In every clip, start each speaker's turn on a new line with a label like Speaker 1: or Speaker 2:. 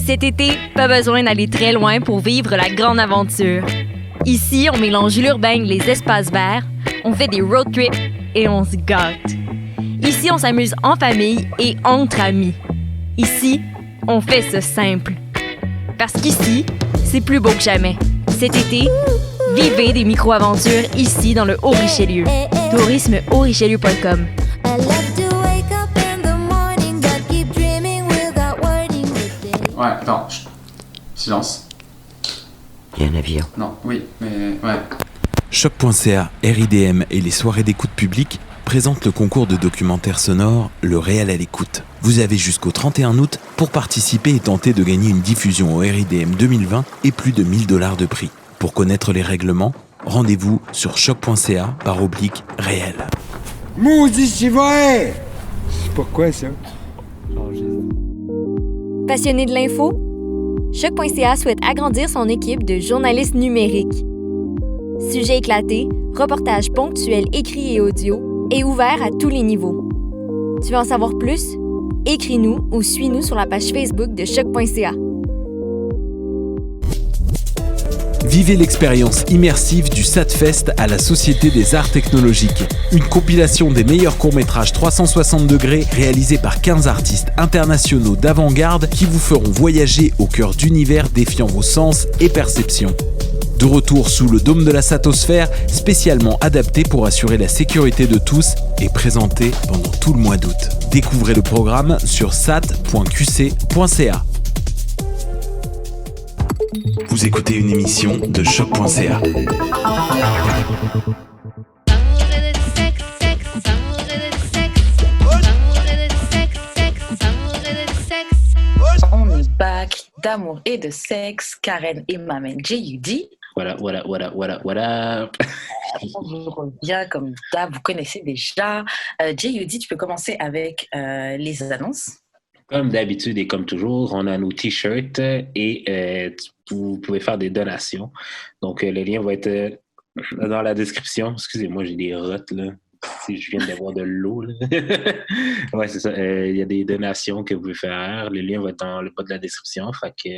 Speaker 1: Cet été, pas besoin d'aller très loin pour vivre la grande aventure. Ici, on mélange l'urbain et les espaces verts, on fait des road trips et on se gâte. Ici, on s'amuse en famille et entre amis. Ici, on fait ça simple. Parce qu'ici, c'est plus beau que jamais. Cet été, vivez des micro-aventures ici dans le Haut-Richelieu. tourismehaut-richelieu.com.
Speaker 2: Ouais, attends. Silence.
Speaker 3: Il y a un avion.
Speaker 2: Non, oui, mais ouais.
Speaker 4: Choc.ca, RIDM et les soirées d'écoute publique présentent le concours de documentaire sonore Le Réel à l'écoute. Vous avez jusqu'au 31 août pour participer et tenter de gagner une diffusion au RIDM 2020 et plus de 1 000 $ de prix. Pour connaître les règlements, rendez-vous sur choc.ca/réel.
Speaker 5: Maudit, c'est vrai! C'est pourquoi ça?
Speaker 1: Passionné de l'info? Choc.ca souhaite agrandir son équipe de journalistes numériques. Sujets éclatés, reportages ponctuels écrits et audio, et ouverts à tous les niveaux. Tu veux en savoir plus? Écris-nous ou suis-nous sur la page Facebook de Choc.ca.
Speaker 4: Vivez l'expérience immersive du SATFest à la Société des Arts Technologiques. Une compilation des meilleurs courts-métrages 360 degrés réalisés par 15 artistes internationaux d'avant-garde qui vous feront voyager au cœur d'univers défiant vos sens et perceptions. De retour sous le dôme de la Satosphère, spécialement adapté pour assurer la sécurité de tous et présenté pendant tout le mois d'août. Découvrez le programme sur sat.qc.ca. Vous écoutez une émission de Choc.ca.
Speaker 6: On est back d'amour et de sexe. Karen et ma main J.U.D.
Speaker 3: Voilà.
Speaker 6: On revient comme d'hab, vous connaissez déjà. J.U.D, tu peux commencer avec les annonces.
Speaker 3: Comme d'habitude et comme toujours, on a nos t-shirts et vous pouvez faire des donations. Donc, le lien va être dans la description. Excusez-moi, j'ai des rottes, là. Si je viens d'avoir de l'eau, là. Ouais, c'est ça. Il y a des donations que vous pouvez faire. Le lien va être dans le bas de la description. Fait que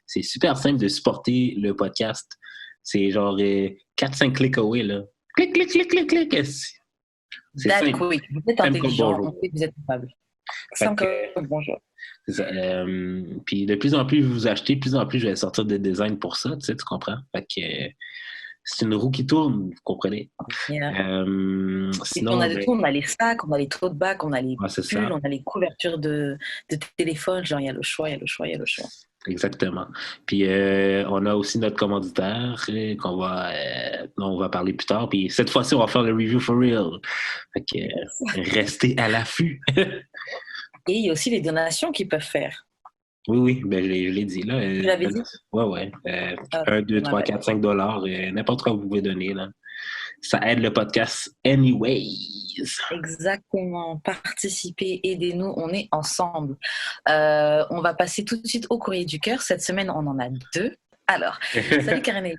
Speaker 3: c'est super simple de supporter le podcast. C'est genre 4-5 clics away, là. Clic. C'est
Speaker 6: That's
Speaker 3: simple.
Speaker 6: quick. Vous êtes intelligent, on sait que vous êtes capable. Bonjour.
Speaker 3: C'est ça. Puis de plus en plus vous achetez, de plus en plus je vais sortir des designs pour ça, tu comprends? Fait que c'est une roue qui tourne, vous comprenez?
Speaker 6: Yeah.
Speaker 3: Sinon,
Speaker 6: on a de tout, on a les sacs, on a les tote bags, on a les pulls, on a les couvertures de téléphone, genre il y a le choix.
Speaker 3: Exactement. Puis on a aussi notre commanditaire dont on va parler plus tard. Puis cette fois-ci, on va faire le review for real. Fait que restez à l'affût.
Speaker 6: Et il y a aussi les donations qu'ils peuvent faire.
Speaker 3: Oui, ben je l'ai dit là.
Speaker 6: Tu l'avais dit?
Speaker 3: Ouais. 1, 2, 3, 4, 5 $, n'importe quoi que vous pouvez donner là. Ça aide le podcast anyways.
Speaker 6: Exactement. Participez, aidez-nous, on est ensemble. On va passer tout de suite au courrier du cœur. Cette semaine, on en a 2. Alors, salut Karen et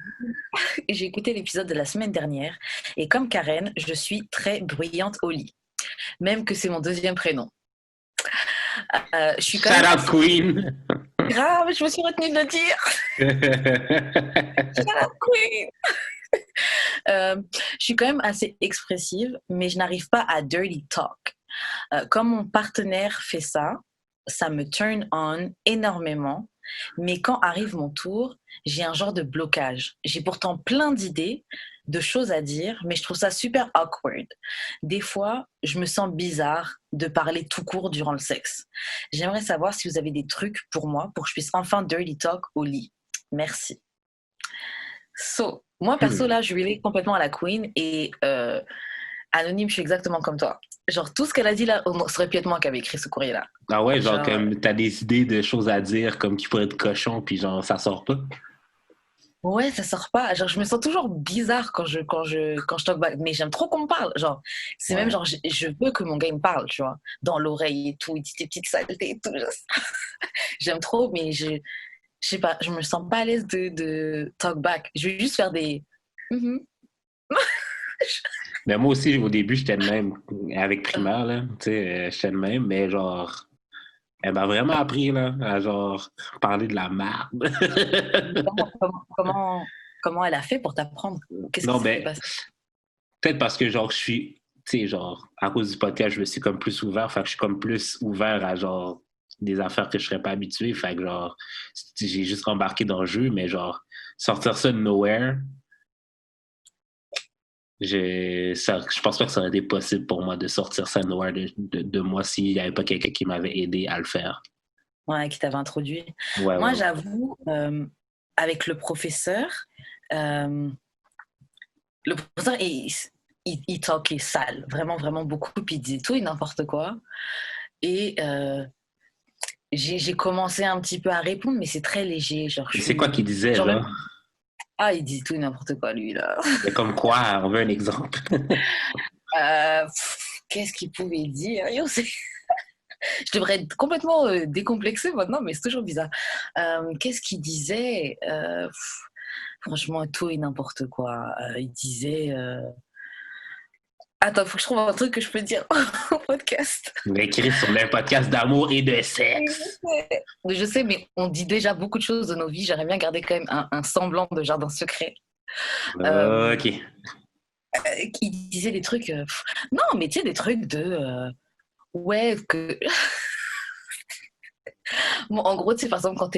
Speaker 6: j'ai écouté l'épisode de la semaine dernière et comme Karen, je suis très bruyante au lit. Même que c'est mon 2e prénom. Je suis quand
Speaker 3: Shout
Speaker 6: même
Speaker 3: out Queen!
Speaker 6: Grave, je me suis retenue de le dire. Shout out Queen! Je suis quand même assez expressive, mais je n'arrive pas à dirty talk. Comme mon partenaire fait ça, ça me turn on énormément. Mais quand arrive mon tour, j'ai un genre de blocage. J'ai pourtant plein d'idées, de choses à dire, mais je trouve ça super awkward. Des fois, je me sens bizarre de parler tout court durant le sexe. J'aimerais savoir si vous avez des trucs pour moi, pour que je puisse enfin dirty talk au lit. Merci. So, moi, perso, là, je relate complètement à la queen et anonyme, je suis exactement comme toi. Genre, tout ce qu'elle a dit là, ça aurait pu être moi qui avait écrit ce courrier-là.
Speaker 3: Ah ouais, genre comme t'as des idées de choses à dire comme qui pourraient être cochon, puis genre, ça sort pas.
Speaker 6: Ouais, ça sort pas. Genre, je me sens toujours bizarre quand je talk back. Mais j'aime trop qu'on me parle. Genre, c'est même genre, je veux que mon gars me parle, tu vois, dans l'oreille et tout, il dit des petites saletés et tout. J'aime trop, mais je sais pas, je me sens pas à l'aise de talk back. Je vais juste faire des.
Speaker 3: Mais moi aussi, au début, j'étais le même. Avec primaire, là, tu sais, j'étais le même, mais genre, Elle m'a vraiment appris, là, à genre parler de la merde.
Speaker 6: Comment elle a fait pour t'apprendre? Qu'est-ce qui
Speaker 3: Non,
Speaker 6: s'est
Speaker 3: mais
Speaker 6: passé?
Speaker 3: peut-être parce que genre je suis, tu sais, genre, à cause du podcast, je me suis comme plus ouvert, fait que je suis comme plus ouvert à genre des affaires que je serais pas habitué, fait que genre, j'ai juste embarqué dans le jeu, mais genre, sortir ça de nowhere, je pense pas que ça aurait été possible pour moi de sortir ça de nowhere de moi s'il n'y avait pas quelqu'un qui m'avait aidé à le faire.
Speaker 6: Ouais, qui t'avait introduit.
Speaker 3: Ouais,
Speaker 6: Moi,
Speaker 3: ouais.
Speaker 6: j'avoue, avec le professeur, euh, il talkait sale, vraiment, vraiment beaucoup, puis il disait tout et n'importe quoi. Et j'ai commencé un petit peu à répondre, mais c'est très léger. Genre,
Speaker 3: Et c'est quoi qu'il disait,
Speaker 6: genre
Speaker 3: genre?
Speaker 6: Ah, il dit tout et n'importe quoi, lui, là.
Speaker 3: Mais comme quoi, on veut un exemple.
Speaker 6: Qu'est-ce qu'il pouvait dire? Yo, je devrais être complètement décomplexée maintenant, mais c'est toujours bizarre. Qu'est-ce qu'il disait? Franchement, tout et n'importe quoi. Il disait... Attends, il faut que je trouve un truc que je peux dire au podcast.
Speaker 3: Mais écrit sur le podcast d'amour et de sexe.
Speaker 6: Je sais, mais on dit déjà beaucoup de choses de nos vies. J'aimerais bien garder quand même un semblant de jardin secret.
Speaker 3: Ok.
Speaker 6: Il disait des trucs... non, mais tu sais, des trucs de... ouais, que... bon, en gros, tu sais, par exemple, quand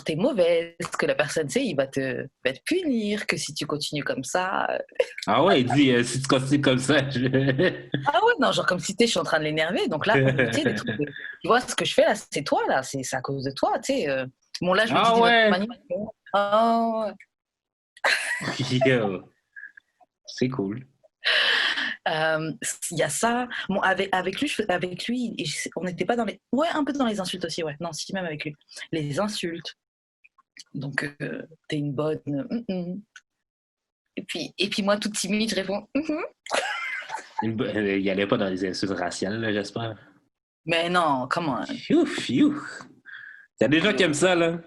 Speaker 6: t'es mauvaise, que la personne, tu sais, il va te punir, que si tu continues comme ça...
Speaker 3: Ah ouais, il dit, si tu continues comme ça,
Speaker 6: Ah ouais, non, genre comme si je suis en train de l'énerver. Donc là, tu sais, des trucs tu vois, ce que je fais là, c'est toi, là, c'est à cause de toi, tu sais. Bon, là, je le dis
Speaker 3: Ah
Speaker 6: d'une
Speaker 3: ouais!
Speaker 6: autre manière. Ah ouais.
Speaker 3: Yo. C'est cool.
Speaker 6: Il y a ça. Bon, avec lui, on n'était pas dans les... Ouais, un peu dans les insultes aussi, ouais. Non, si, même avec lui. Les insultes. Donc, t'es une bonne... Et puis moi, toute timide, je réponds...
Speaker 3: Il n'y allait pas dans les insultes raciales, là, j'espère.
Speaker 6: Mais non, comment?
Speaker 3: Ouf, ouf. Il y a des gens qui aiment ça, là.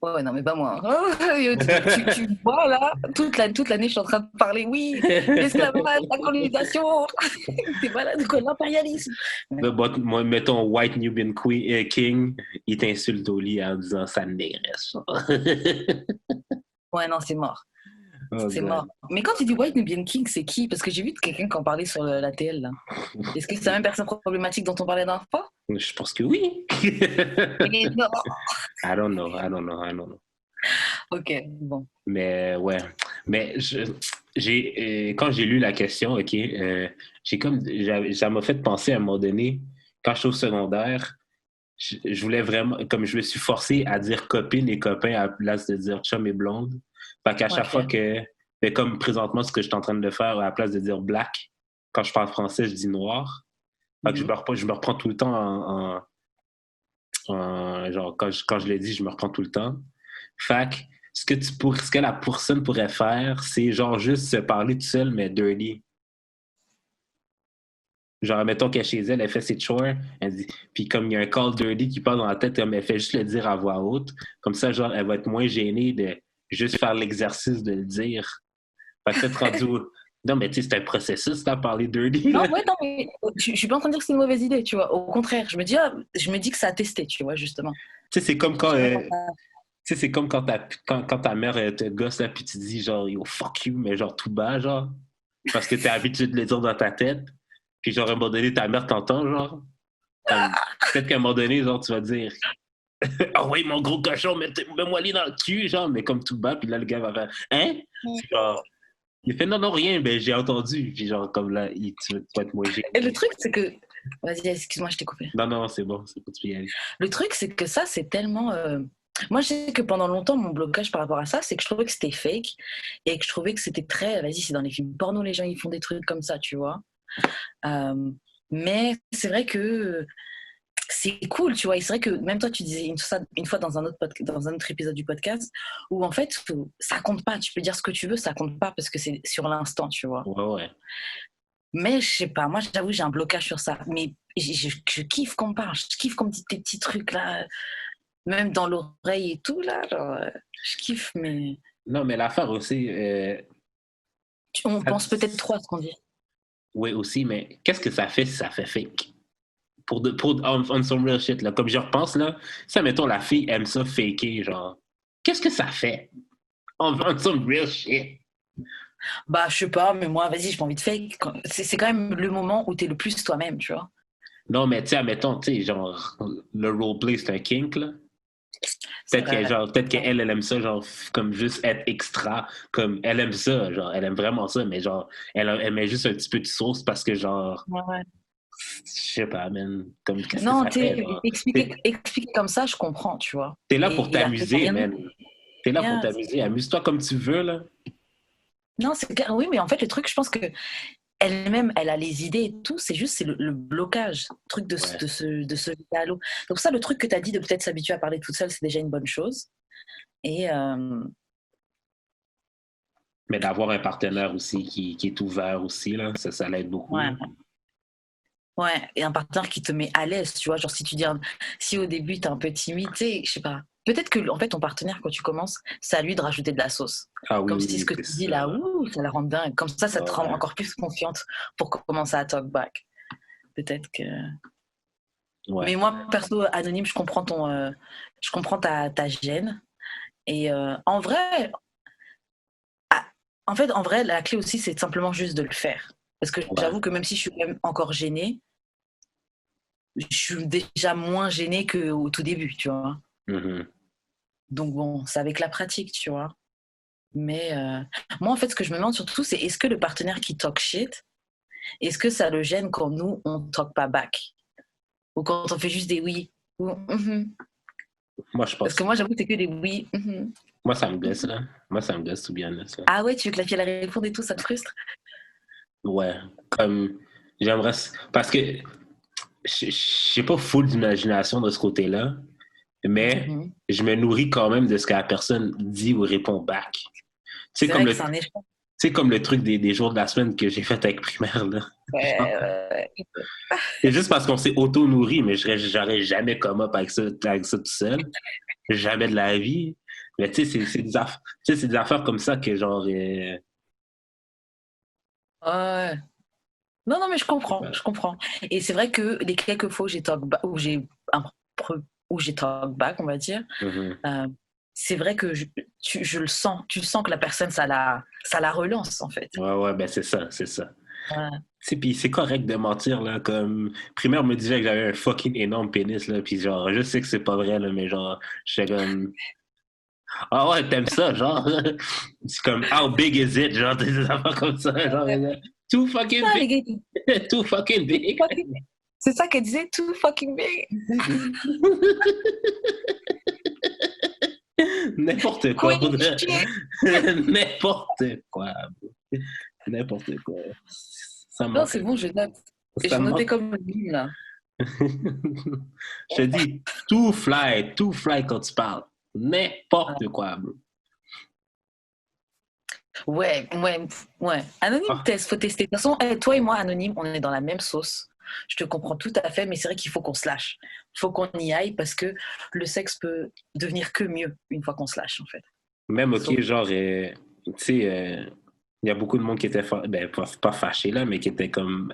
Speaker 6: Ouais, non, mais pas moi. Tu vois, là, toute l'année, je suis en train de parler, oui, l'esclavage, la colonisation, t'es malade, quoi, l'impérialisme.
Speaker 3: Moi, mettons White Nubian King, il t'insulte au lit en disant ça négresse.
Speaker 6: Ouais, non, c'est mort.
Speaker 3: Oh,
Speaker 6: c'est
Speaker 3: God.
Speaker 6: mort. Mais quand tu dis White Nubian King, c'est qui? Parce que j'ai vu quelqu'un qui en parlait sur la TL, là. Est-ce que c'est la même personne problématique dont on parlait la dernière fois?
Speaker 3: Je pense que oui.
Speaker 6: Mais non.
Speaker 3: I don't know.
Speaker 6: Ok, bon.
Speaker 3: Mais ouais. Mais quand j'ai lu la question, OK, ça m'a fait penser à un moment donné, quand je suis au secondaire, je voulais vraiment, comme je me suis forcé à dire copine et copain à la place de dire chum et blonde. Fait qu'à chaque fois mais comme présentement, ce que je suis en train de faire, à la place de dire black, quand je parle français, je dis noir. Fait que je me reprends tout le temps genre, quand je le dis, je me reprends tout le temps. Fait que ce que la personne pourrait faire, c'est genre juste se parler tout seul, mais dirty. Genre, mettons qu'elle chez elle, elle fait ses chores, elle dit, puis comme il y a un call dirty qui passe dans la tête, elle fait juste le dire à voix haute. Comme ça, genre, elle va être moins gênée de juste faire l'exercice de le dire. Fait que peut-être rendu non, mais tu sais, c'est un processus, t'as parlé dirty.
Speaker 6: Non, ouais, non, mais je suis pas en train de dire que c'est une mauvaise idée, tu vois. Au contraire, je me dis que ça a testé, tu vois, justement.
Speaker 3: Tu sais, c'est comme quand... tu sais, c'est comme quand ta mère te gosse, là, puis tu dis genre, yo, fuck you, mais genre tout bas, genre. Parce que t'es habitué de le dire dans ta tête. Puis genre, à un moment donné, ta mère t'entend, genre. Peut-être qu'à un moment donné, genre, tu vas dire, ah oui, mon gros cochon, mets-moi les dans le cul, genre, mais comme tout bas, puis là, le gars va faire, hein? Genre, il fait non, rien, ben j'ai entendu. Puis genre, comme là, tu vas être moins gêné.
Speaker 6: Et le truc, c'est que... Vas-y, excuse-moi, je t'ai coupé.
Speaker 3: Non, c'est bon, c'est pas de aller.
Speaker 6: Le truc, c'est que ça, c'est tellement... Moi, je sais que pendant longtemps, mon blocage par rapport à ça, c'est que je trouvais que c'était fake et que je trouvais que c'était très... Vas-y, c'est dans les films porno, les gens, ils font des trucs comme ça, tu vois. Mais c'est vrai que c'est cool, tu vois. Et c'est vrai que même toi, tu disais une fois dans un autre épisode du podcast où, en fait, ça compte pas. Tu peux dire ce que tu veux, ça compte pas parce que c'est sur l'instant, tu vois.
Speaker 3: Ouais.
Speaker 6: Mais je sais pas, moi, j'avoue, j'ai un blocage sur ça. Mais je kiffe qu'on parle. Je kiffe qu'on me dise des petits trucs, là. Même dans l'oreille et tout, là. Genre, je kiffe, mais...
Speaker 3: Non, mais l'affaire aussi...
Speaker 6: On pense peut-être trop à ce qu'on dit.
Speaker 3: Oui, aussi, mais qu'est-ce que ça fait si ça fait fake? on some real shit, là. Comme je repense, là, ça, mettons, la fille aime ça faker, genre, qu'est-ce que ça fait? On some real shit.
Speaker 6: Bah, je sais pas, mais moi, vas-y, j'ai pas envie de fake. C'est quand même le moment où t'es le plus toi-même, tu vois.
Speaker 3: Non, mais tu sais, admettons, tu sais, genre, le roleplay, c'est un kink, là. Peut-être qu'elle aime ça, genre, comme juste être extra, comme, elle aime ça, genre, elle aime vraiment ça, mais genre, elle met juste un petit peu de sauce parce que, genre,
Speaker 6: Ouais.
Speaker 3: je sais pas, man, comme, qu'est-ce
Speaker 6: Non,
Speaker 3: que ça fait, genre?
Speaker 6: expliquer comme ça, je comprends, tu vois.
Speaker 3: T'es là
Speaker 6: Et
Speaker 3: pour
Speaker 6: il a fait
Speaker 3: t'amuser,
Speaker 6: rien.
Speaker 3: man. T'es là pour
Speaker 6: Rien.
Speaker 3: t'amuser, amuse-toi comme tu veux, là.
Speaker 6: Non, oui, mais en fait, le truc, je pense que elle-même, elle a les idées et tout, c'est le blocage, le truc de
Speaker 3: Ouais.
Speaker 6: se jeter à l'eau. Donc ça, le truc que tu as dit de peut-être s'habituer à parler toute seule, c'est déjà une bonne chose. Et
Speaker 3: Mais d'avoir un partenaire aussi qui est ouvert aussi, là, ça l'aide beaucoup.
Speaker 6: ouais. Ouais, et un partenaire qui te met à l'aise, tu vois, genre si au début t'es un peu timide, tu sais, je sais pas, peut-être que en fait ton partenaire quand tu commences, c'est à lui de rajouter de la sauce.
Speaker 3: Ah oui,
Speaker 6: Comme
Speaker 3: oui,
Speaker 6: si ce que
Speaker 3: c'est
Speaker 6: tu dis
Speaker 3: ça.
Speaker 6: là, ça la rend dingue. Comme ça te rend
Speaker 3: Ouais.
Speaker 6: encore plus confiante pour commencer à talk back. Peut-être que.
Speaker 3: Ouais.
Speaker 6: Mais moi, perso, anonyme, je comprends ta gêne. Et en vrai, la clé aussi, c'est simplement juste de le faire. Parce que j'avoue que même si je suis quand même encore gênée, je suis déjà moins gênée qu'au tout début, tu vois.
Speaker 3: Mm-hmm.
Speaker 6: Donc bon, c'est avec la pratique, tu vois. Mais moi, en fait, ce que je me demande surtout, c'est est-ce que le partenaire qui talk shit, est-ce que ça le gêne quand nous, on talk pas back? Ou quand on fait juste des oui ou
Speaker 3: Moi, je pense.
Speaker 6: Parce que moi, j'avoue que c'est que des oui.
Speaker 3: Moi, ça me gosse, là. Moi, ça me gosse, tout bien, là.
Speaker 6: Ah ouais, tu veux que la fille elle réponde et tout, ça te frustre?
Speaker 3: Ouais. Comme, j'aimerais... Parce que j'ai pas full d'imagination de ce côté-là, mais je me nourris quand même de ce que la personne dit ou répond back.
Speaker 6: C'est vrai que c'est un échange.
Speaker 3: C'est comme le truc des jours de la semaine que j'ai fait avec primaire, là.
Speaker 6: Ouais.
Speaker 3: C'est juste parce qu'on s'est auto-nourri, mais j'aurais jamais come up avec ça tout seul. Jamais de la vie. Mais tu sais, c'est des affaires comme ça que genre...
Speaker 6: Ouais. Non, mais je comprends. Et c'est vrai que les quelques fois où j'ai talk back, où j'ai talk back, on va dire, c'est vrai que je le sens. Tu sens que la personne, ça la relance, en fait.
Speaker 3: Ouais, ben c'est ça.
Speaker 6: Ouais.
Speaker 3: Puis c'est correct de mentir, là, comme... Primaire me disait que j'avais un fucking énorme pénis, là, puis genre, je sais que c'est pas vrai, là, mais genre, j'étais comme... Ah ouais, t'aimes ça, genre? C'est comme, how big is it? Genre, des affaires comme ça, genre, too fucking big. Too fucking big.
Speaker 6: C'est ça qu'elle disait, too fucking big.
Speaker 3: N'importe quoi. N'importe quoi.
Speaker 6: Non, c'est bon, je note. Et je notais comme une là.
Speaker 3: Je te dis, tout fly quand tu parles. N'importe quoi, bro.
Speaker 6: Ouais. Anonyme, faut tester. De toute façon, toi et moi, Anonyme, on est dans la même sauce. Je te comprends tout à fait, mais c'est vrai qu'il faut qu'on se lâche. Il faut qu'on y aille parce que le sexe peut devenir que mieux une fois qu'on se lâche, en fait.
Speaker 3: Même, genre, tu sais, il y a beaucoup de monde qui était, pas fâché, là, mais qui était comme,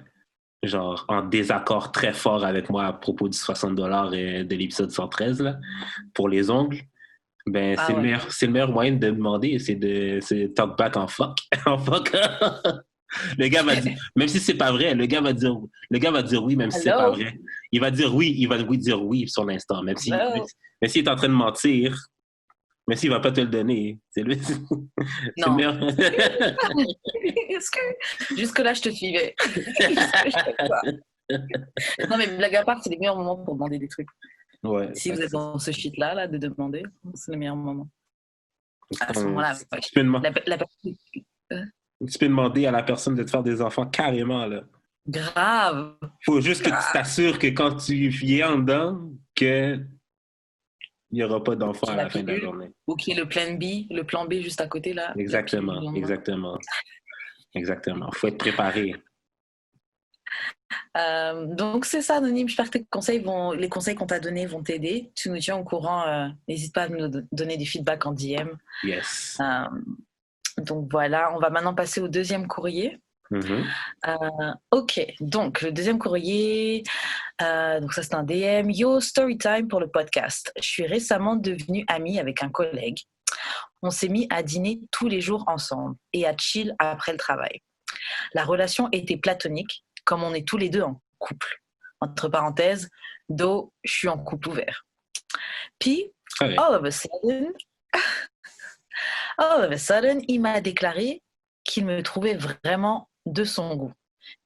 Speaker 3: genre, en désaccord très fort avec moi à propos du $60 de l'épisode 113, là, pour les ongles. Ben, c'est le meilleur moyen de demander, c'est talk back en fuck. En fuck. Le gars va dire, même si c'est pas vrai, le gars va dire oui, même si c'est pas vrai. Il va dire oui sur l'instant, même s'il est en train de mentir, même s'il va pas te le donner. C'est lui.
Speaker 6: Non. Jusque-là, je te suivais. Non, mais blague à part, c'est les meilleurs moments pour demander des trucs.
Speaker 3: Ouais,
Speaker 6: si vous êtes dans ce shit-là, de demander, c'est le meilleur moment. À ce moment-là,
Speaker 3: tu peux demander à la personne de te faire des enfants carrément, là.
Speaker 6: Grave.
Speaker 3: Faut juste que tu t'assures que quand tu es en dedans, que il n'y aura pas d'enfants à la fin de la journée.
Speaker 6: Ou qu'il y ait le plan B juste à côté, là.
Speaker 3: Exactement. Faut être préparé.
Speaker 6: Donc c'est ça, Anonyme. J'espère que les conseils qu'on t'a donnés vont t'aider. Tu nous tiens au courant. N'hésite pas à nous donner du feedback en DM.
Speaker 3: Yes.
Speaker 6: Donc voilà, on va maintenant passer au deuxième courrier.
Speaker 3: Mm-hmm.
Speaker 6: Ok, donc le deuxième courrier, Donc ça, c'est un DM. Yo, story time pour le podcast. Je suis récemment devenue amie avec un collègue. On s'est mis à dîner tous les jours ensemble et à chill après le travail. La relation était platonique, comme on est tous les deux en couple. Entre parenthèses, je suis en couple ouvert. Puis, all of a sudden, il m'a déclaré qu'il me trouvait vraiment de son goût.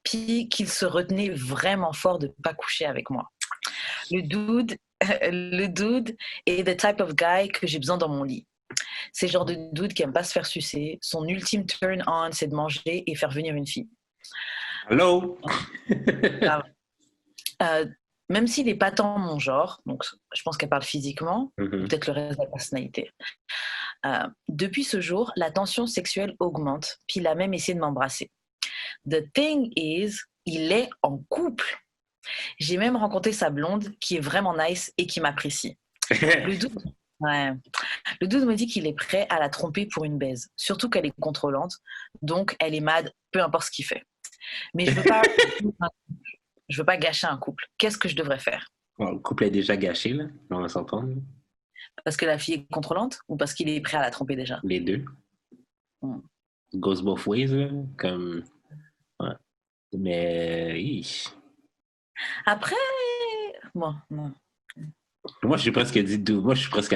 Speaker 6: Puis qu'il se retenait vraiment fort de ne pas coucher avec moi. Le dude est the type of guy que j'ai besoin dans mon lit. C'est le genre de dude qui n'aime pas se faire sucer. Son ultime turn-on, c'est de manger et faire venir une fille.
Speaker 3: Hello!
Speaker 6: Même s'il n'est pas tant mon genre, donc je pense qu'elle parle physiquement, peut-être le reste de la personnalité. Depuis ce jour, la tension sexuelle augmente, puis il a même essayé de m'embrasser. The thing is, il est en couple. J'ai même rencontré sa blonde qui est vraiment nice et qui m'apprécie. Le dude me dit qu'il est prêt à la tromper pour une baise, surtout qu'elle est contrôlante, donc elle est mad, peu importe ce qu'il fait. Mais je veux pas gâcher un couple. Qu'est-ce que je devrais faire?
Speaker 3: Bon, le couple est déjà gâché, là. On va s'entendre.
Speaker 6: Parce que la fille est contrôlante ou parce qu'il est prêt à la tromper déjà?
Speaker 3: Les deux. Goes both ways, là. Comme... Ouais. Mais...
Speaker 6: Après... Bon, non.
Speaker 3: Moi, je suis presque à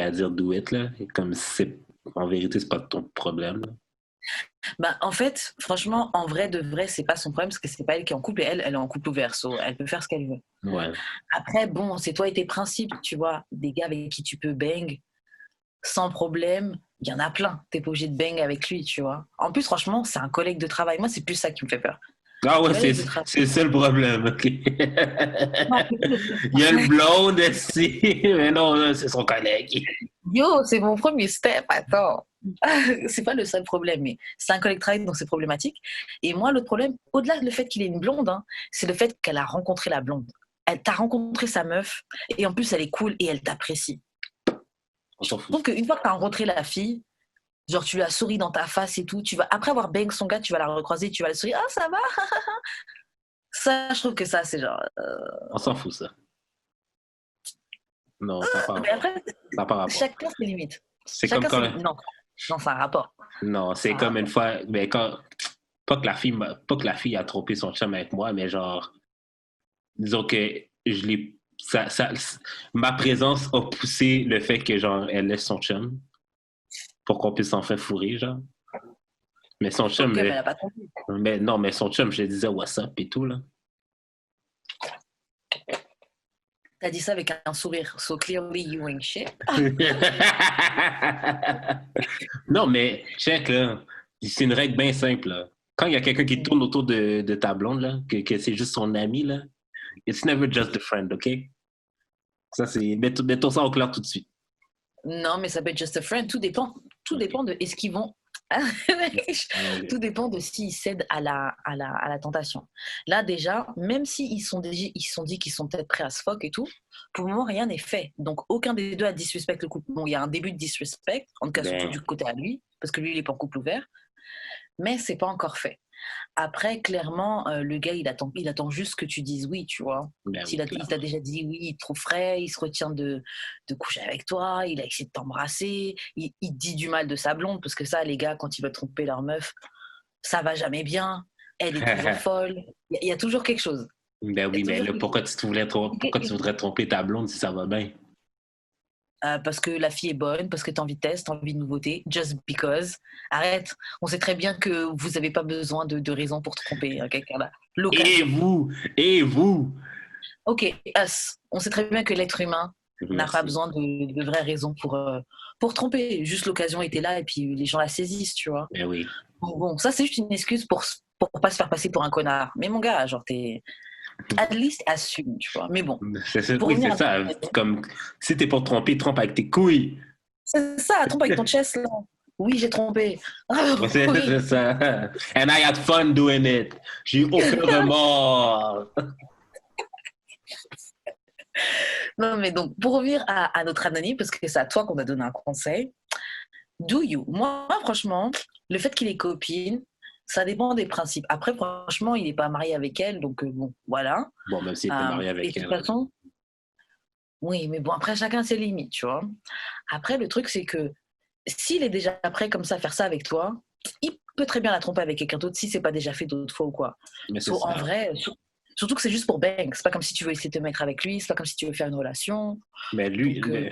Speaker 3: dire do it, là. Comme c'est... En vérité, c'est pas ton problème, là.
Speaker 6: Bah, en fait, franchement, en vrai de vrai, c'est pas son problème parce que c'est pas elle qui est en couple et elle est en couple ouvert, so elle peut faire ce qu'elle veut.
Speaker 3: Ouais.
Speaker 6: Après, bon, c'est toi et tes principes, tu vois, des gars avec qui tu peux bang sans problème, il y en a plein. T'es pas obligé de bang avec lui, tu vois. En plus, franchement, c'est un collègue de travail. Moi, c'est plus ça qui me fait peur.
Speaker 3: Ah ouais, c'est ça le problème, ok. Il y a le blonde ici, mais non, c'est son collègue.
Speaker 6: Yo, c'est mon premier step, attends. C'est pas le seul problème, mais c'est un collègue de travail, donc c'est problématique. Et moi, l'autre problème, au-delà du fait qu'il ait une blonde, c'est le fait qu'elle a rencontré la blonde. Elle t'a rencontré sa meuf, et en plus, elle est cool et elle t'apprécie.
Speaker 3: On s'en fout.
Speaker 6: Donc, une fois que t'as rencontré la fille, genre, tu lui as souri dans ta face et tout, tu vas, après avoir bang son gars, tu vas la recroiser, tu vas le sourire, ah, ça va. Ça, je trouve que ça, c'est genre...
Speaker 3: On s'en fout, ça. Non, ça part.
Speaker 6: Mais après,
Speaker 3: ça part
Speaker 6: chacun ses limites.
Speaker 3: C'est
Speaker 6: Chacun
Speaker 3: comme quand...
Speaker 6: Non, c'est un rapport.
Speaker 3: Non, c'est comme une fois... Mais quand... Pas que la fille a trompé son chum avec moi, mais genre... Disons que je l'ai... ma présence a poussé le fait que, genre, elle laisse son chum pour qu'on puisse s'en faire fourrer, genre. Mais son chum...
Speaker 6: Okay, elle a pas trompé.
Speaker 3: Mais non, mais son chum, je lui disais what's up et tout, là.
Speaker 6: T'as dit ça avec un sourire. So clearly you ain't shit.
Speaker 3: Non, mais check, là. C'est une règle bien simple, là. Quand il y a quelqu'un qui tourne autour de ta blonde, là, que c'est juste son ami, là, it's never just a friend, OK? Ça, c'est... Mettons ça au clair tout de suite.
Speaker 6: Non, mais ça peut être just a friend. Tout dépend de est-ce qu'ils vont... Tout dépend de s'ils cèdent à la tentation. Là, déjà, même s'ils sont dit qu'ils sont peut-être prêts à se fuck et tout, pour le moment, rien n'est fait. Donc, aucun des deux a disrespect le couple. Bon, il y a un début de disrespect, en tout cas, surtout du côté à lui, parce que lui, il est pas en couple ouvert, mais c'est pas encore fait. Après, clairement, le gars, il attend juste que tu dises oui, tu vois. Il t'a déjà dit oui, il te trouve frais, il se retient de coucher avec toi, il a essayé de t'embrasser, il dit du mal de sa blonde, parce que ça, les gars, quand ils veulent tromper leur meuf, ça va jamais bien, elle est toujours folle, il y a toujours quelque chose.
Speaker 3: Ben oui, mais là, pourquoi tu voudrais tromper ta blonde si ça va bien?
Speaker 6: Parce que la fille est bonne, parce que t'as envie de test, t'as envie de nouveauté, just because. Arrête, on sait très bien que vous n'avez pas besoin de raison pour tromper quelqu'un là.
Speaker 3: Et vous?
Speaker 6: Ok, us. On sait très bien que l'être humain n'a pas besoin de vraies raisons pour tromper. Juste l'occasion était là et puis les gens la saisissent, tu vois.
Speaker 3: Ben oui.
Speaker 6: Bon, ça c'est juste une excuse pour pas se faire passer pour un connard. Mais mon gars, genre t'es... At least assume, tu vois. Mais bon.
Speaker 3: C'est ça. Comme si t'es pour tromper, trompe avec tes couilles.
Speaker 6: C'est ça, trompe avec ton chest, là. Oui, j'ai trompé.
Speaker 3: C'est ça. And I had fun doing it. J'ai eu aucun remords.
Speaker 6: Non, mais donc, pour revenir à notre anonyme, parce que c'est à toi qu'on a donné un conseil, do you? Moi, franchement, le fait qu'il ait copine, Ça dépend des principes. Après, franchement, il n'est pas marié avec elle, donc bon, voilà.
Speaker 3: Bon, même s'il était marié
Speaker 6: Et
Speaker 3: avec
Speaker 6: de toute
Speaker 3: elle.
Speaker 6: façon, oui, mais bon, après, chacun ses limites, tu vois. Après, le truc, c'est que s'il est déjà prêt comme ça à faire ça avec toi, il peut très bien la tromper avec quelqu'un d'autre si c'est pas déjà fait d'autres fois ou quoi.
Speaker 3: Mais c'est
Speaker 6: En
Speaker 3: ça.
Speaker 6: vrai, surtout que c'est juste pour bang. C'est pas comme si tu veux essayer de te mettre avec lui, c'est pas comme si tu veux faire une relation.
Speaker 3: Mais lui,
Speaker 6: Donc,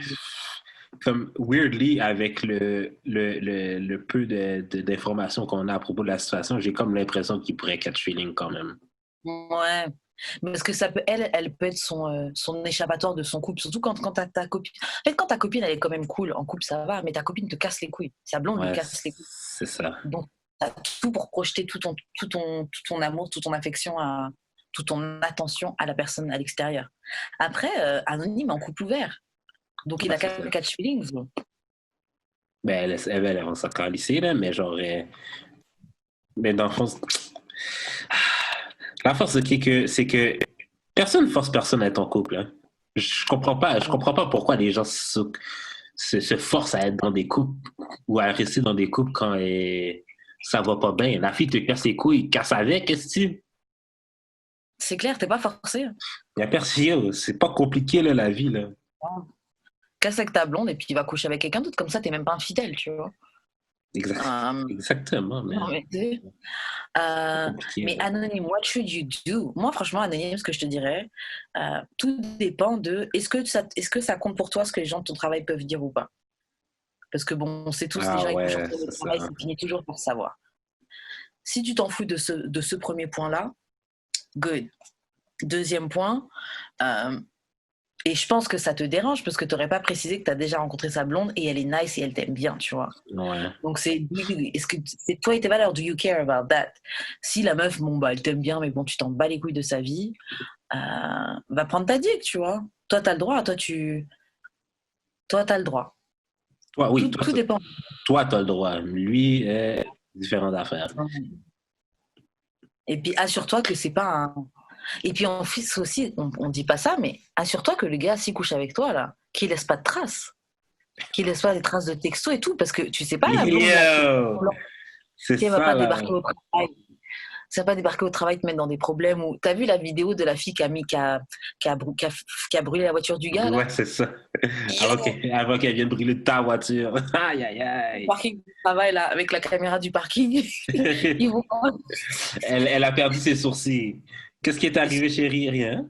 Speaker 3: comme weirdly, avec le peu d'informations qu'on a à propos de la situation, j'ai comme l'impression qu'il pourrait catch feeling quand même.
Speaker 6: ouais. Parce que ça peut, elle peut être son échappatoire de son couple. Surtout quand ta copine. En fait, quand ta copine, elle est quand même cool, en couple, ça va, mais ta copine te casse les couilles. Sa blonde lui
Speaker 3: Ouais,
Speaker 6: casse les couilles.
Speaker 3: c'est ça.
Speaker 6: Donc, t'as tout pour projeter tout ton amour, toute ton affection, toute ton attention à la personne à l'extérieur. Après, Anonyme est en couple ouvert. Donc, il
Speaker 3: Ouais,
Speaker 6: a
Speaker 3: c'est
Speaker 6: quand même
Speaker 3: ça.
Speaker 6: catch feelings.
Speaker 3: Ben, elle va s'en lycée, là, mais genre. Mais dans le fond, la force, c'est que personne ne force personne à être en couple. Hein. Je comprends pas pourquoi les gens se forcent à être dans des couples ou à rester dans des couples quand ça va pas bien. La fille te casse les couilles, casse avec, qu'est-ce que tu.
Speaker 6: C'est clair, t'es pas forcé.
Speaker 3: Il y a personne, c'est pas compliqué là, la vie. Là.
Speaker 6: Casse avec ta blonde et puis il va coucher avec quelqu'un d'autre. Comme ça, t'es même pas infidèle, tu vois.
Speaker 3: Exactement, mais
Speaker 6: Non, mais,
Speaker 3: c'est compliqué.
Speaker 6: mais
Speaker 3: Là.
Speaker 6: Anonyme, what should you do? Moi, franchement, Anonyme, ce que je te dirais, tout dépend de est-ce que ça compte pour toi ce que les gens de ton travail peuvent dire ou pas? Parce que bon, on sait tous, les gens avec qui on
Speaker 3: Ouais,
Speaker 6: fait le
Speaker 3: c'est
Speaker 6: travail,
Speaker 3: ça.
Speaker 6: ça finit toujours par savoir. Si tu t'en fous de ce premier point-là, good. Deuxième point, et je pense que ça te dérange parce que tu n'aurais pas précisé que tu as déjà rencontré sa blonde et elle est nice et elle t'aime bien, tu vois.
Speaker 3: Ouais.
Speaker 6: Donc, est-ce que c'est toi et tes valeurs? Do you care about that? Si la meuf, bon, bah, elle t'aime bien, mais bon, tu t'en bats les couilles de sa vie, va prendre ta dick, tu vois. Toi, tu as le droit. Toi, tu as le droit.
Speaker 3: Toi, oui,
Speaker 6: Tout dépend.
Speaker 3: toi, tu as le droit. Lui, différentes affaires.
Speaker 6: Et puis, assure-toi que c'est pas un. Et puis, en fils aussi, on dit pas ça, mais assure-toi que le gars, s'il couche avec toi, là, qu'il laisse pas de traces. Qu'il laisse pas des traces de texto et tout, parce que tu sais pas, la blonde,
Speaker 3: Yo! C'est
Speaker 6: elle va
Speaker 3: ça,
Speaker 6: pas
Speaker 3: là.
Speaker 6: débarquer au travail. Ça va pas débarquer au travail, te mettre dans des problèmes. T'as vu la vidéo de la fille qui a brûlé la voiture du gars, là?
Speaker 3: Ouais, c'est ça. Avant qu'elle vienne brûler ta voiture. Aïe, aïe, aïe.
Speaker 6: Le parking du travail, là, avec la caméra du parking. Ils vont...
Speaker 3: Elle a perdu ses sourcils. Qu'est-ce qui est arrivé, chérie? Rien.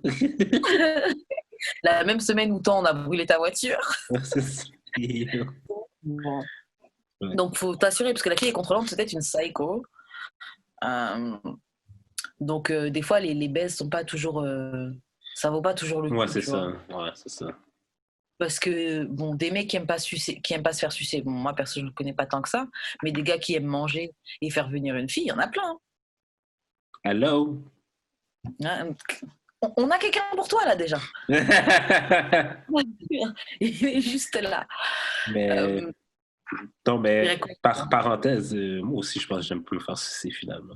Speaker 6: La même semaine où on a brûlé ta voiture.
Speaker 3: C'est ça.
Speaker 6: Bon.
Speaker 3: Ouais.
Speaker 6: Donc, faut t'assurer, parce que la fille est contrôlante, c'est peut-être une psycho. Donc, des fois, les baises sont pas toujours... ça vaut pas toujours le coup.
Speaker 3: Ouais, c'est
Speaker 6: tu
Speaker 3: ça.
Speaker 6: vois.
Speaker 3: Ouais, c'est ça.
Speaker 6: Parce que, bon, des mecs qui aiment pas se faire sucer, bon, moi, perso, je ne connais pas tant que ça, mais des gars qui aiment manger et faire venir une fille, il y en a plein.
Speaker 3: Hello?
Speaker 6: Hein. On a quelqu'un pour toi, là, déjà. Il est juste là.
Speaker 3: Mais, non, mais
Speaker 6: Direct.
Speaker 3: par parenthèse, moi aussi, je pense que j'aime plus me faire sucer, finalement.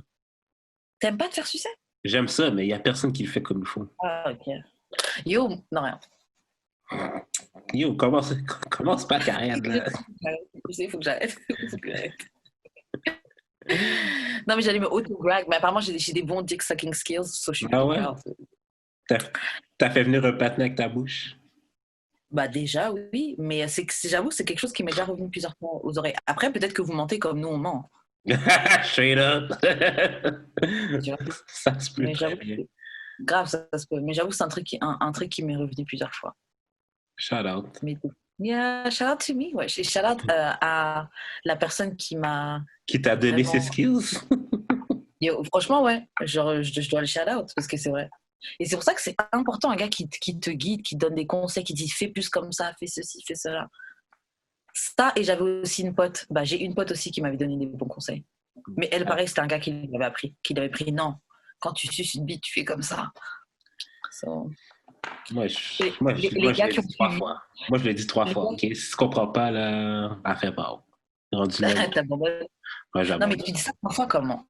Speaker 6: T'aimes pas te faire sucer?
Speaker 3: J'aime ça, mais il n'y a personne qui le fait comme il faut.
Speaker 6: Ah, ok. Yo, non, rien.
Speaker 3: Yo, commence pas carrière, là.
Speaker 6: Il faut que j'arrête. Non, mais j'allais me auto-brag, mais apparemment, j'ai des bons dick sucking skills, so je suis
Speaker 3: Ah ouais?
Speaker 6: proud.
Speaker 3: T'as fait venir un patin avec ta bouche?
Speaker 6: Bah déjà, oui, mais j'avoue, c'est quelque chose qui m'est déjà revenu plusieurs fois aux oreilles. Après, peut-être que vous mentez comme nous, on ment.
Speaker 3: Straight up!
Speaker 6: Tu vois.
Speaker 3: Ça se peut
Speaker 6: Mais
Speaker 3: très
Speaker 6: j'avoue,
Speaker 3: bien.
Speaker 6: grave, ça se peut. Mais j'avoue, c'est un truc qui m'est revenu plusieurs fois.
Speaker 3: Shout out.
Speaker 6: Mais yeah, shout out to me, ouais. Shout out à la personne qui m'a...
Speaker 3: Qui t'a donné
Speaker 6: Vraiment.
Speaker 3: ses skills?
Speaker 6: Yo, franchement, ouais, genre, je dois le shout out parce que c'est vrai. Et c'est pour ça que c'est important, un gars qui te guide, qui te donne des conseils, qui dit fais plus comme ça, fais ceci, fais cela. Ça, et j'avais aussi une pote, bah, j'ai une pote aussi qui m'avait donné des bons conseils. Mais elle, pareil, c'était un gars qui l'avait appris, non, quand tu suces une bite, tu fais comme ça. So...
Speaker 3: Moi, je l'ai dit 3 fois. Moi, je l'ai dit 3 fois, ok? Si tu comprends pas, là, elle fait pas. Rendu là.
Speaker 6: T'abandonnes.
Speaker 3: Ouais,
Speaker 6: Non, mais tu dis ça parfois comment?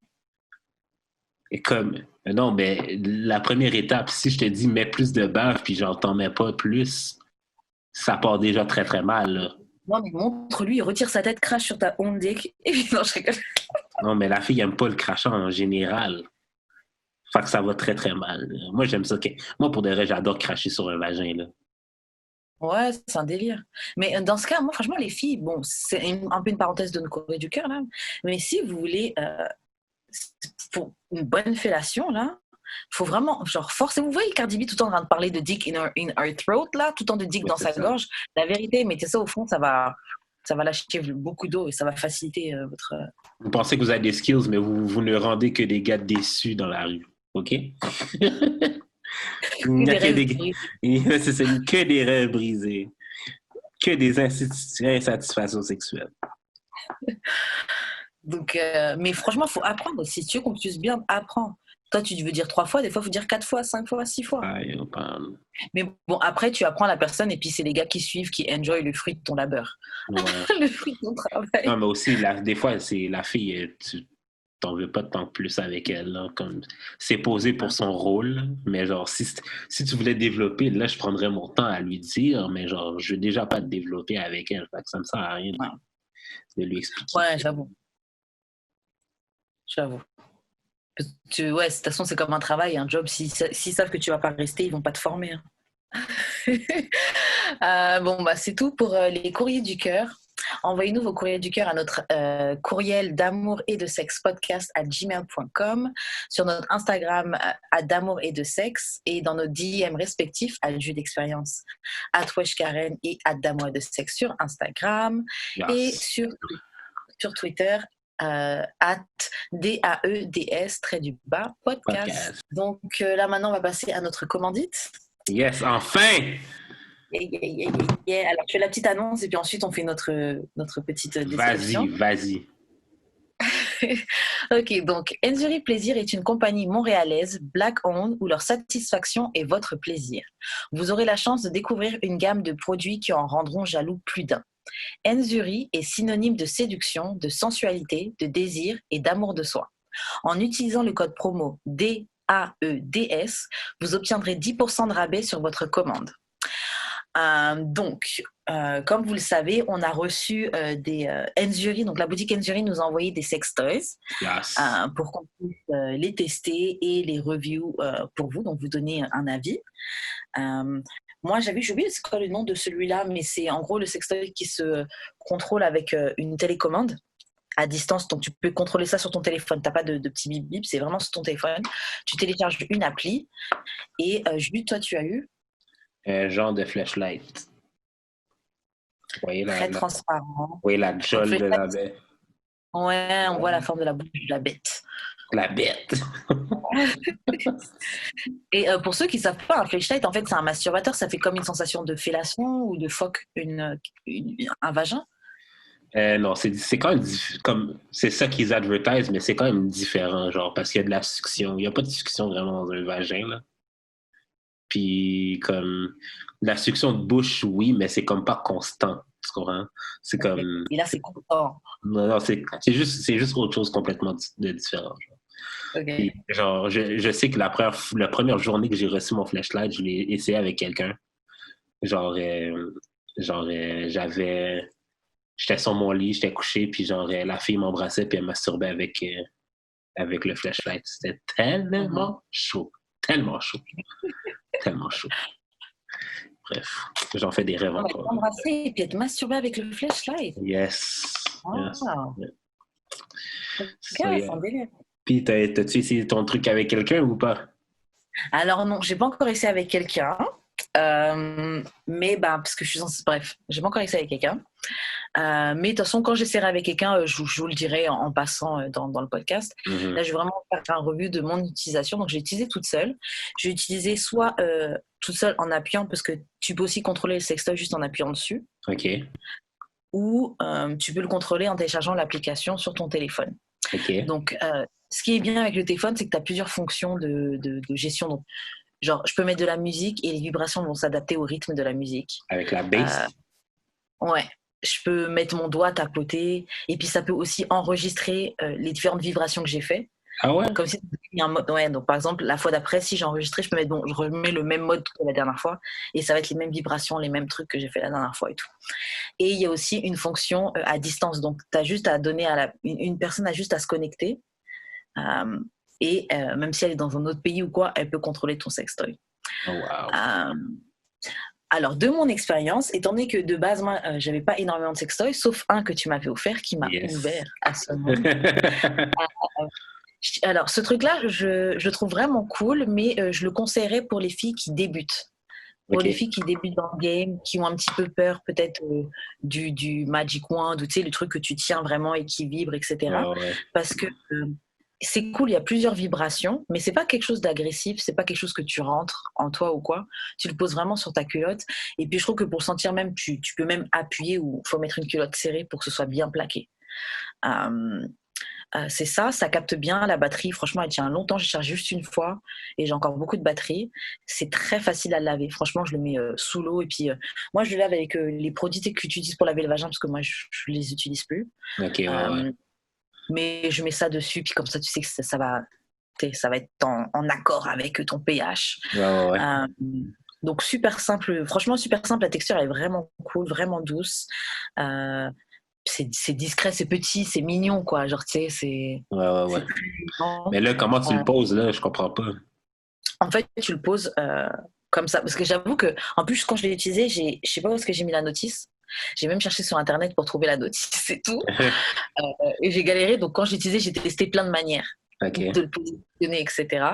Speaker 3: Et comme, non, mais la première étape, si je te dis mets plus de bave puis genre t'en mets pas plus, ça part déjà très très mal, là.
Speaker 6: Non, mais montre-lui, il retire sa tête, crache sur ta onde dick, et puis non, je rigole.
Speaker 3: Non, mais la fille aime pas le crachat en général. Fait que ça va très, très mal. Moi, j'aime ça. Moi, pour de vrai, j'adore cracher sur un vagin, là.
Speaker 6: Ouais, c'est un délire. Mais dans ce cas, moi, franchement, les filles, bon, c'est un peu une parenthèse de nos Corée du cœur, là. Mais si vous voulez, pour une bonne fellation, là, faut vraiment, genre, forcez-vous. Vous voyez Cardi B tout le temps en train de parler de dick in her throat, là, tout le temps de dick
Speaker 3: Oui,
Speaker 6: dans
Speaker 3: c'est
Speaker 6: sa
Speaker 3: ça.
Speaker 6: gorge. La vérité, mettez ça au fond, ça va lâcher beaucoup d'eau et ça va faciliter votre.
Speaker 3: Vous pensez que vous avez des skills, mais vous ne rendez que des gars déçus dans la rue. OK? Il n'y a que que des rêves brisés. Que des insatisfactions sexuelles.
Speaker 6: Donc, mais franchement, il faut apprendre. Si tu veux qu'on puisse bien apprendre. Toi, tu veux dire 3 fois, des fois, il faut dire 4 fois, 5 fois, 6 fois.
Speaker 3: Ouais, on parle.
Speaker 6: Mais bon, après, tu apprends la personne et puis c'est les gars qui suivent, qui enjoy le fruit de ton labeur.
Speaker 3: Ouais.
Speaker 6: Le fruit de ton travail.
Speaker 3: Non, mais aussi, des fois, c'est la fille, tu t'en veux pas tant plus avec elle. Là, comme, c'est posé pour son rôle, mais genre, si tu voulais développer, là, je prendrais mon temps à lui dire, mais genre, je veux déjà pas te développer avec elle. Fait que ça me sert à rien de lui expliquer.
Speaker 6: Ouais, j'avoue. Ouais, de toute façon, c'est comme un travail, un job. S'ils savent que tu vas pas rester, ils vont pas te former. Hein. Bon, bah, c'est tout pour les courriers du cœur. Envoyez-nous vos courriers du cœur à notre courriel d'amour et de sexe podcast@gmail.com, sur notre Instagram d'amour et de sexe, et dans nos DM respectifs à Jus d'expérience @weshkaren et @d'amour et de sexe sur Instagram,
Speaker 3: Yes.
Speaker 6: et sur Twitter @DAEDS_podcast. Donc là maintenant on va passer à notre commandite.
Speaker 3: Yes, enfin!
Speaker 6: Yeah. Alors je fais la petite annonce et puis ensuite on fait notre petite description.
Speaker 3: Vas-y.
Speaker 6: Ok, donc Enzuri Plaisir est une compagnie montréalaise black-owned où leur satisfaction est votre plaisir. Vous aurez la chance de découvrir une gamme de produits qui en rendront jaloux plus d'un. Enzuri est synonyme de séduction, de sensualité, de désir et d'amour de soi. En utilisant le code promo DAEDS, vous obtiendrez 10% de rabais sur votre commande. Donc, comme vous le savez, on a reçu des Enzuri, donc la boutique Enzuri nous a envoyé des sex toys pour qu'on puisse les tester et les review pour vous, donc vous donner un avis. Moi, j'ai oublié c'est quoi le nom de celui-là, mais c'est en gros le sextoy qui se contrôle avec une télécommande à distance. Donc, tu peux contrôler ça sur ton téléphone. Tu n'as pas de petit bip bip, c'est vraiment sur ton téléphone. Tu télécharges une appli et Julie, toi, tu as eu
Speaker 3: un genre de flashlight. Vous voyez
Speaker 6: très transparent.
Speaker 3: Oui, la jolle de la bête.
Speaker 6: Ouais, on voit la forme de la bouche de la bête.
Speaker 3: La bête.
Speaker 6: Et pour ceux qui ne savent pas, un flashlight, en fait, c'est un masturbateur. Ça fait comme une sensation de fellation ou de fuck un vagin.
Speaker 3: Non, c'est quand même comme c'est ça qu'ils advertisent, mais c'est quand même différent, genre, parce qu'il y a de la succion. Il n'y a pas de succion vraiment dans un vagin, là. Puis, comme, la succion de bouche, oui, mais c'est comme pas constant, tu comprends? C'est comme...
Speaker 6: Et là, c'est constant.
Speaker 3: Non, c'est juste autre chose complètement de différent. Genre.
Speaker 6: Okay.
Speaker 3: Puis, genre, je sais que la première journée que j'ai reçu mon flashlight, je l'ai essayé avec quelqu'un. J'étais sur mon lit, j'étais couché, puis genre, la fille m'embrassait, puis elle masturbait avec le flashlight. C'était tellement chaud. Tellement chaud. Bref, j'en fais des rêves encore.
Speaker 6: T'embrasser et puis être masturbé avec le flashlight.
Speaker 3: Yes.
Speaker 6: Wow.
Speaker 3: Yes. Puis, t'as-tu essayé ton truc avec quelqu'un ou pas?
Speaker 6: Alors non, j'ai pas encore essayé avec quelqu'un. Mais parce que je suis censée... Bref, j'ai pas encore essayé avec quelqu'un. Mais de toute façon, quand j'essaierai avec quelqu'un, je vous le dirai en passant dans le podcast.
Speaker 3: Mm-hmm.
Speaker 6: Là, je vais vraiment faire un review de mon utilisation. Donc, j'ai utilisé toute seule. J'ai utilisé soit toute seule en appuyant, parce que tu peux aussi contrôler le sextoy juste en appuyant dessus.
Speaker 3: OK.
Speaker 6: Ou tu peux le contrôler en téléchargeant l'application sur ton téléphone.
Speaker 3: OK.
Speaker 6: Donc, ce qui est bien avec le téléphone, c'est que tu as plusieurs fonctions de gestion. Donc, genre, je peux mettre de la musique et les vibrations vont s'adapter au rythme de la musique.
Speaker 3: Avec la bass?
Speaker 6: Ouais. Je peux mettre mon doigt tapoter et puis ça peut aussi enregistrer les différentes vibrations que j'ai faites.
Speaker 3: Ah ouais?
Speaker 6: Comme si tu mis un mode. Ouais, donc par exemple, la fois d'après, si j'ai enregistré, je peux mettre, bon, je remets le même mode que la dernière fois et ça va être les mêmes vibrations, les mêmes trucs que j'ai fait la dernière fois et tout. Et il y a aussi une fonction à distance. Donc, tu as juste à donner une personne a juste à se connecter. Euh, même si elle est dans un autre pays ou quoi, elle peut contrôler ton sextoy.
Speaker 3: Oh, wow.
Speaker 6: Alors, de mon expérience, étant donné que de base, moi, j'avais pas énormément de sextoys, sauf un que tu m'avais offert qui m'a
Speaker 3: Yes.
Speaker 6: ouvert à ce monde. Alors, ce truc-là, je trouve vraiment cool, mais je le conseillerais pour les filles qui débutent. Pour les filles qui débutent dans le game, qui ont un petit peu peur peut-être du Magic Wand, ou tu sais, le truc que tu tiens vraiment et qui vibre, etc.
Speaker 3: Ouais.
Speaker 6: Parce que c'est cool, il y a plusieurs vibrations, mais c'est pas quelque chose d'agressif, c'est pas quelque chose que tu rentres en toi ou quoi. Tu le poses vraiment sur ta culotte. Et puis je trouve que pour sentir même, tu peux même appuyer ou faut mettre une culotte serrée pour que ce soit bien plaqué. C'est ça capte bien la batterie. Franchement, elle tient longtemps. Je charge juste une fois et j'ai encore beaucoup de batterie. C'est très facile à laver. Franchement, je le mets sous l'eau et puis moi, je le lave avec les produits que tu utilises pour laver le vagin parce que moi, je les utilise plus.
Speaker 3: Ok, ouais.
Speaker 6: Mais je mets ça dessus puis comme ça, tu sais que ça va être en accord avec ton pH.
Speaker 3: Ouais.
Speaker 6: Donc super simple. Franchement, super simple. La texture est vraiment cool, vraiment douce. C'est discret, c'est petit, c'est mignon, quoi. Genre, tu sais, c'est.
Speaker 3: Ouais. Mais là, comment tu le poses, là? Je comprends pas.
Speaker 6: En fait, tu le poses comme ça. Parce que j'avoue que, en plus, quand je l'ai utilisé, je sais pas où est-ce que j'ai mis la notice. J'ai même cherché sur Internet pour trouver la notice et tout. Et j'ai galéré. Donc, quand je l'ai utilisé, j'ai testé plein de manières de le positionner, etc.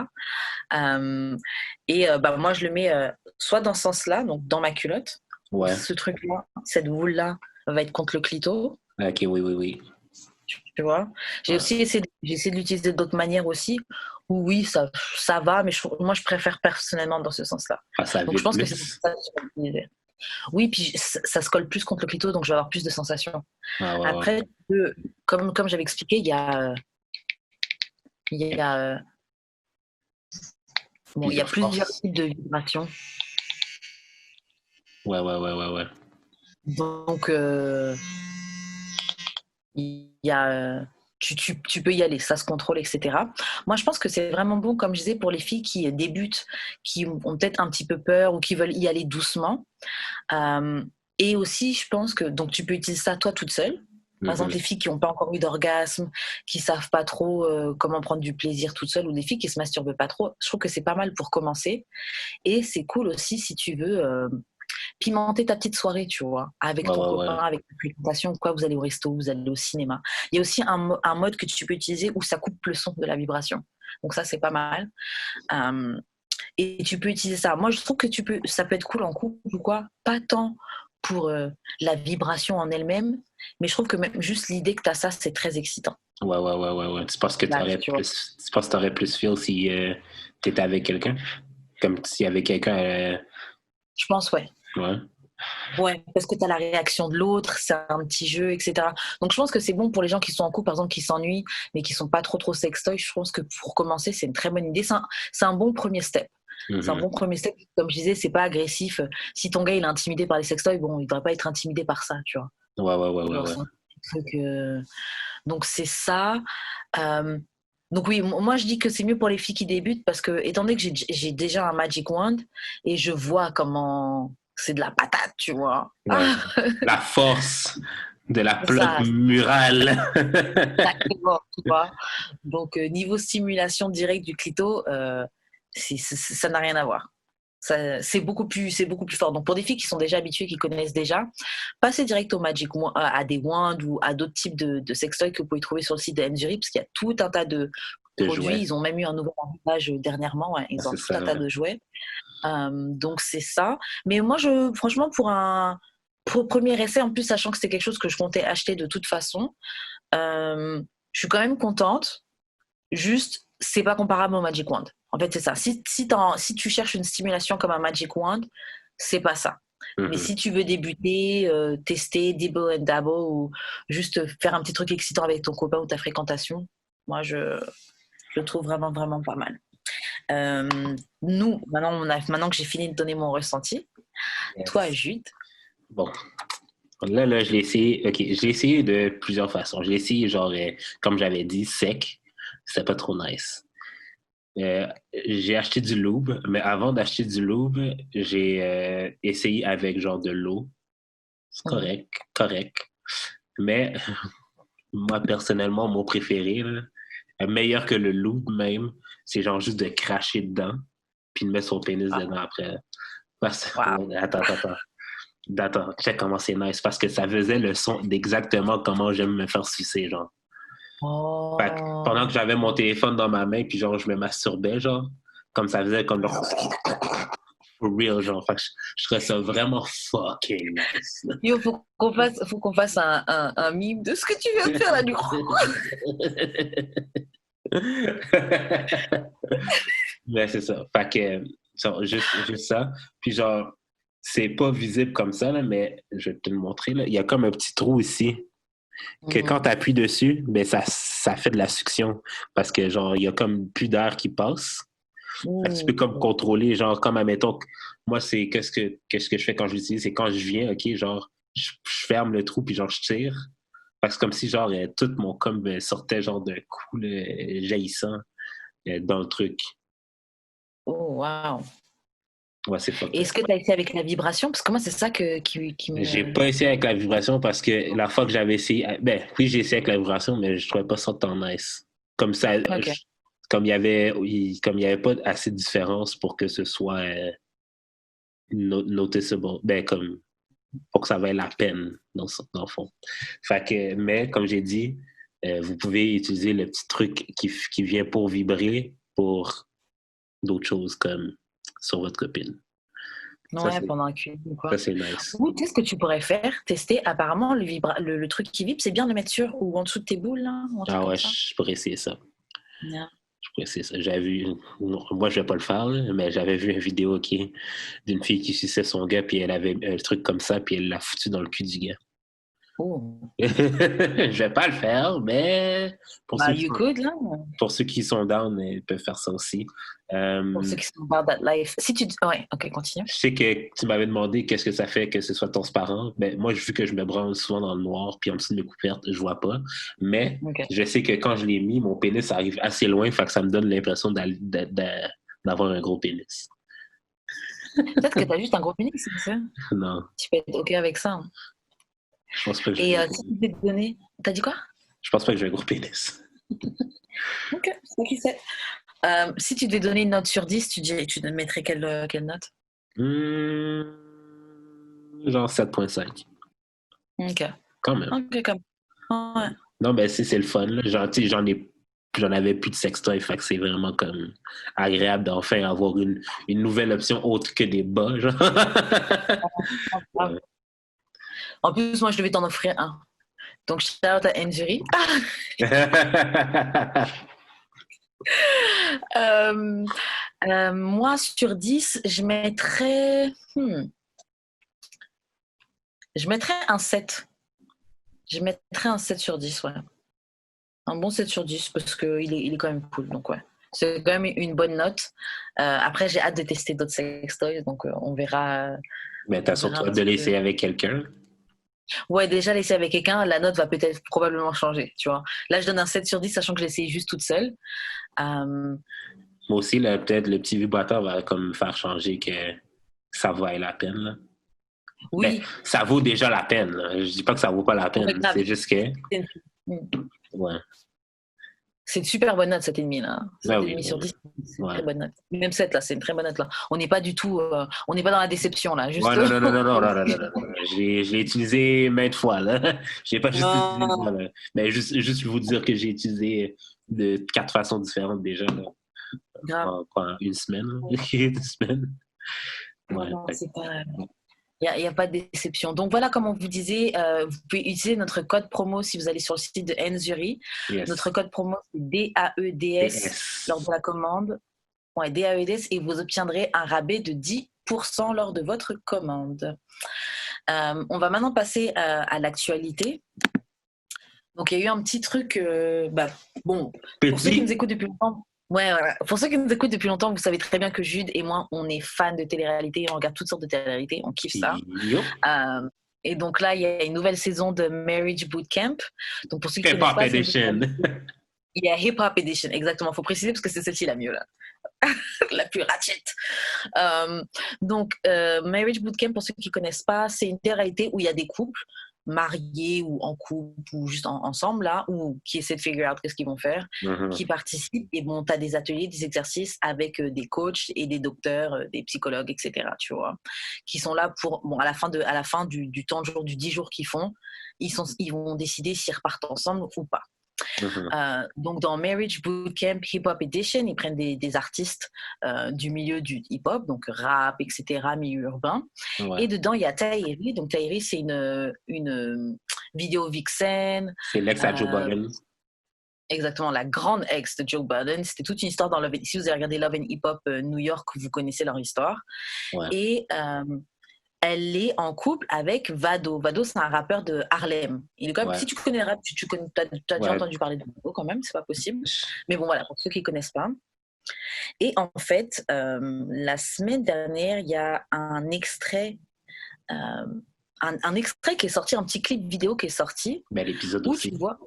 Speaker 6: Moi, je le mets soit dans ce sens-là, donc dans ma culotte.
Speaker 3: Ouais.
Speaker 6: Ce truc-là, cette boule-là, va être contre le clito.
Speaker 3: Ok, oui.
Speaker 6: Tu vois, j'ai essayé de l'utiliser d'autres manières aussi. Où oui, ça va, mais moi je préfère personnellement dans ce sens-là. Donc je pense que c'est ça que je vais utiliser. Oui, puis ça se colle plus contre le clito, donc je vais avoir plus de sensations. Après, comme j'avais expliqué, il y a plusieurs types de vibrations.
Speaker 3: Ouais.
Speaker 6: Donc, il y a, tu peux y aller, ça se contrôle, etc. Moi, je pense que c'est vraiment bon, comme je disais, pour les filles qui débutent, qui ont peut-être un petit peu peur ou qui veulent y aller doucement. Et aussi, je pense que donc tu peux utiliser ça toi toute seule. Par exemple, les filles qui n'ont pas encore eu d'orgasme, qui savent pas trop comment prendre du plaisir toute seule, ou des filles qui se masturbent pas trop, je trouve que c'est pas mal pour commencer. Et c'est cool aussi si tu veux pimenter ta petite soirée, tu vois, avec ton copain, avec ta fréquentation, quoi, vous allez au resto, vous allez au cinéma. Il y a aussi un mode que tu peux utiliser où ça coupe le son de la vibration. Donc ça, c'est pas mal. Et tu peux utiliser ça. Moi, je trouve que ça peut être cool en couple ou quoi, pas tant pour la vibration en elle-même, mais je trouve que même juste l'idée que tu as ça, c'est très excitant.
Speaker 3: Ouais. Tu penses que tu aurais plus feel si tu étais avec quelqu'un? Comme s'il y avait quelqu'un...
Speaker 6: Je pense, ouais. Ouais, parce que tu as la réaction de l'autre, c'est un petit jeu, etc. Donc je pense que c'est bon pour les gens qui sont en couple, par exemple, qui s'ennuient, mais qui sont pas trop sextoy. Je pense que pour commencer, c'est une très bonne idée. C'est un bon premier step. C'est un bon premier step. Comme je disais, c'est pas agressif. Si ton gars il est intimidé par les sextoys, bon, il devrait pas être intimidé par ça, tu vois.
Speaker 3: Ouais.
Speaker 6: Donc c'est ça. Donc oui, moi je dis que c'est mieux pour les filles qui débutent parce que étant donné que j'ai déjà un Magic Wand et je vois comment c'est de la patate, tu vois.
Speaker 3: La force de la plug murale.
Speaker 6: Exactement, tu vois. Donc niveau stimulation directe du clito, ça n'a rien à voir. C'est beaucoup plus fort. Donc pour des filles qui sont déjà habituées, qui connaissent déjà, passez direct au Magic Wand, à des wands ou à d'autres types de sextoys que vous pouvez trouver sur le site de Mzuri, parce qu'il y a tout un tas de produits. Jouets. Ils ont même eu un nouveau arrivage dernièrement. Ouais. Ils ont tout un tas de jouets. Donc c'est ça. Mais moi, franchement, pour premier essai, en plus, sachant que c'était quelque chose que je comptais acheter de toute façon, je suis quand même contente. Juste, c'est pas comparable au Magic Wand. En fait, c'est ça. Si tu cherches une stimulation comme un Magic Wand, c'est pas ça. Mais si tu veux débuter, tester, dibble and dabble ou juste faire un petit truc excitant avec ton copain ou ta fréquentation, moi, je le trouve vraiment, vraiment pas mal. Maintenant que j'ai fini de donner mon ressenti, toi, Jude.
Speaker 3: Bon. Là, je l'ai essayé. OK, je l'ai essayé de plusieurs façons. Je l'ai essayé, genre, comme j'avais dit, sec. C'était pas trop nice. J'ai acheté du lube, mais avant d'acheter du lube, j'ai essayé avec genre de l'eau. C'est correct. Mais moi, personnellement, mon préféré, là, meilleur que le lube même, c'est genre juste de cracher dedans puis de mettre son pénis dedans après. Attends, check comment c'est nice. Parce que ça faisait le son d'exactement comment j'aime me faire sucer, genre. Fait que pendant que j'avais mon téléphone dans ma main puis genre je me masturbais, genre, comme ça faisait comme genre... For real, genre. Fait que je trouvais ça vraiment fucking nice.
Speaker 6: Yo, faut qu'on fasse un mime de ce que tu viens de faire là, du coup.
Speaker 3: Mais c'est ça. Fait que, genre, juste ça. Puis genre, c'est pas visible comme ça, là, mais je vais te le montrer. Là. Il y a comme un petit trou ici. Que quand tu appuies dessus, ben ça fait de la succion. Parce que genre, il y a comme plus d'air qui passe. Fait que tu peux comme contrôler, genre, comme admettons, moi, c'est qu'est-ce que je fais quand je l'utilise, c'est quand je viens, OK, genre, je ferme le trou puis genre, je tire. Fait que c'est comme si, genre, tout mon com sortait, genre, d'un coup, jaillissant dans le truc.
Speaker 6: Oh, wow.
Speaker 3: Ouais, c'est pas.
Speaker 6: Est-ce que tu as essayé avec la vibration? Parce que moi, c'est ça qui me...
Speaker 3: J'ai pas essayé avec la vibration parce que la fois que j'avais essayé... Ben, oui, j'ai essayé avec la vibration, mais je trouvais pas ça tant nice. Comme ça...
Speaker 6: Okay.
Speaker 3: Comme il y avait pas assez de différence pour que ce soit noticeable, ben comme pour que ça vaille la peine dans le fond. Fait que, mais comme j'ai dit, vous pouvez utiliser le petit truc qui vient pour vibrer pour d'autres choses comme sur votre copine.
Speaker 6: Ouais, ça, pendant un cul ou quoi.
Speaker 3: Ça, c'est nice.
Speaker 6: Ou qu'est-ce que tu pourrais faire? Tester, apparemment, le truc qui vibre, c'est bien de le mettre sur ou en dessous de tes boules, là?
Speaker 3: Ah ouais, je pourrais essayer ça.
Speaker 6: Yeah.
Speaker 3: C'est ça. J'avais vu, moi je vais pas le faire, là, mais j'avais vu une vidéo d'une fille qui suçait son gars, puis elle avait un truc comme ça, puis elle l'a foutu dans le cul du gars.
Speaker 6: Oh.
Speaker 3: Je vais pas le faire, mais pour ceux qui sont down, ils peuvent faire ça aussi.
Speaker 6: Pour ceux qui sont about that life. Si tu... Ouais, ok, continue.
Speaker 3: Je sais que tu m'avais demandé qu'est-ce que ça fait que ce soit transparent. Ben, moi, vu que je me branle souvent dans le noir, puis en dessous de mes couvertes, je vois pas. Mais je sais que quand je l'ai mis, mon pénis arrive assez loin, fait que ça me donne l'impression d'avoir un gros pénis.
Speaker 6: Peut-être que t'as juste un gros pénis, c'est ça?
Speaker 3: Non.
Speaker 6: Tu peux être ok avec ça.
Speaker 3: Je pense pas que
Speaker 6: Et si tu devais te donner... T'as dit quoi?
Speaker 3: Je pense pas que j'ai un gros pénis.
Speaker 6: Ok, c'est qui c'est. Si tu devais donner une note sur 10, tu mettrais quelle note?
Speaker 3: Genre 7.5.
Speaker 6: Ok.
Speaker 3: Quand même.
Speaker 6: Ok, comme... Ouais.
Speaker 3: Non, ben c'est le fun. Là. Genre, j'en avais plus de sextoy, fait que c'est vraiment comme agréable d'enfin avoir une nouvelle option autre que des bas. Genre.
Speaker 6: Ouais. En plus, moi, je devais t'en offrir un. Donc, je shout out à Injury. Moi, sur 10, je mettrais un 7. Je mettrais un 7 sur 10, ouais. Un bon 7 sur 10, parce qu'il est quand même cool, donc ouais. C'est quand même une bonne note. Après, j'ai hâte de tester d'autres sextoys, donc on verra.
Speaker 3: Mais t'as surtout hâte de l'essayer avec quelqu'un?
Speaker 6: Ouais, déjà l'essayer avec quelqu'un, la note va peut-être probablement changer, tu vois. Là, je donne un 7 sur 10, sachant que je l'ai essayé juste toute seule.
Speaker 3: Moi aussi, là, peut-être le petit vibrateur va comme faire changer que ça vaille la peine, là.
Speaker 6: Oui.
Speaker 3: Ben, ça vaut déjà la peine, là. Je dis pas que ça vaut pas la peine, c'est juste que... Ouais.
Speaker 6: C'est une super bonne note, 7,5 là. 7,5 sur 10, c'est une très bonne note. Même 7 là, c'est une très bonne note là. On n'est pas du tout, on n'est pas dans la déception là. Juste...
Speaker 3: Ouais, non. Je l'ai utilisé maintes fois là. J'ai pas juste utilisé, là. Mais juste vous dire que j'ai utilisé de 4 façons différentes déjà là. Pendant une semaine, une semaine. Ouais,
Speaker 6: non, c'est pas... Il n'y a pas de déception. Donc voilà, comme on vous disait, vous pouvez utiliser notre code promo si vous allez sur le site de Nzuri. Yes. Notre code promo, c'est DAEDS lors de la commande. Ouais, DAEDS, et vous obtiendrez un rabais de 10% lors de votre commande. On va maintenant passer à l'actualité. Donc il y a eu un petit truc, bon, pour ceux qui nous écoutent depuis longtemps. Ouais, voilà. Pour ceux qui nous écoutent depuis longtemps, vous savez très bien que Jude et moi, on est fans de télé-réalité, on regarde toutes sortes de télé-réalité, on kiffe ça. Et donc là, il y a une nouvelle saison de Marriage Bootcamp. Donc pour ceux qui
Speaker 3: K-pop Edition.
Speaker 6: Il y a Hip Hop Edition, exactement. Faut préciser parce que c'est celle-ci la mieux, là. La plus ratchet. Marriage Bootcamp, pour ceux qui ne connaissent pas, c'est une télé-réalité où il y a des couples mariés ou en couple ou juste ensemble, là, ou qui essaient de figure out qu'est-ce qu'ils vont faire, qui participent. Et bon, tu as des ateliers, des exercices avec des coachs et des docteurs, des psychologues, etc., tu vois, qui sont là pour, bon, à la fin du temps de jour, du 10 jours qu'ils font, ils vont décider s'ils repartent ensemble ou pas. Donc dans Marriage Bootcamp Hip Hop Edition, ils prennent des artistes du milieu du hip hop, donc rap, etc., milieu urbain. Ouais. Et dedans il y a Tahiri. Donc Tahiri, c'est une vidéo vixen.
Speaker 3: C'est l'ex à Joe Budden.
Speaker 6: Exactement, la grande ex de Joe Budden. C'était toute une histoire dans Love. Si vous avez regardé Love and Hip Hop New York, vous connaissez leur histoire. Ouais. Et elle est en couple avec Vado. Vado, c'est un rappeur de Harlem. Il est quand même, si tu connais le rap, tu as déjà entendu parler de Vado quand même, c'est pas possible. Mais bon, voilà, pour ceux qui ne connaissent pas. Et en fait, la semaine dernière, il y a un extrait, un extrait qui est sorti, un petit clip vidéo qui est sorti.
Speaker 3: Mais l'épisode aussi.
Speaker 6: Tu vois,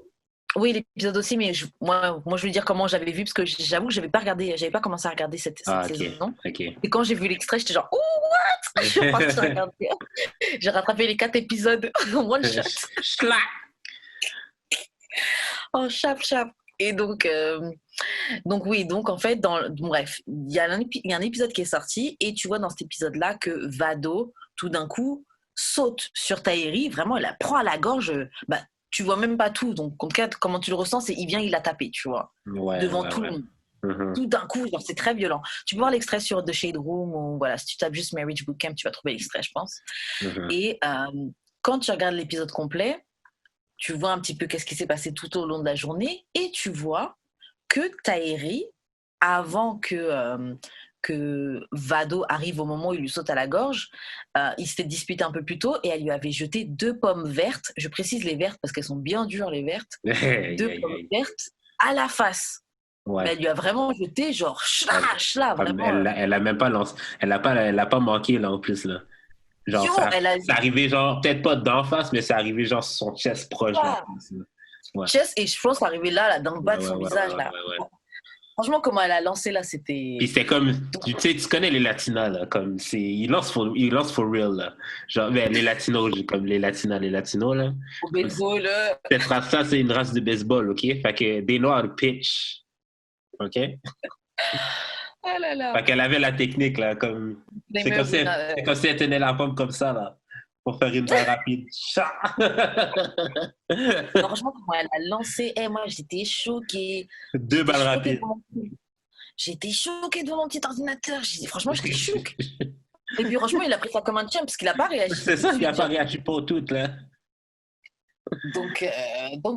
Speaker 6: oui, l'épisode aussi, mais moi, je veux dire comment j'avais vu, parce que j'avoue que je n'avais pas commencé à regarder cette saison.
Speaker 3: Okay.
Speaker 6: Et quand j'ai vu l'extrait, j'étais genre, oh, what? Je suis partie regarder. J'ai rattrapé les 4 épisodes en one shot. Oh, chap. Et donc en fait, bref, il y a un épisode qui est sorti, et tu vois dans cet épisode-là que Vado, tout d'un coup, saute sur Tahiri, vraiment, elle la prend à la gorge, tu vois même pas tout, donc en tout cas, comment tu le ressens, c'est il vient, il l'a tapé, tu vois, devant tout le monde. Tout d'un coup, genre, c'est très violent. Tu peux voir l'extrait sur The Shade Room, ou voilà, si tu tapes juste Marriage Bootcamp, tu vas trouver l'extrait, je pense. Et quand tu regardes l'épisode complet, tu vois un petit peu qu'est-ce qui s'est passé tout au long de la journée, et tu vois que Tahiri, avant que Vado arrive au moment où il lui saute à la gorge, il s'était disputé un peu plus tôt et elle lui avait jeté 2 pommes vertes, je précise les vertes parce qu'elles sont bien dures les vertes, 2 pommes vertes à la face. Ouais. Mais elle lui a vraiment jeté genre chla, vraiment.
Speaker 3: Elle a même pas lancé, elle a pas manqué là en plus là. Genre c'est arrivé genre peut-être pas d'en face, mais c'est arrivé genre sur son chest proche là.
Speaker 6: Chest, et je pense que c'est arrivé là dans le bas de son visage là. Franchement, comment elle a lancé là, c'était.
Speaker 3: Puis c'était comme, tu connais les Latinas là, comme ils lancent for real là. Genre, les Latinos, comme les Latinos là.
Speaker 6: Au baseball là.
Speaker 3: Cette race-là, c'est une race de baseball, ok? Fait que des noirs pitch, ok?
Speaker 6: Ah là là.
Speaker 3: Fait qu'elle avait la technique là, comme. C'est comme si elle tenait la pomme comme ça là. Pour faire une balle rapide.
Speaker 6: Non, franchement, comment elle a lancé, moi j'étais choquée.
Speaker 3: 2 balles rapides.
Speaker 6: J'étais choquée devant mon petit ordinateur. Franchement, j'étais choquée. Et puis franchement, il a pris ça comme un champ parce qu'il n'a pas réagi.
Speaker 3: C'est ça, il n'a pas réagi pour tout là.
Speaker 6: Donc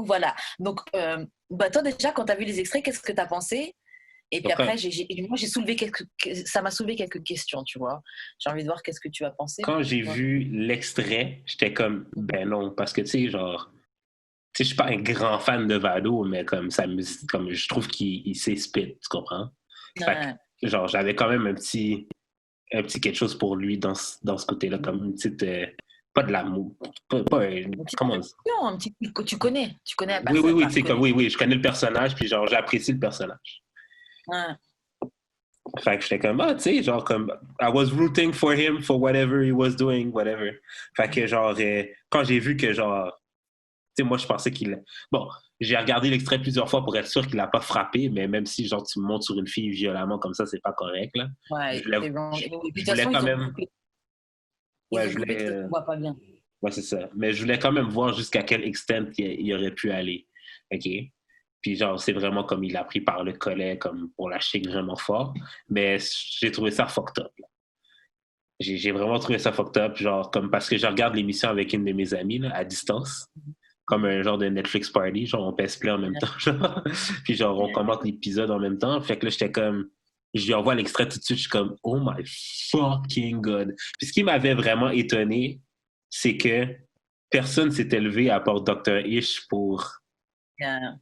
Speaker 6: voilà. Donc, toi déjà, quand tu as vu les extraits, qu'est-ce que tu as pensé? Et puis après, ça m'a soulevé quelques questions, tu vois. J'ai envie de voir qu'est-ce que tu as pensé.
Speaker 3: Quand j'ai vu l'extrait, j'étais comme, ben non, parce que tu sais, genre, je suis pas un grand fan de Vado, mais comme je trouve qu'il sait spit, tu comprends? Fait que, genre, j'avais quand même un petit quelque chose pour lui dans ce côté-là, comme une petite, pas de l'amour, comment on dit?
Speaker 6: Non, un petit que tu connais la personne.
Speaker 3: Oui, tu sais, comme, oui, je connais le personnage, puis genre, j'apprécie le personnage. Fait que j'étais comme, tu sais, genre comme, I was rooting for him for whatever he was doing, whatever. Fait que genre, quand j'ai vu que genre, tu sais, moi je pensais bon, j'ai regardé l'extrait plusieurs fois pour être sûr qu'il n'a pas frappé, mais même si genre tu montes sur une fille violemment comme ça, c'est pas correct là.
Speaker 6: Ouais,
Speaker 3: je voulais quand même.
Speaker 6: Je voulais. Pas bien.
Speaker 3: Ouais, c'est ça. Mais je voulais quand même voir jusqu'à quel extent il aurait pu aller. OK? Puis genre, c'est vraiment comme il a pris par le collet comme pour la chic vraiment fort. Mais j'ai trouvé ça fucked up. Là. J'ai vraiment trouvé ça fucked up, genre comme parce que je regarde l'émission avec une de mes amies là, à distance, comme un genre de Netflix party, genre on pèse play en même temps, genre. Puis genre on commente l'épisode en même temps. Fait que là, j'étais comme, je lui envoie l'extrait tout de suite, je suis comme, oh my fucking God. Puis ce qui m'avait vraiment étonné, c'est que personne s'est élevé à part Dr. Ish pour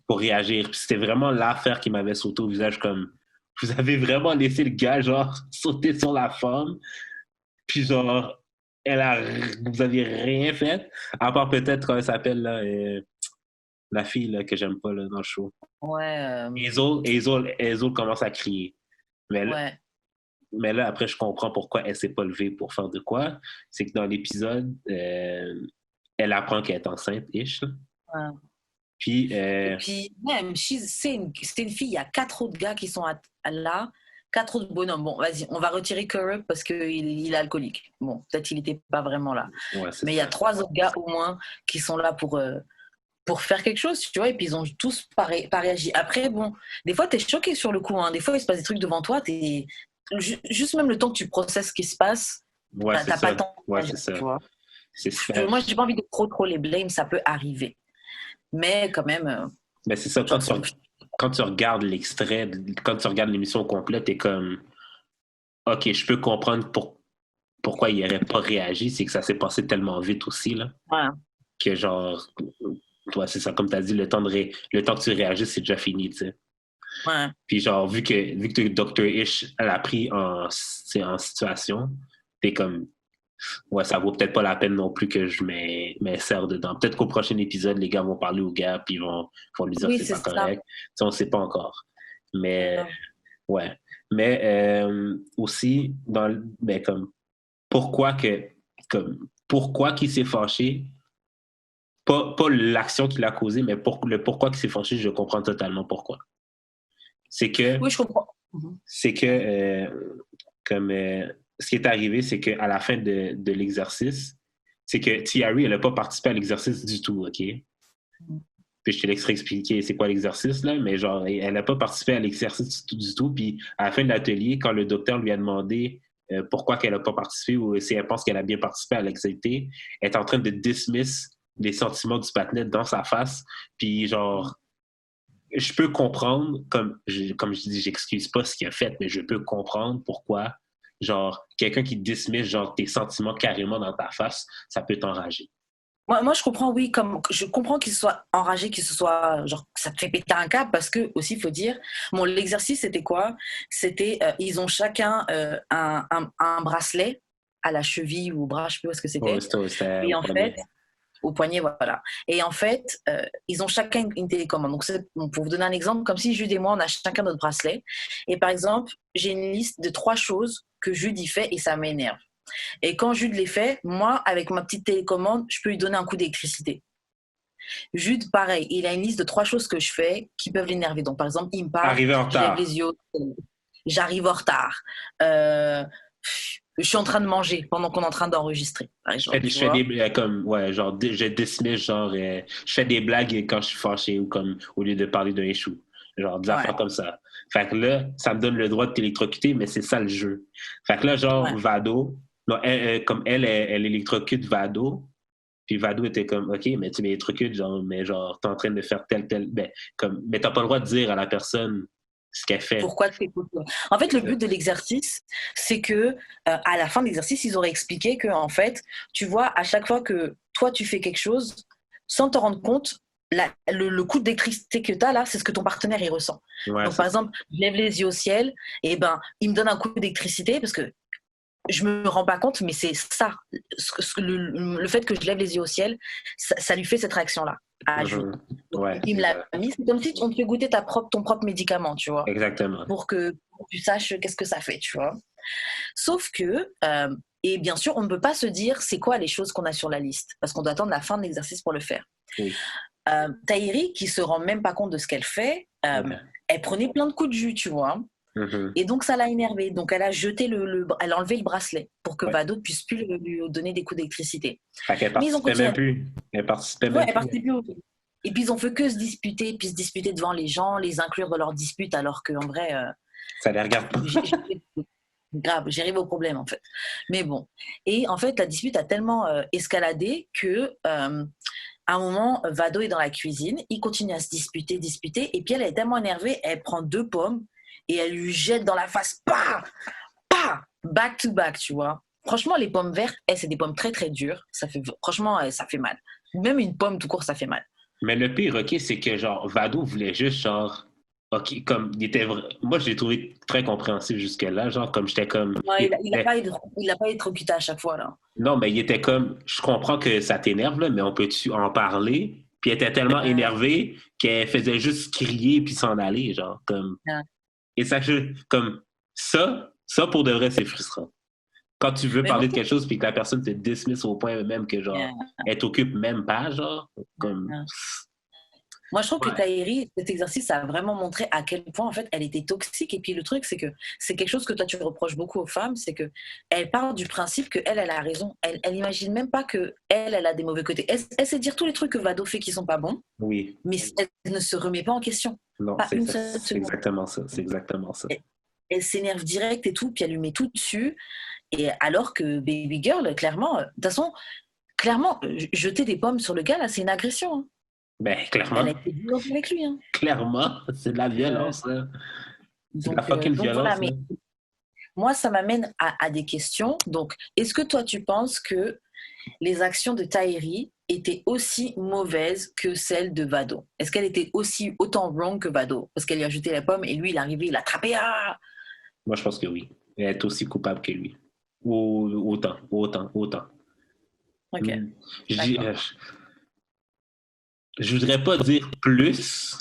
Speaker 3: réagir. Puis c'était vraiment l'affaire qui m'avait sauté au visage, comme vous avez vraiment laissé le gars genre sauter sur la femme, puis genre vous avez rien fait, à part peut-être comment elle s'appelle là, La fille là, que j'aime pas là, dans le show.
Speaker 6: Ouais.
Speaker 3: Hazel commence à crier.
Speaker 6: Ouais.
Speaker 3: Mais là, après, je comprends pourquoi elle s'est pas levée pour faire de quoi. C'est que dans l'épisode, elle apprend qu'elle est enceinte-ish.
Speaker 6: Ouais.
Speaker 3: Puis,
Speaker 6: Et puis, même, c'est une fille, il y a 4 autres gars qui sont là, 4 autres bonhommes. Bon, vas-y, on va retirer Curry parce qu'il est alcoolique. Bon, peut-être il n'était pas vraiment là.
Speaker 3: Ouais,
Speaker 6: mais il y a 3 autres gars au moins qui sont là pour faire quelque chose, tu vois, et puis ils ont tous pas réagi. Après, bon, des fois, t'es choqué sur le coup, hein. Des fois, il se passe des trucs devant toi, juste même le temps que tu processes ce qui se passe, t'as pas le temps.
Speaker 3: Ouais, c'est ça.
Speaker 6: Tu vois.
Speaker 3: C'est ça.
Speaker 6: Moi, j'ai pas envie de trop les blame, ça peut arriver. Mais quand même...
Speaker 3: Mais c'est ça, quand tu regardes l'extrait, quand tu regardes l'émission complète, t'es comme, OK, je peux comprendre pourquoi il n'aurait pas réagi, c'est que ça s'est passé tellement vite aussi, là.
Speaker 6: Ouais.
Speaker 3: Que genre, toi, c'est ça, comme tu as dit, le temps que tu réagisses, c'est déjà fini, tu sais.
Speaker 6: Ouais.
Speaker 3: Puis genre, vu que Dr. Ish, elle a pris en situation, t'es comme, ouais, ça vaut peut-être pas la peine non plus que je m'insère dedans. Peut-être qu'au prochain épisode, les gars vont parler au gars, puis ils vont lui dire que c'est pas correct. Ça, on sait pas encore. Mais, ouais. Mais aussi, comme, pourquoi qu'il s'est fâché, pas l'action qu'il a causée, mais le pourquoi qu'il s'est fâché, je comprends totalement pourquoi. C'est que...
Speaker 6: Oui, je comprends.
Speaker 3: C'est que, ce qui est arrivé, c'est qu'à la fin de l'exercice, c'est que Thierry, elle n'a pas participé à l'exercice du tout, OK? Puis je te laisserai expliquer c'est quoi l'exercice, là, mais genre, elle n'a pas participé à l'exercice du tout. Puis à la fin de l'atelier, quand le docteur lui a demandé pourquoi qu'elle n'a pas participé ou si elle pense qu'elle a bien participé à l'activité, elle est en train de dismiss les sentiments du patinet dans sa face. Puis genre, je peux comprendre, comme je dis, j'excuse pas ce qu'il a fait, mais je peux comprendre pourquoi, genre, quelqu'un qui dismiss genre tes sentiments carrément dans ta face, ça peut t'enrager.
Speaker 6: Moi, je comprends, oui, je comprends qu'il soit enragé, qu'il se soit, genre, ça te fait péter un câble parce que, aussi, il faut dire, bon, l'exercice, c'était quoi? C'était, ils ont chacun un bracelet à la cheville ou au bras, je sais plus où est-ce que c'était. Et en fait, au poignet, voilà. Et en fait, ils ont chacun une télécommande. Donc, pour vous donner un exemple, comme si Jude et moi, on a chacun notre bracelet. Et par exemple, j'ai une liste de 3 choses que Jude y fait et ça m'énerve. Et quand Jude les fait, moi, avec ma petite télécommande, je peux lui donner un coup d'électricité. Jude, pareil, il a une liste de 3 choses que je fais qui peuvent l'énerver. Donc, par exemple, il me parle,
Speaker 3: arriver en retard.
Speaker 6: Je lève les yeux, j'arrive en retard. Je suis en train de manger pendant qu'on est en train d'enregistrer, par exemple.
Speaker 3: Je fais des blagues comme, ouais, genre, je dismiss, genre, je fais des blagues quand je suis fâché ou comme, au lieu de parler d'un échou. Genre, des affaires comme ça. Fait que là, ça me donne le droit de t'électrocuter, mais c'est ça le jeu. Fait que là, genre, Vado, non, comme elle électrocute Vado, puis Vado était comme, OK, mais tu m'électrocutes, genre, mais genre, t'es en train de faire tel, mais t'as pas le droit de dire à la personne ce qu'elle fait.
Speaker 6: Pourquoi tu écoutes? En fait, le but de l'exercice, c'est que à la fin de l'exercice, ils auraient expliqué que, en fait, tu vois, à chaque fois que toi, tu fais quelque chose, sans te rendre compte, le coup d'électricité que tu as là, c'est ce que ton partenaire il ressent.
Speaker 3: Ouais,
Speaker 6: donc, par exemple, je lève les yeux au ciel, et ben, il me donne un coup d'électricité parce que je me rends pas compte, mais c'est ça. Le fait que je lève les yeux au ciel, ça lui fait cette réaction-là. Il me l'a mis. C'est comme si on te fait goûter ton propre médicament, tu vois.
Speaker 3: Exactement.
Speaker 6: Pour que tu saches qu'est-ce que ça fait, tu vois. Sauf que, et bien sûr, on ne peut pas se dire c'est quoi les choses qu'on a sur la liste, parce qu'on doit attendre la fin de l'exercice pour le faire.
Speaker 3: Oui.
Speaker 6: Tahiri, qui se rend même pas compte de ce qu'elle fait, elle prenait plein de coups de jus, tu vois. Et donc ça l'a énervée. Donc elle a jeté elle a enlevé le bracelet pour que Vado ne puisse plus lui donner des coups d'électricité.
Speaker 3: Elle participait même plus. Elle participait même
Speaker 6: plus. Et puis ils ont fait que se disputer devant les gens, les inclure dans leur dispute, alors qu'en vrai,
Speaker 3: ça les regarde pas.
Speaker 6: Grave, j'arrive au problème en fait. Mais bon. Et en fait, la dispute a tellement escaladé que à un moment, Vado est dans la cuisine, il continue à se disputer, et puis elle est tellement énervée, elle prend 2 pommes et elle lui jette dans la face, back to back, tu vois. Franchement, les pommes vertes, c'est des pommes très très dures. Franchement, ça fait mal. Même une pomme tout court, ça fait mal.
Speaker 3: Mais le pire, OK, c'est que genre Vado voulait juste genre, OK, comme il était moi je l'ai trouvé très compréhensif jusque-là, genre comme j'étais comme.
Speaker 6: Ouais, il a pas électrocuté à chaque fois là.
Speaker 3: Non, mais il était comme, je comprends que ça t'énerve là, mais on peut-tu en parler? Puis elle était tellement énervée qu'elle faisait juste crier puis s'en aller, genre, comme...
Speaker 6: Yeah.
Speaker 3: Et ça, comme, ça, pour de vrai, c'est frustrant. Quand tu veux
Speaker 6: Mais
Speaker 3: parler
Speaker 6: moi,
Speaker 3: de quelque chose puis que la personne te dismiss au point même que, genre,
Speaker 6: yeah.
Speaker 3: elle t'occupe même pas, genre, comme...
Speaker 6: Yeah. Moi, je trouve que
Speaker 3: Ouais.
Speaker 6: Tahiri, cet exercice a vraiment montré à quel point, en fait, elle était toxique. Et puis, le truc, c'est que c'est quelque chose que toi, tu reproches beaucoup aux femmes, c'est que elle part du principe que elle a raison. Elle imagine même pas que elle a des mauvais côtés. Elle sait dire tous les trucs que Vado fait qui sont pas bons,
Speaker 3: Oui.
Speaker 6: mais elle ne se remet pas en question.
Speaker 3: Non,
Speaker 6: Pas une
Speaker 3: c'est
Speaker 6: seule seconde.
Speaker 3: exactement ça. C'est exactement ça.
Speaker 6: Elle s'énerve direct et tout, puis elle lui met tout dessus. Et alors que Baby Girl, clairement, de toute façon, clairement, jeter des pommes sur le gars, là, c'est une agression. Hein.
Speaker 3: Ben, clairement.
Speaker 6: Elle a été violente avec lui. Hein.
Speaker 3: Clairement, c'est de la violence, là. C'est de la fucking violence,
Speaker 6: voilà,
Speaker 3: là.
Speaker 6: mais moi, ça m'amène à des questions. Donc, est-ce que toi, tu penses que les actions de Tahiri étaient aussi mauvaises que celles de Vado? Est-ce qu'elle était autant wrong que Vado? Parce qu'elle lui a jeté la pomme et lui, il est arrivé, il l'a attrapé. Ah!
Speaker 3: Moi, je pense que oui. Elle est aussi coupable que lui. Ou autant.
Speaker 6: Ok.
Speaker 3: Je voudrais pas dire plus,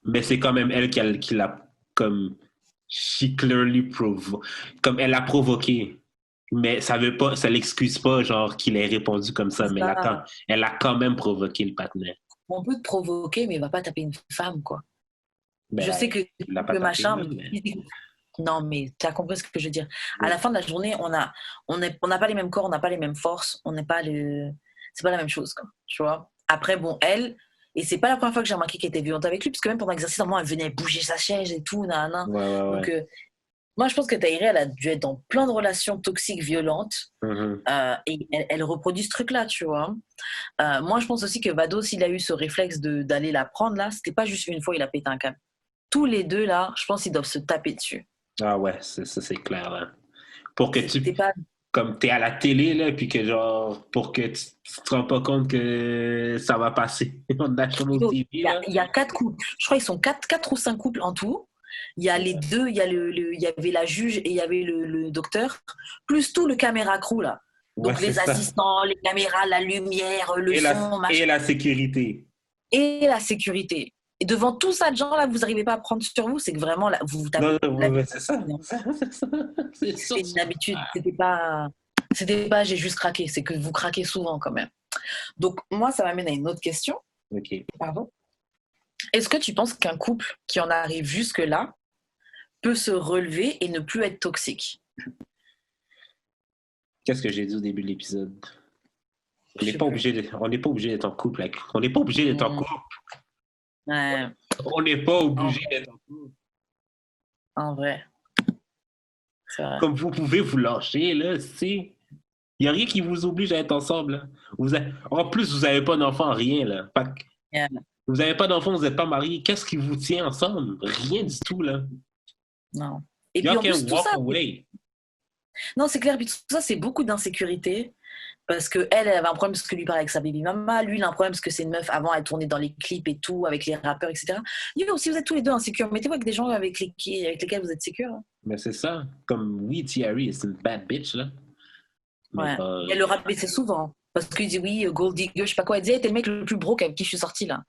Speaker 3: mais c'est quand même elle qui l'a comme she clearly comme elle l'a provoqué. Mais ça l'excuse pas genre qu'il ait répondu comme ça, mais elle a quand même provoqué le partenaire.
Speaker 6: On peut te provoquer, mais il va pas taper une femme, quoi.
Speaker 3: Ben,
Speaker 6: je sais que le machin, mais... Non, mais tu as compris ce que je veux dire. Oui. À la fin de la journée, on n'a pas les mêmes corps, on n'a pas les mêmes forces, c'est pas la même chose, quoi, tu vois. Après, bon, elle, et c'est pas la première fois que j'ai remarqué qu'elle était violente avec lui, parce que même pendant l'exercice, normalement, elle venait bouger sa chaise et tout, nanana.
Speaker 3: Ouais.
Speaker 6: Donc, moi, je pense que Tahiri, elle a dû être dans plein de relations toxiques, violentes, et elle reproduit ce truc-là, tu vois. Moi, je pense aussi que Vado, s'il a eu ce réflexe d'aller la prendre, là, c'était pas juste une fois, il a pété un câble. Tous les deux, là, je pense qu'ils doivent se taper dessus.
Speaker 3: Ah ouais, ça c'est clair, là. Pour que comme t'es à la télé, là, puis que genre, pour que tu te rends pas compte que ça va passer en national TV, là.
Speaker 6: Il y a 4 couples. Je crois qu'ils sont 4 ou 5 couples en tout. Il y a les deux, il y avait la juge et il y avait le docteur, plus tout le caméra crew, là. Donc les assistants, les caméras, la lumière, le son,
Speaker 3: machin. Et la sécurité.
Speaker 6: Et la sécurité. Et devant tout ça de gens-là, vous n'arrivez pas à prendre sur vous, c'est que vraiment, là, vous tapez.
Speaker 3: Non, c'est ça.
Speaker 6: C'est une habitude. C'était pas j'ai juste craqué, c'est que vous craquez souvent quand même. Donc, moi, ça m'amène à une autre question.
Speaker 3: Ok.
Speaker 6: Pardon. Est-ce que tu penses qu'un couple qui en arrive jusque-là peut se relever et ne plus être toxique?
Speaker 3: Qu'est-ce que j'ai dit au début de l'épisode? On n'est pas obligé d'être en couple. On n'est pas obligé d'être en couple.
Speaker 6: Ouais.
Speaker 3: On n'est pas obligé d'être en couple.
Speaker 6: En vrai. C'est vrai.
Speaker 3: Comme vous pouvez vous lâcher, là, il n'y a rien qui vous oblige à être ensemble. Là. En plus, vous n'avez pas d'enfant, rien. Là.
Speaker 6: Yeah.
Speaker 3: Vous n'avez pas d'enfant, vous n'êtes pas mariés. Qu'est-ce qui vous tient ensemble? Rien du tout, là.
Speaker 6: Non. Et puis en plus, tout ça...
Speaker 3: away.
Speaker 6: Non, c'est clair. Puis tout ça, c'est beaucoup d'insécurité. Parce qu'elle avait un problème parce que lui parlait avec sa baby mama, lui il a un problème parce que c'est une meuf, avant elle tournait dans les clips et tout, avec les rappeurs, etc. Si vous êtes tous les deux insécures, mettez-vous avec des gens avec lesquels vous êtes sécures. Hein.
Speaker 3: Mais c'est ça, comme oui, Thierry, c'est une bad bitch, là.
Speaker 6: Ouais. Elle le rabaissait souvent, parce qu'il dit oui, gold digger, je sais pas quoi, elle disait, t'es le mec le plus broke avec qui je suis sortie là.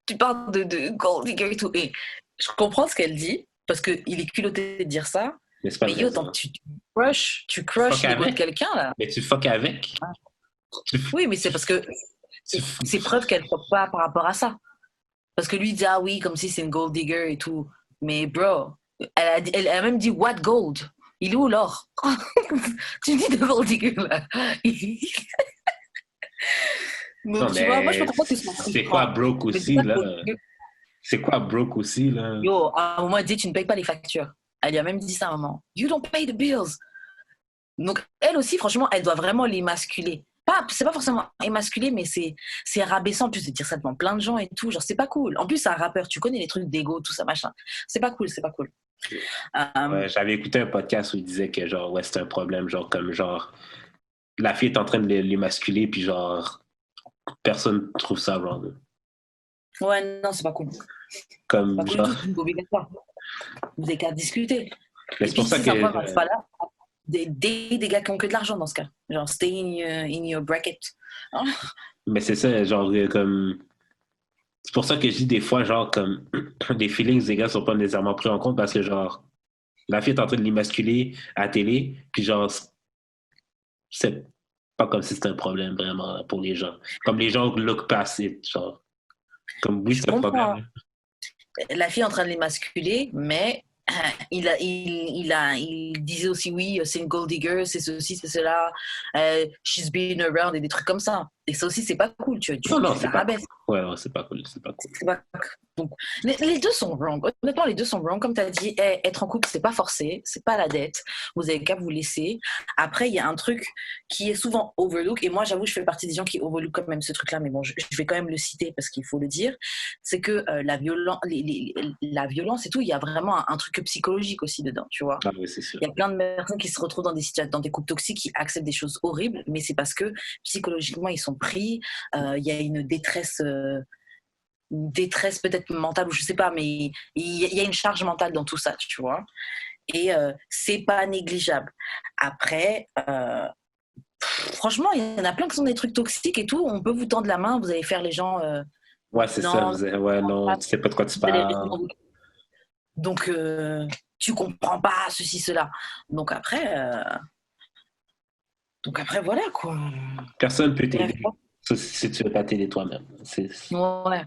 Speaker 6: Tu parles de gold digger et tout, et je comprends ce qu'elle dit, parce qu'il est culotté de dire ça.
Speaker 3: Mais c'est pas vrai,
Speaker 6: tu crush l'ego de quelqu'un, là.
Speaker 3: Mais tu fuck avec.
Speaker 6: Oui, mais c'est parce que c'est preuve qu'elle ne fuck pas par rapport à ça. Parce que lui, il dit, ah oui, comme si c'est une gold digger et tout. Mais bro, elle a même dit, what gold? Il est où l'or? Tu dis de gold digger, là.
Speaker 3: Donc, tu vois, moi, je peux comprendre que c'est quoi broke aussi, là? C'est quoi broke aussi, là?
Speaker 6: Yo, à un moment, elle dit, tu ne payes pas les factures. Elle lui a même dit ça à un moment. You don't pay the bills. Donc, elle aussi, franchement, elle doit vraiment l'émasculer. C'est pas forcément émasculer, mais c'est rabaissant en plus de dire ça devant plein de gens et tout. Genre, c'est pas cool. En plus, c'est un rappeur. Tu connais les trucs d'ego, tout ça, machin. C'est pas cool.
Speaker 3: Ouais, j'avais écouté un podcast où il disait que, genre, ouais, c'est un problème. Genre, comme, genre, la fille est en train de l'émasculer, puis, genre, personne trouve ça wrong.
Speaker 6: Ouais, non, c'est pas cool.
Speaker 3: Comme,
Speaker 6: c'est pas cool, genre... Vous n'avez qu'à discuter.
Speaker 3: Mais c'est pour ça que...
Speaker 6: pas là, des gars qui ont que de l'argent dans ce cas. Genre, stay in your bracket. Hein?
Speaker 3: Mais c'est ça, genre, comme. C'est pour ça que je dis des fois, genre, comme. Les feelings des gars sont pas nécessairement pris en compte parce que, genre, la fille est en train de l'émasculer à la télé, puis, genre, c'est pas comme si c'était un problème vraiment pour les gens. Comme les gens look past it, genre. Comme oui, c'est un problème.
Speaker 6: La fille est en train de l'émasculer, mais il disait aussi oui, c'est une gold digger, c'est ceci, c'est cela, she's been around et des trucs comme ça. Et ça aussi, c'est pas cool, tu
Speaker 3: Non,
Speaker 6: tu
Speaker 3: c'est
Speaker 6: la
Speaker 3: pas
Speaker 6: rabaisses.
Speaker 3: cool. Ouais, c'est pas cool, c'est pas cool.
Speaker 6: C'est pas- Donc, les deux sont wrong. Honnêtement, les deux sont wrong. Comme tu as dit, être en couple, c'est pas forcé, c'est pas la dette. Vous avez qu'à vous laisser. Après, il y a un truc qui est souvent overlook. Et moi, j'avoue, je fais partie des gens qui overlook quand même ce truc-là. Mais bon, je vais quand même le citer parce qu'il faut le dire. C'est que la violence et tout, il y a vraiment un truc psychologique aussi dedans, tu vois.
Speaker 3: Ah oui, c'est sûr.
Speaker 6: Il y a plein de personnes qui se retrouvent dans des couples toxiques, qui acceptent des choses horribles, mais c'est parce que psychologiquement, ils sont pris. Il y a une détresse peut-être mentale, ou je sais pas, mais il y a une charge mentale dans tout ça, tu vois. Et c'est pas négligeable. Après, franchement, il y en a plein qui sont des trucs toxiques et tout. On peut vous tendre la main, vous allez faire les gens.
Speaker 3: Ouais, c'est ça. Ouais, non, tu sais pas de quoi tu parles.
Speaker 6: Donc, tu comprends pas ceci, cela. Donc après, voilà, quoi.
Speaker 3: Personne peut t'aider si tu veux pas t'aider toi-même.
Speaker 6: Ouais.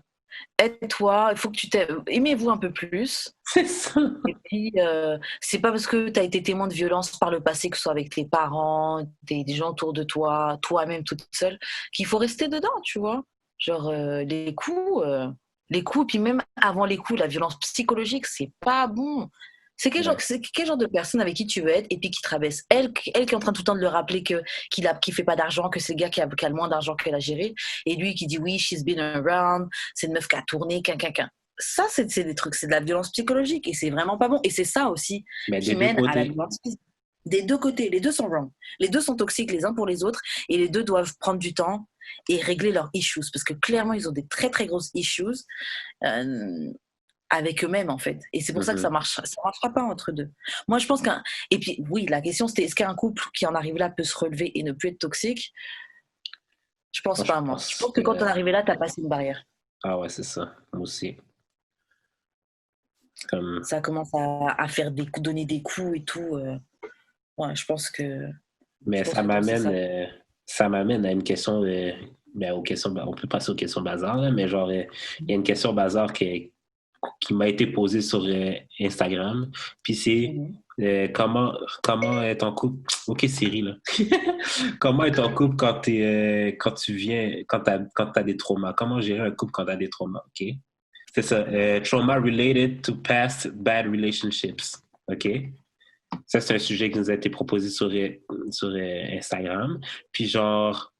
Speaker 6: Aide-toi, il faut que tu t'aimes. Aimez-vous un peu plus.
Speaker 3: C'est ça.
Speaker 6: Et puis, c'est pas parce que tu as été témoin de violence par le passé, que ce soit avec tes parents, des gens autour de toi, toi-même toute seule, qu'il faut rester dedans, tu vois. Genre, les coups, puis même avant les coups, la violence psychologique, c'est pas bon. C'est quel genre de personne avec qui tu veux être et puis qui te rabaisse. Elle qui est en train tout le temps de le rappeler qu'il fait pas d'argent, que c'est le gars qui a le moins d'argent qu'elle a géré. Et lui qui dit oui, she's been around, c'est une meuf qui a tourné, Ça, c'est des trucs, c'est de la violence psychologique et c'est vraiment pas bon. Et c'est ça aussi qui mène à la violence physique. Des deux côtés, les deux sont wrong. Les deux sont toxiques les uns pour les autres et les deux doivent prendre du temps et régler leurs issues parce que clairement, ils ont des très très grosses issues. Avec eux-mêmes en fait, et c'est pour ça que ça marchera pas entre deux. Moi je pense et puis oui, la question c'était est-ce qu'un couple qui en arrive là peut se relever et ne plus être toxique? Je pense pas. Je pense que quand on est arrivé là, t'as passé une barrière.
Speaker 3: Ah ouais, c'est ça, moi aussi.
Speaker 6: Ça commence à faire donner des coups et tout. Ouais, je pense que.
Speaker 3: Mais ça m'amène à une question. On peut passer aux questions bazar, là, mais genre, il y a une question bazar qui m'a été posée sur Instagram. Puis c'est comment être en couple. Ok, Siri, là. Comment être en couple quand t'as des traumas? Comment gérer un couple quand t'as des traumas? Ok. C'est ça. Trauma related to past bad relationships. OK? Ça, c'est un sujet qui nous a été proposé sur Instagram. Puis genre,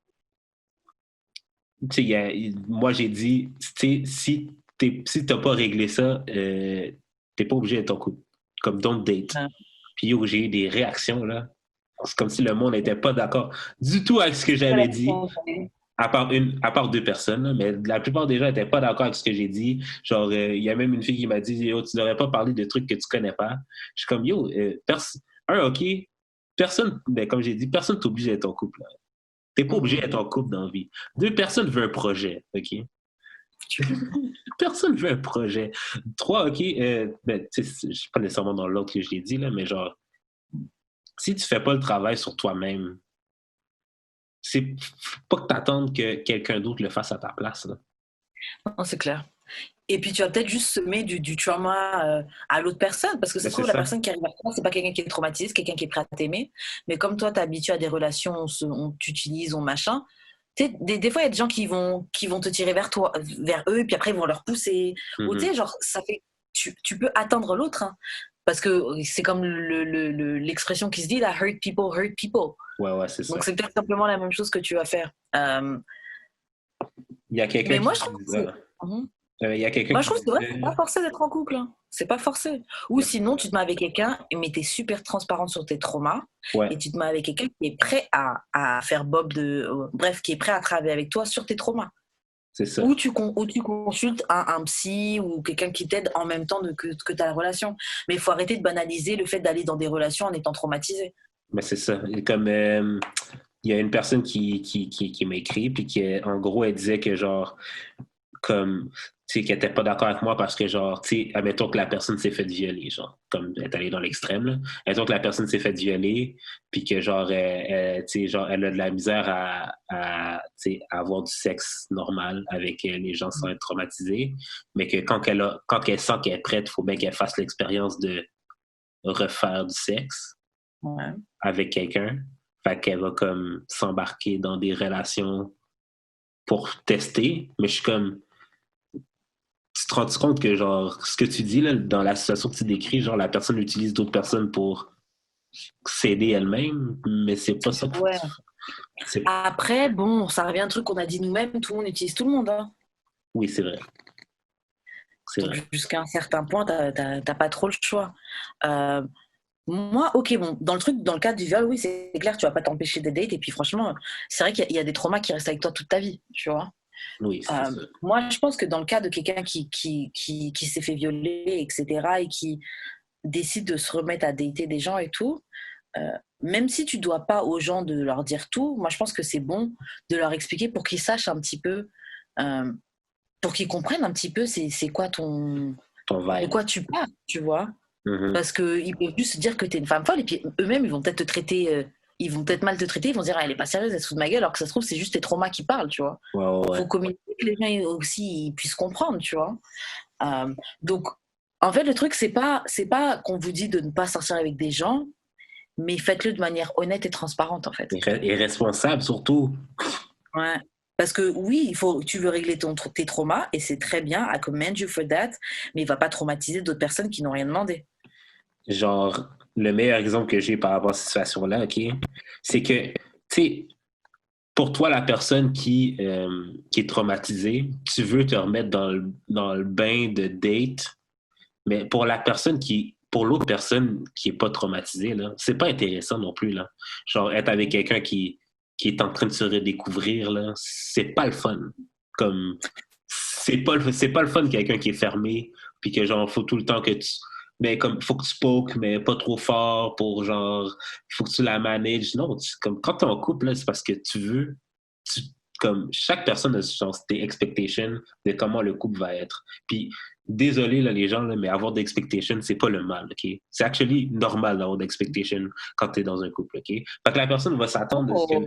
Speaker 3: tu sais, moi, j'ai dit, si t'as pas réglé ça, t'es pas obligé d'être en couple. Comme don't date. Puis j'ai eu des réactions, là. C'est comme si le monde n'était pas d'accord du tout avec ce que j'avais dit. À part deux personnes, là, mais la plupart des gens n'étaient pas d'accord avec ce que j'ai dit. Genre, il y a même une fille qui m'a dit « Yo, tu n'aurais pas parlé de trucs que tu connais pas. » Je suis comme « Yo, OK, personne, ben, comme j'ai dit, personne t'oblige d'être en couple. T'es pas obligé d'être en couple dans la vie. Deux personnes veulent un projet, OK? Personne veut un projet. Trois, OK, ben, je suis pas nécessairement dans l'ordre que je l'ai dit, là, mais genre, si tu fais pas le travail sur toi-même, c'est pas que t'attendes que quelqu'un d'autre le fasse à ta place. Là.
Speaker 6: Non, c'est clair. Et puis tu vas peut-être juste semer du trauma à l'autre personne, parce que c'est la personne qui arrive à toi, c'est pas quelqu'un qui est traumatisé, c'est quelqu'un qui est prêt à t'aimer. Mais comme toi, t'es habitué à des relations, on t'utilise, on machin. Des fois, il y a des gens qui vont te tirer vers eux, et puis après ils vont leur pousser. Ou tu sais, genre, ça fait, tu peux attendre l'autre. Hein. Parce que c'est comme l'expression qui se dit, là, hurt people hurt people.
Speaker 3: Ouais, c'est ça.
Speaker 6: Donc c'est peut-être simplement la même chose que tu vas faire.
Speaker 3: Il y a quelqu'un.
Speaker 6: Mais moi, je trouve que
Speaker 3: il y a quelqu'un.
Speaker 6: Moi, je trouve que c'est pas forcé d'être en couple. Hein. C'est pas forcé. Ou sinon, tu te mets avec quelqu'un, mais t'es super transparente sur tes traumas, et tu te mets avec quelqu'un qui est prêt à faire bref, qui est prêt à travailler avec toi sur tes traumas.
Speaker 3: C'est ça.
Speaker 6: Ou tu consultes un psy ou quelqu'un qui t'aide en même temps que tu as la relation. Mais il faut arrêter de banaliser le fait d'aller dans des relations en étant traumatisé.
Speaker 3: Mais c'est ça. Et comme il y a une personne qui m'a écrit, puis qui, en gros, elle disait que genre, comme, tu sais, qu'elle était pas d'accord avec moi parce que genre, tu sais, admettons que la personne s'est faite violer, genre, comme elle est allée dans l'extrême, là. Admettons que la personne s'est faite violer, puis que genre, tu sais, genre, elle a de la misère tu sais, à avoir du sexe normal avec les gens sans être traumatisés, mais que quand elle sent qu'elle est prête, il faut bien qu'elle fasse l'expérience de refaire du sexe
Speaker 6: Ouais.
Speaker 3: avec quelqu'un. Fait qu'elle va comme s'embarquer dans des relations pour tester. Mais je suis comme, tu te rends compte que genre, ce que tu dis là, dans la situation que tu décris, genre la personne utilise d'autres personnes pour s'aider elle-même, mais c'est pas ça.
Speaker 6: Ouais. Après, bon, ça revient à un truc qu'on a dit nous-mêmes, tout le monde utilise tout le monde. Hein.
Speaker 3: Oui, c'est vrai. C'est
Speaker 6: Donc,
Speaker 3: vrai.
Speaker 6: jusqu'à un certain point, t'as pas trop le choix. Moi, ok, bon, dans le cadre du viol, oui, c'est clair, tu vas pas t'empêcher des dates. Et puis, franchement, c'est vrai qu'il y a des traumas qui restent avec toi toute ta vie, tu vois.
Speaker 3: Oui, c'est ça.
Speaker 6: Moi, je pense que dans le cas de quelqu'un qui s'est fait violer, etc., et qui décide de se remettre à dater des gens et tout, même si tu dois pas aux gens de leur dire tout, moi, je pense que c'est bon de leur expliquer pour qu'ils sachent un petit peu, pour qu'ils comprennent un petit peu c'est quoi
Speaker 3: Ton
Speaker 6: de
Speaker 3: vibe.
Speaker 6: quoi tu parles, tu vois.
Speaker 3: Mhm.
Speaker 6: Parce qu'ils peuvent juste se dire que tu es une femme folle et puis eux-mêmes, ils vont peut-être te traiter, ils vont peut-être mal te traiter, ils vont se dire ah, elle est pas sérieuse, elle se fout de ma gueule, alors que ça se trouve, c'est juste tes traumas qui parlent, tu vois.
Speaker 3: Ouais.
Speaker 6: Faut communiquer que les gens aussi ils puissent comprendre, tu vois. Donc, en fait, le truc, c'est pas qu'on vous dit de ne pas sortir avec des gens, mais faites-le de manière honnête et transparente, en fait.
Speaker 3: Et responsable surtout.
Speaker 6: Ouais. Parce que oui, tu veux régler tes traumas et c'est très bien, I commend you for that, mais il va pas traumatiser d'autres personnes qui n'ont rien demandé.
Speaker 3: Genre, le meilleur exemple que j'ai par rapport à cette situation-là, OK, c'est que, tu sais, pour toi, la personne qui est traumatisée, tu veux te remettre dans le bain de date, mais pour l'autre personne qui est pas traumatisée, là, c'est pas intéressant non plus, là. Genre, être avec quelqu'un qui est en train de se redécouvrir, là, c'est pas le fun. Comme, c'est pas le fun quelqu'un qui est fermé, puis que genre, faut tout le temps que tu. Mais comme, faut que tu poques, mais pas trop fort pour genre, il faut que tu la manages. Non, comme, quand t'es en couple, là, c'est parce que tu veux, tu- comme, chaque personne a genre, des expectations de comment le couple va être. Puis, désolé, là, les gens, là, mais avoir des expectations, c'est pas le mal, OK? C'est actually normal d'avoir des expectations quand t'es dans un couple, OK? Fait que la personne va s'attendre de ce que.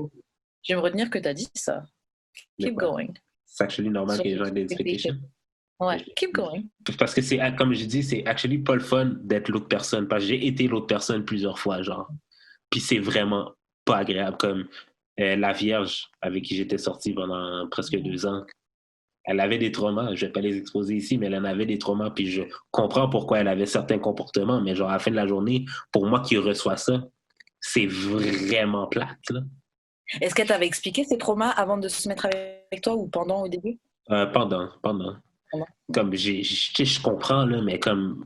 Speaker 6: Je vais me retenir que tu as dit ça. Keep going.
Speaker 3: C'est actually normal que les gens aient des expectations.
Speaker 6: Ouais, keep going.
Speaker 3: Parce que c'est, comme je dis, c'est actually pas le fun d'être l'autre personne. Parce que j'ai été l'autre personne plusieurs fois, genre. Puis c'est vraiment pas agréable. Comme la Vierge avec qui j'étais sorti pendant presque 2 ans. Elle avait des traumas. Je vais pas les exposer ici, mais elle en avait des traumas. Puis je comprends pourquoi elle avait certains comportements. Mais genre, à la fin de la journée, pour moi qui reçois ça, c'est vraiment plate, là.
Speaker 6: Est-ce qu'elle t'avait expliqué ses traumas avant de se mettre avec toi ou pendant au début?
Speaker 3: Pendant. Comme je comprends, là, mais comme.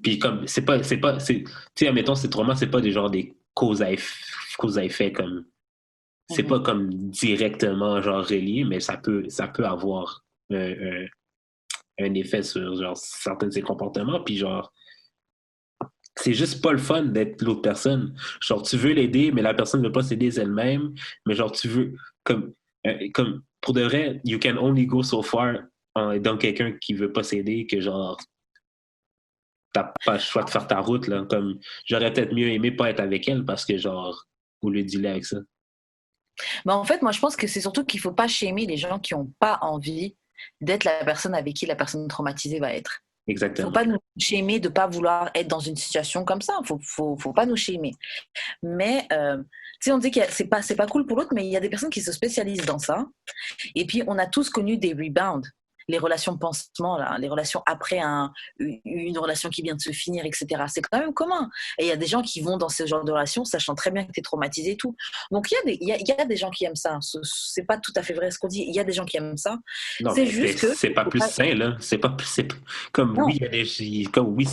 Speaker 3: Puis comme, tu sais, admettons, ces traumas, c'est pas des genres des causes à effet, comme. C'est pas comme directement, genre, relié, mais ça peut avoir un effet sur, genre, certains de ses comportements, puis genre. C'est juste pas le fun d'être l'autre personne. Genre, tu veux l'aider, mais la personne ne veut pas s'aider elle-même. Mais genre, tu veux. Comme pour de vrai, you can only go so far en aidant quelqu'un qui veut pas s'aider que genre. T'as pas le choix de faire ta route, là. Comme, j'aurais peut-être mieux aimé pas être avec elle parce que, genre, au lieu de dealer avec ça.
Speaker 6: Ben, en fait, moi, je pense que c'est surtout qu'il faut pas shamer les gens qui ont pas envie d'être la personne avec qui la personne traumatisée va être.
Speaker 3: Exactement.
Speaker 6: Faut pas nous shamer de pas vouloir être dans une situation comme ça. Faut pas nous shamer. Mais, tu sais, on dit que c'est pas cool pour l'autre, mais il y a des personnes qui se spécialisent dans ça. Et puis, on a tous connu des rebounds. Les relations pansement, là, les relations après une relation qui vient de se finir, etc. C'est quand même commun. Et il y a des gens qui vont dans ce genre de relation sachant très bien que tu es traumatisé et tout. Donc, il y a des gens qui aiment ça. C'est pas tout à fait vrai ce qu'on dit. Il y a des gens qui aiment ça.
Speaker 3: Non,
Speaker 6: c'est juste que...
Speaker 3: C'est pas plus sain, là. C'est pas comme,
Speaker 6: non.
Speaker 3: oui, il y a des... Comme, oui,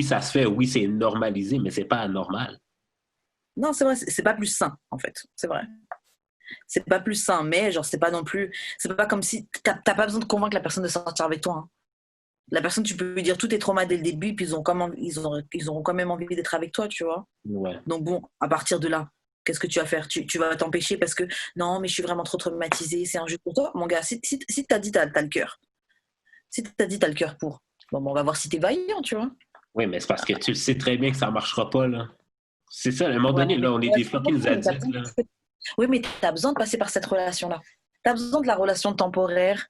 Speaker 3: ça se fait, oui, c'est normalisé, mais c'est pas anormal.
Speaker 6: Non, c'est vrai, c'est pas plus sain, en fait. C'est vrai. C'est pas plus sain, mais genre, c'est pas non plus... C'est pas comme si... T'as pas besoin de convaincre la personne de sortir avec toi. Hein. La personne, tu peux lui dire tous tes traumas dès le début, puis ils auront quand même envie d'être avec toi, tu vois.
Speaker 3: Ouais.
Speaker 6: Donc bon, à partir de là, qu'est-ce que tu vas faire? Tu vas t'empêcher parce que non, mais je suis vraiment trop traumatisée, c'est injuste pour toi. Mon gars, si t'as dit t'as le cœur, si t'as dit t'as le cœur pour, bon, on va voir si t'es vaillant, tu vois.
Speaker 3: Oui, mais c'est parce que tu le sais très bien que ça marchera pas, là. C'est ça, à un moment
Speaker 6: Ouais,
Speaker 3: donné, là, on est des fucking adultes, là.
Speaker 6: Oui, mais t'as besoin de passer par cette relation-là. T'as besoin de la relation temporaire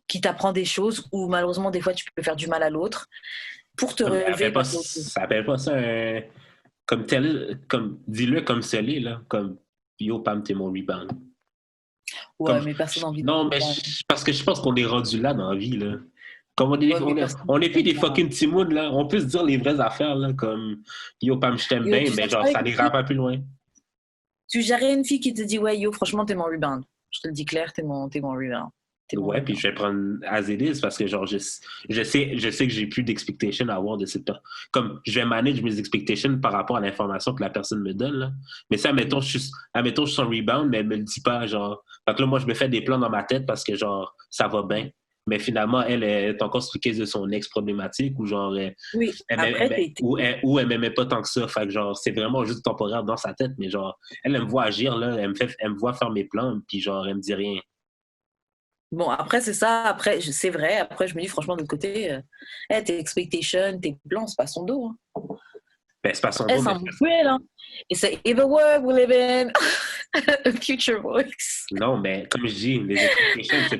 Speaker 6: qui t'apprend des choses où malheureusement, des fois, tu peux faire du mal à l'autre pour te
Speaker 3: Mais
Speaker 6: relever.
Speaker 3: ça appelle pas ça un... comme dis-le comme celui, là. Comme, yo, Pam, t'es mon rebound.
Speaker 6: Ouais,
Speaker 3: Comme,
Speaker 6: mais personne n'a envie de
Speaker 3: non, mais parce que je pense qu'on est rendu là dans la vie, là. Comme on est plus des fucking timounes, là. On peut se dire les vraies affaires, là, comme yo, Pam, je t'aime bien, mais genre, ça n'ira pas plus loin.
Speaker 6: Tu gérais une fille qui te dit, ouais, yo, franchement, t'es mon rebound. Je te le dis clair, t'es mon rebound.
Speaker 3: Ouais, puis je vais prendre Azedis parce que genre je sais que j'ai plus d'expectations à avoir de cette personne. Comme je vais manage mes expectations par rapport à l'information que la personne me donne là. Mais ça, admettons, je suis son rebound, mais elle me le dit pas genre. Fait que là, moi, je me fais des plans dans ma tête parce que genre ça va bien. Mais finalement, elle est encore sur le case de son ex problématique ou genre
Speaker 6: oui,
Speaker 3: ou elle m'aimait pas tant que ça. Fait que genre c'est vraiment juste temporaire dans sa tête, mais genre elle me voit agir là, elle me voit faire mes plans, puis genre elle me dit rien.
Speaker 6: Bon, après, c'est ça. Après, c'est vrai. Après, je me dis, franchement, de l'autre côté, tes expectations, tes plans, c'est pas son dos. Hein.
Speaker 3: Ben, c'est pas son dos.
Speaker 6: C'est un mutuel. Hein. Et c'est « In the world we live in a future voice ».
Speaker 3: Non, mais comme je dis, les expectations, c'est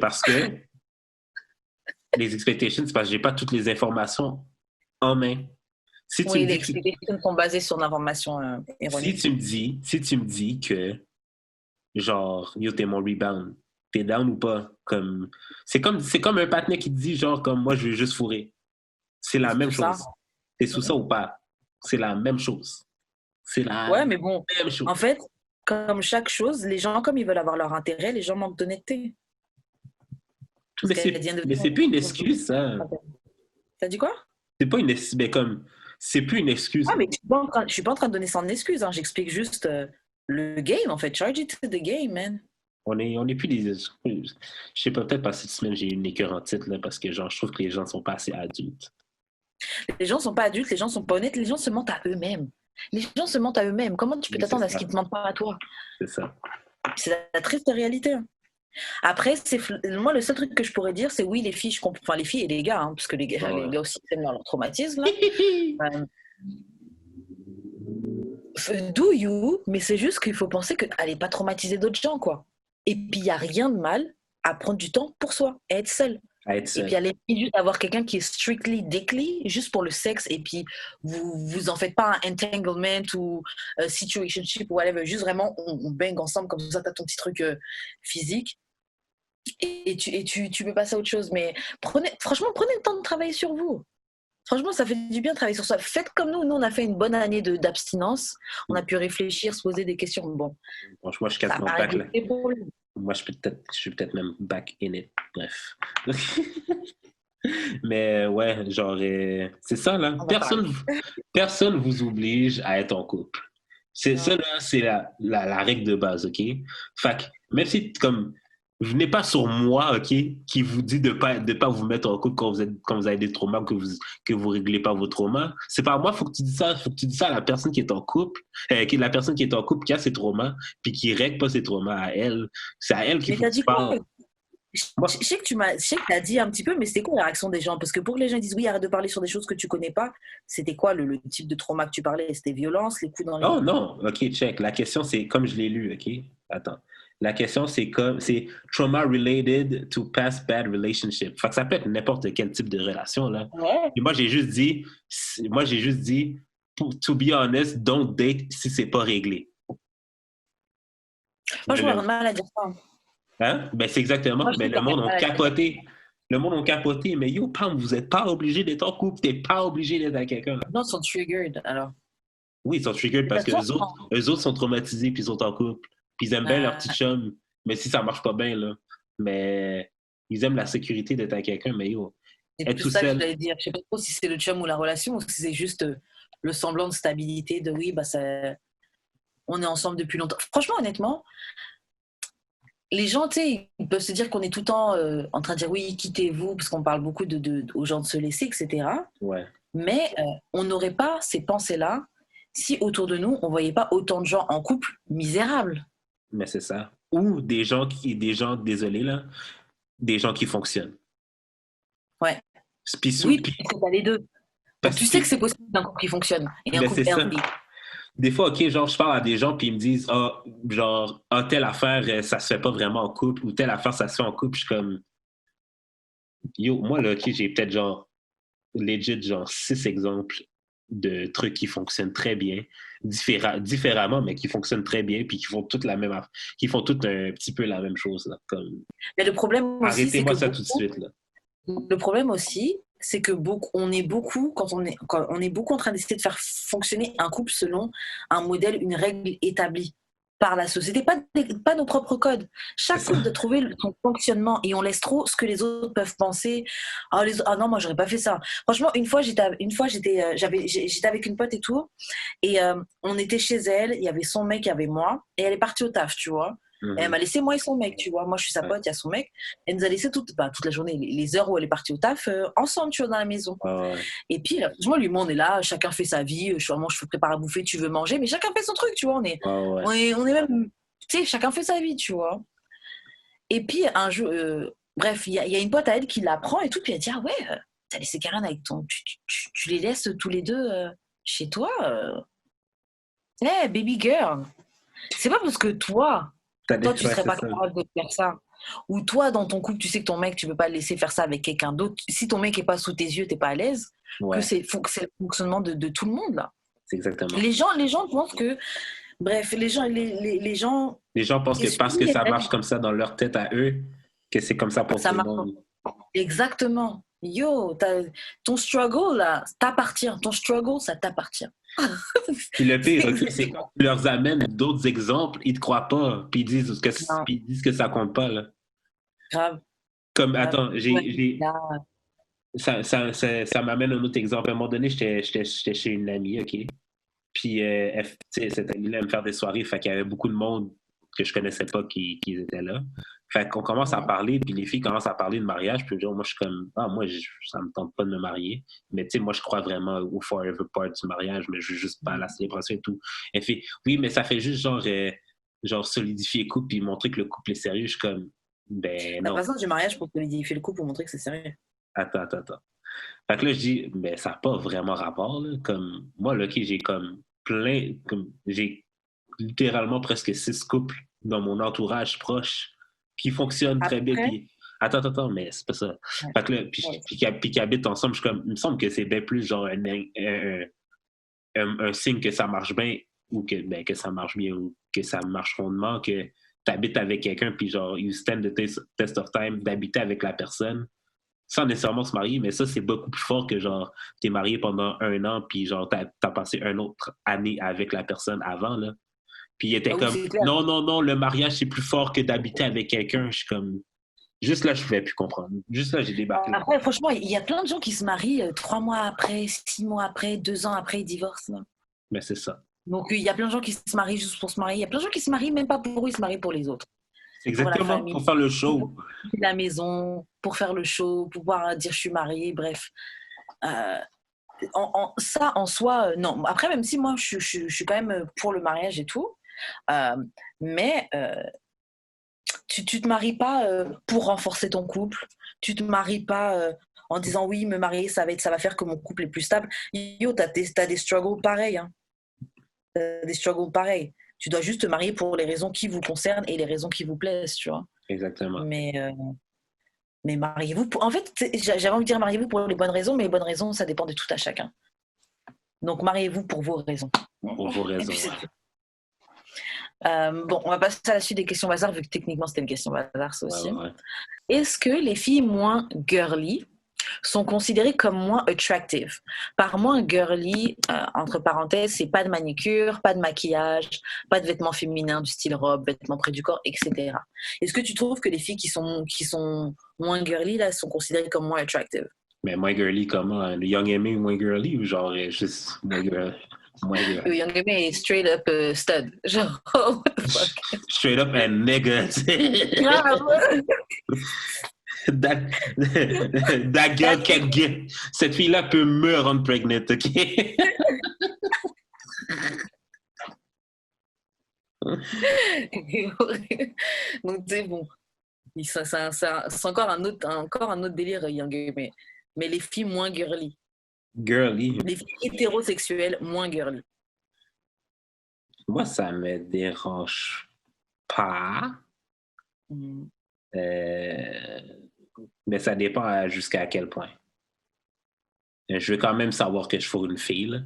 Speaker 3: parce que j'ai pas toutes les informations en main. Si
Speaker 6: oui, les expectations sont basées sur l'information erronée.
Speaker 3: Si tu me dis que, genre, yo, t'es mon rebound, t'es down ou pas? Comme... C'est comme un partenaire qui te dit, genre, comme moi, je veux juste fourrer. C'est la même chose. T'es sous ça ou pas? C'est la même chose.
Speaker 6: Ouais, mais bon, en fait, comme chaque chose, les gens, comme ils veulent avoir leur intérêt, les gens manquent d'honnêteté.
Speaker 3: Mais c'est plus une excuse, ça.
Speaker 6: T'as dit quoi?
Speaker 3: C'est pas une excuse, mais comme... C'est plus une excuse.
Speaker 6: Ah, mais je suis pas en train de donner ça en excuse. Hein. J'explique juste le game, en fait. Charge it to the game, man.
Speaker 3: On est plus des... Je sais pas, peut-être parce que cette semaine, j'ai eu une écœur en titre, là, parce que genre, je trouve que les gens sont pas assez adultes.
Speaker 6: Les gens sont pas adultes, les gens sont pas honnêtes, les gens se mentent à eux-mêmes. Les gens se mentent à eux-mêmes. Comment tu peux t'attendre à ce qu'ils te mentent pas à toi?
Speaker 3: C'est ça.
Speaker 6: C'est la triste réalité. Après, moi, le seul truc que je pourrais dire, c'est oui, les filles, je comprends. Enfin, les filles et les gars, hein, parce que les gars aussi, c'est leur traumatisme. Là. Do you, mais c'est juste qu'il faut penser qu'elle n'est pas traumatisée d'autres gens, quoi. Et puis, il n'y a rien de mal à prendre du temps pour soi, à être seule. Et puis, aller juste avoir quelqu'un qui est strictly dickly, juste pour le sexe, et puis vous en faites pas un entanglement ou situationship ou whatever, juste vraiment, on bang ensemble, comme ça, tu as ton petit truc physique. Et tu peux passer à autre chose. Mais franchement, prenez le temps de travailler sur vous. Franchement, ça fait du bien de travailler sur ça. Faites comme nous. Nous, on a fait une bonne année d'abstinence. On a pu réfléchir, se poser des questions. Bon.
Speaker 3: Franchement, je suis quasiment back là. Moi, je suis peut-être même back in it. Bref. Mais ouais, genre, c'est ça, là. Personne vous oblige à être en couple. Ça, là, c'est la règle de base, OK? Fait que, même si, comme... Venez pas sur moi, OK, qui vous dit de pas vous mettre en couple quand vous avez des traumas, que vous réglez pas vos traumas. C'est pas à moi, faut que tu dis ça à la personne qui est en couple, la personne qui est en couple qui a ses traumas, puis qui règle pas ses traumas à elle. C'est à elle qu'il faut que tu parles.
Speaker 6: Je sais que tu as dit un petit peu, mais c'était quoi la réaction des gens? Parce que pour que les gens disent oui, arrête de parler sur des choses que tu connais pas, c'était quoi le type de trauma que tu parlais? C'était violence, les coups dans les...
Speaker 3: Non, OK, check. La question, c'est comme je l'ai lu, OK? Attends. La question, c'est trauma related to past bad relationship. Fait que ça peut être n'importe quel type de relation, là.
Speaker 6: Ouais.
Speaker 3: Et moi, j'ai juste dit, to be honest, don't date si c'est pas réglé.
Speaker 6: Moi, je me rends mal à dire ça.
Speaker 3: Hein? Ben, c'est exactement. Mais le monde a capoté. Le monde a capoté. Mais yo, Pam, vous êtes pas obligé d'être en couple. T'es pas obligé d'être avec quelqu'un.
Speaker 6: Non, ils sont triggered, alors.
Speaker 3: Oui, ils sont triggered parce que eux autres sont traumatisés puis ils sont en couple. Puis ils aiment bien leur petit chum, mais si ça marche pas bien, là. Mais ils aiment la sécurité d'être avec quelqu'un, mais yo,
Speaker 6: être tout seul. C'est ça que je voulais dire. Je sais pas trop si c'est le chum ou la relation, ou si c'est juste le semblant de stabilité, de oui, on est ensemble depuis longtemps. Franchement, honnêtement, les gens, tu sais, ils peuvent se dire qu'on est tout le temps en train de dire oui, quittez-vous, parce qu'on parle beaucoup aux gens de se laisser, etc.
Speaker 3: Ouais.
Speaker 6: Mais on n'aurait pas ces pensées-là si autour de nous, on voyait pas autant de gens en couple misérables.
Speaker 3: Mais c'est ça. Ou des gens, désolé là, des gens qui fonctionnent.
Speaker 6: Ouais.
Speaker 3: Puis,
Speaker 6: Oui, c'est pas les deux. Donc, tu sais que c'est possible d'un couple qui fonctionne et un
Speaker 3: mais
Speaker 6: couple
Speaker 3: c'est ça.
Speaker 6: healthy.
Speaker 3: Des fois, OK, genre, je parle à des gens, puis ils me disent, telle affaire, ça se fait pas vraiment en couple, ou telle affaire, ça se fait en couple. Je suis comme, yo, moi, là, OK, j'ai peut-être, genre, legit, genre, 6 exemples de trucs qui fonctionnent très bien, différemment, mais qui fonctionnent très bien, puis qui font toutes qui font toutes un petit peu la même chose, là, comme...
Speaker 6: Mais le problème aussi,
Speaker 3: Arrêtez-moi ça tout de suite, là.
Speaker 6: Le problème aussi, c'est que on est beaucoup en train d'essayer de faire fonctionner un couple selon un modèle, une règle établie par la société, pas nos propres codes. Chaque couple doit trouver son fonctionnement et on laisse trop ce que les autres peuvent penser. Ah non, moi j'aurais pas fait ça. Franchement, une fois j'étais avec une pote et tout, et on était chez elle, il y avait son mec, il y avait moi, et elle est partie au taf, tu vois. Et elle m'a laissé moi et son mec, tu vois. Moi, je suis sa pote, il y a son mec. Elle nous a laissé toute la journée, les heures où elle est partie au taf, ensemble, tu vois, dans la maison. Et puis, moi, lui, on est là, chacun fait sa vie. Je te prépare à bouffer, tu veux manger, mais chacun fait son truc, tu vois. On est même, tu sais, chacun fait sa vie, tu vois. Et puis, un jour, bref, il y a une pote à elle qui l'apprend et tout, puis elle dit, ah ouais, t'as laissé Karen avec tu les laisses tous les deux chez toi. Hey, baby girl, c'est pas parce que toi, tu serais pas capable de faire ça. Ou toi, dans ton couple, tu sais que ton mec, tu peux pas le laisser faire ça avec quelqu'un d'autre. Si ton mec est pas sous tes yeux, t'es pas à l'aise. Que c'est le fonctionnement de tout le monde, là.
Speaker 3: C'est exactement.
Speaker 6: Les gens pensent que... Bref, les gens...
Speaker 3: Les gens pensent que parce que ça marche comme ça dans leur tête à eux, que c'est comme ça pour tout le monde.
Speaker 6: Exactement. Yo, ton struggle, là, t'appartient. Ton struggle, ça t'appartient.
Speaker 3: Puis le pire, c'est quand tu leur amènes d'autres exemples, ils te croient pas, puis ils disent que ça compte pas, là.
Speaker 6: Grave.
Speaker 3: Comme, attends, ça m'amène un autre exemple. À un moment donné, j'étais chez une amie, OK? Puis, cette amie-là aime faire des soirées, fait qu'il y avait beaucoup de monde que je connaissais pas qui étaient là. Fait qu'on commence à parler, puis les filles commencent à parler de mariage, puis moi, je suis comme, ça me tente pas de me marier. Mais tu sais, moi, je crois vraiment au forever part du mariage, mais je veux juste pas à la célébration et tout. Elle fait, oui, mais ça fait juste genre solidifier le couple, puis montrer que le couple est sérieux. Je suis comme, ben non.
Speaker 6: La façon du mariage pour solidifier le couple, pour montrer que c'est sérieux.
Speaker 3: Attends. Fait que là, je dis, ben ça n'a pas vraiment rapport, là. Comme, moi, là, j'ai comme j'ai littéralement presque 6 couples dans mon entourage proche qui fonctionnent très bien. Puis, attends, mais c'est pas ça. Ouais. Fait que là, puis qui habitent ensemble, je suis comme, il me semble que c'est bien plus genre un signe que ça marche bien ou que ça marche bien ou que ça marche rondement, que tu habites avec quelqu'un, puis genre, you stand the test of time d'habiter avec la personne sans nécessairement se marier, mais ça, c'est beaucoup plus fort que genre, t'es marié pendant 1 an, puis genre, t'as passé une autre année avec la personne avant, là. Puis il était comme, non, le mariage, c'est plus fort que d'habiter avec quelqu'un. Je suis comme, juste là, je ne pouvais plus comprendre. Juste là, j'ai débarqué.
Speaker 6: Après, franchement, il y a plein de gens qui se marient 3 mois après, 6 mois après, 2 ans après, ils divorcent. Là.
Speaker 3: Mais c'est ça.
Speaker 6: Donc, il y a plein de gens qui se marient juste pour se marier. Il y a plein de gens qui se marient même pas pour eux, ils se marient pour les autres.
Speaker 3: C'est exactement, pour faire le show.
Speaker 6: Pour la maison, pour faire le show, pour pouvoir dire je suis mariée, bref. Ça, en soi, non. Après, même si moi, je suis quand même pour le mariage et tout, mais tu te maries pas pour renforcer ton couple. Tu te maries pas en disant oui, me marier, ça va faire que mon couple est plus stable. Yo, t'as des struggles pareils. Hein. Des struggles pareils. Tu dois juste te marier pour les raisons qui vous concernent et les raisons qui vous plaisent, tu vois.
Speaker 3: Exactement.
Speaker 6: Mais mariez-vous en fait, j'avais envie de dire mariez-vous pour les bonnes raisons, mais les bonnes raisons, ça dépend de tout à chacun. Donc mariez-vous pour vos raisons.
Speaker 3: Pour vos raisons.
Speaker 6: Bon, on va passer à la suite des questions bazar, vu que techniquement c'était une question bazar, ça aussi.
Speaker 3: Ouais.
Speaker 6: Est-ce que les filles moins girly sont considérées comme moins attractive? Par moins girly, entre parenthèses, c'est pas de manicure, pas de maquillage, pas de vêtements féminins du style robe, vêtements près du corps, etc. Est-ce que tu trouves que les filles qui sont moins girly, là, sont considérées comme moins attractive?
Speaker 3: Mais moins girly comment? Le Young Aimé moins girly ou genre juste moins girly? Moins girly.
Speaker 6: Young M.A. est straight up stud. Genre, what the fuck?
Speaker 3: Straight up and nigga.
Speaker 6: Grave.
Speaker 3: That girl can get. Cette fille-là peut me rendre pregnant, OK?
Speaker 6: Donc, tu sais, bon, c'est encore un autre délire, Young M.A. Mais les filles moins girly.
Speaker 3: Girly.
Speaker 6: Les filles hétérosexuelles moins girly.
Speaker 3: Moi, ça me dérange pas. Mais ça dépend jusqu'à quel point. Je veux quand même savoir que je suis une fille, là.